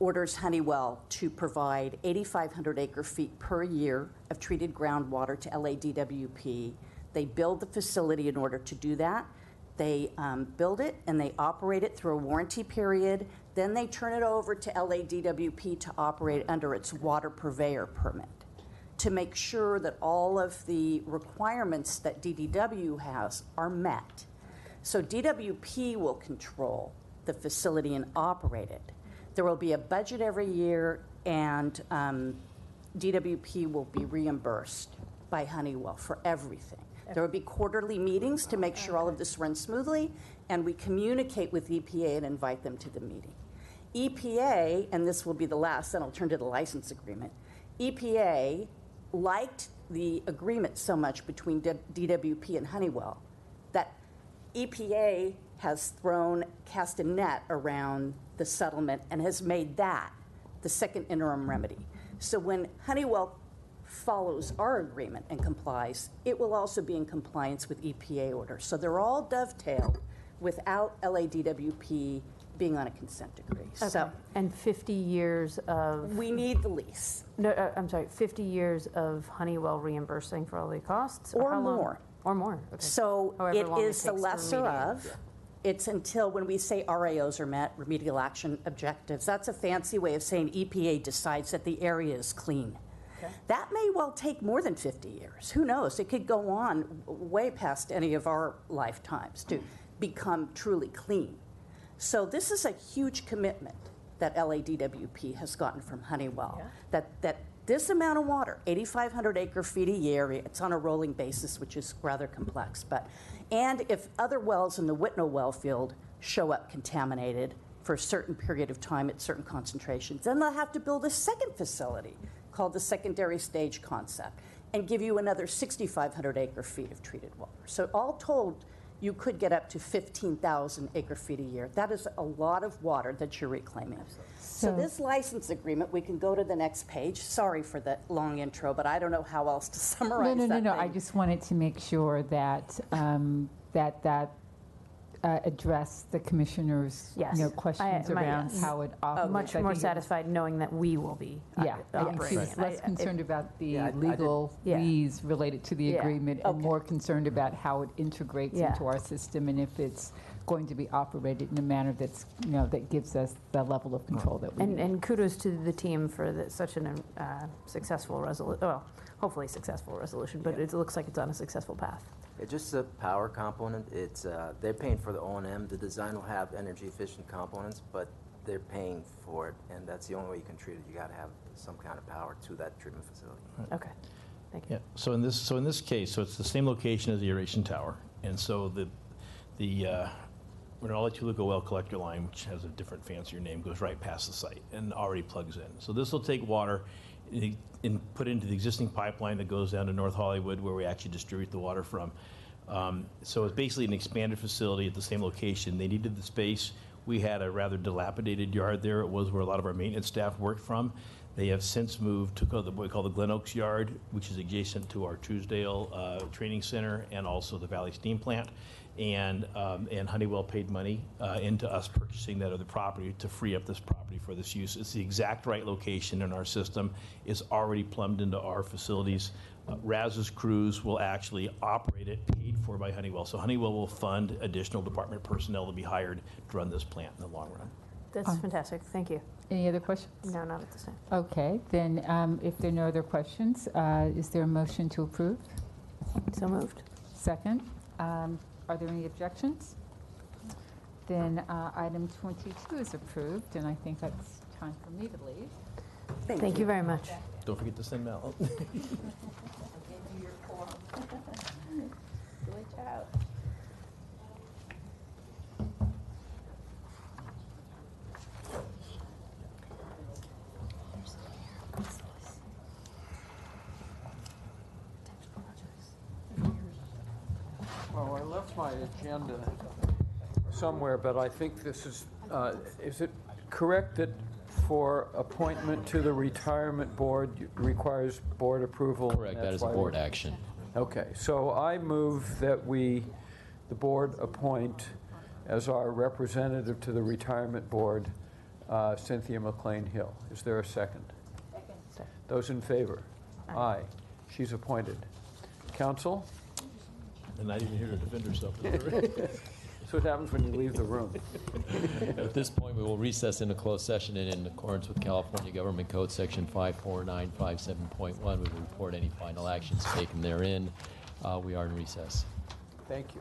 orders Honeywell to provide 8,500 acre-feet per year of treated groundwater to LADWP. They build the facility in order to do that. They build it and they operate it through a warranty period. Then they turn it over to LADWP to operate under its water purveyor permit to make sure that all of the requirements that DDW has are met. So DWP will control the facility and operate it. There will be a budget every year, and DWP will be reimbursed by Honeywell for everything. There will be quarterly meetings to make sure all of this runs smoothly, and we communicate with EPA and invite them to the meeting. EPA, and this will be the last, then I'll turn to the license agreement. EPA liked the agreement so much between DWP and Honeywell that EPA has cast a net around the settlement and has made that the second interim remedy. So when Honeywell follows our agreement and complies, it will also be in compliance with EPA orders. So they're all dovetailed without LADWP being on a consent decree. Okay. So, and 50 years of... We need the lease. No, I'm sorry, 50 years of Honeywell reimbursing for all the costs? Or how long? more. Or more, okay. So However it long is the takes to lesser remediate. of. It's until when we say RAOs are met, remedial action objectives. That's a fancy way of saying EPA decides that the area is clean. Okay. That may well take more than 50 years. Who knows? It could go on way past any of our lifetimes to become truly clean. So this is a huge commitment that LADWP has gotten from Honeywell. Yeah. That this amount of water, 8,500 acre-feet a year, it's on a rolling basis, which is rather complex. And if other wells in the Whitnall well field show up contaminated for a certain period of time at certain concentrations, then they'll have to build a second facility called the secondary stage concept and give you another 6,500 acre-feet of treated water. So all told, you could get up to 15,000 acre-feet a year. That is a lot of water that you're reclaiming. So this license agreement, we can go to the next page. Sorry for that long intro, but I don't know how else to summarize that. No. I just wanted to make sure that address the commissioner's questions around how it operates. Much more satisfied knowing that we will be operating. He's less concerned about the legalese related to the agreement and more concerned about how it integrates into our system and if it's going to be operated in a manner that's, that gives us the level of control that we need. And kudos to the team for such an successful resolution, well, hopefully successful resolution, but it looks like it's on a successful path. It's just the power component. It's they're paying for the O&M. The design will have energy efficient components, but they're paying for it, and that's the only way you can treat it. You got to have some kind of power to that treatment facility. Okay, thank you. Yeah. So in this case, it's the same location as the aeration tower, and so we're going to let you look at well collector line, which has a different, fancier name, goes right past the site and already plugs in. So this will take water and put into the existing pipeline that goes down to North Hollywood, where we actually distribute the water from. So it's basically an expanded facility at the same location. They needed the space. We had a rather dilapidated yard there. It was where a lot of our maintenance staff worked from. They have since moved to what we call the Glen Oaks yard, which is adjacent to our Truesdale Training Center and also the Valley Steam Plant. And Honeywell paid money into us purchasing that other property to free up this property for this use. It's the exact right location in our system. It's already plumbed into our facilities. Raz's crews will actually operate it, paid for by Honeywell. So Honeywell will fund additional department personnel to be hired to run this plant in the long run. That's fantastic. Thank you. Any other questions? No, not at this time. Okay, then if there are no other questions, is there a motion to approve? So moved. Second. Are there any objections? Then item 22 is approved, and I think that's time for me to leave. Thank you very much. Don't forget to send Mel. Good job. Well, I left my agenda somewhere, but I think this is it correct that for appointment to the retirement board requires board approval? Correct, that is a board action. Okay, so I move that the board appoint as our representative to the retirement board, Cynthia McLean Hill. Is there a second? Second. Those in favor? Aye. She's appointed. Council? And not even here to defend herself. That's what happens when you leave the room. At this point, we will recess into closed session, and in accordance with California Government Code Section 54957.1, we will report any final actions taken therein. We are in recess. Thank you.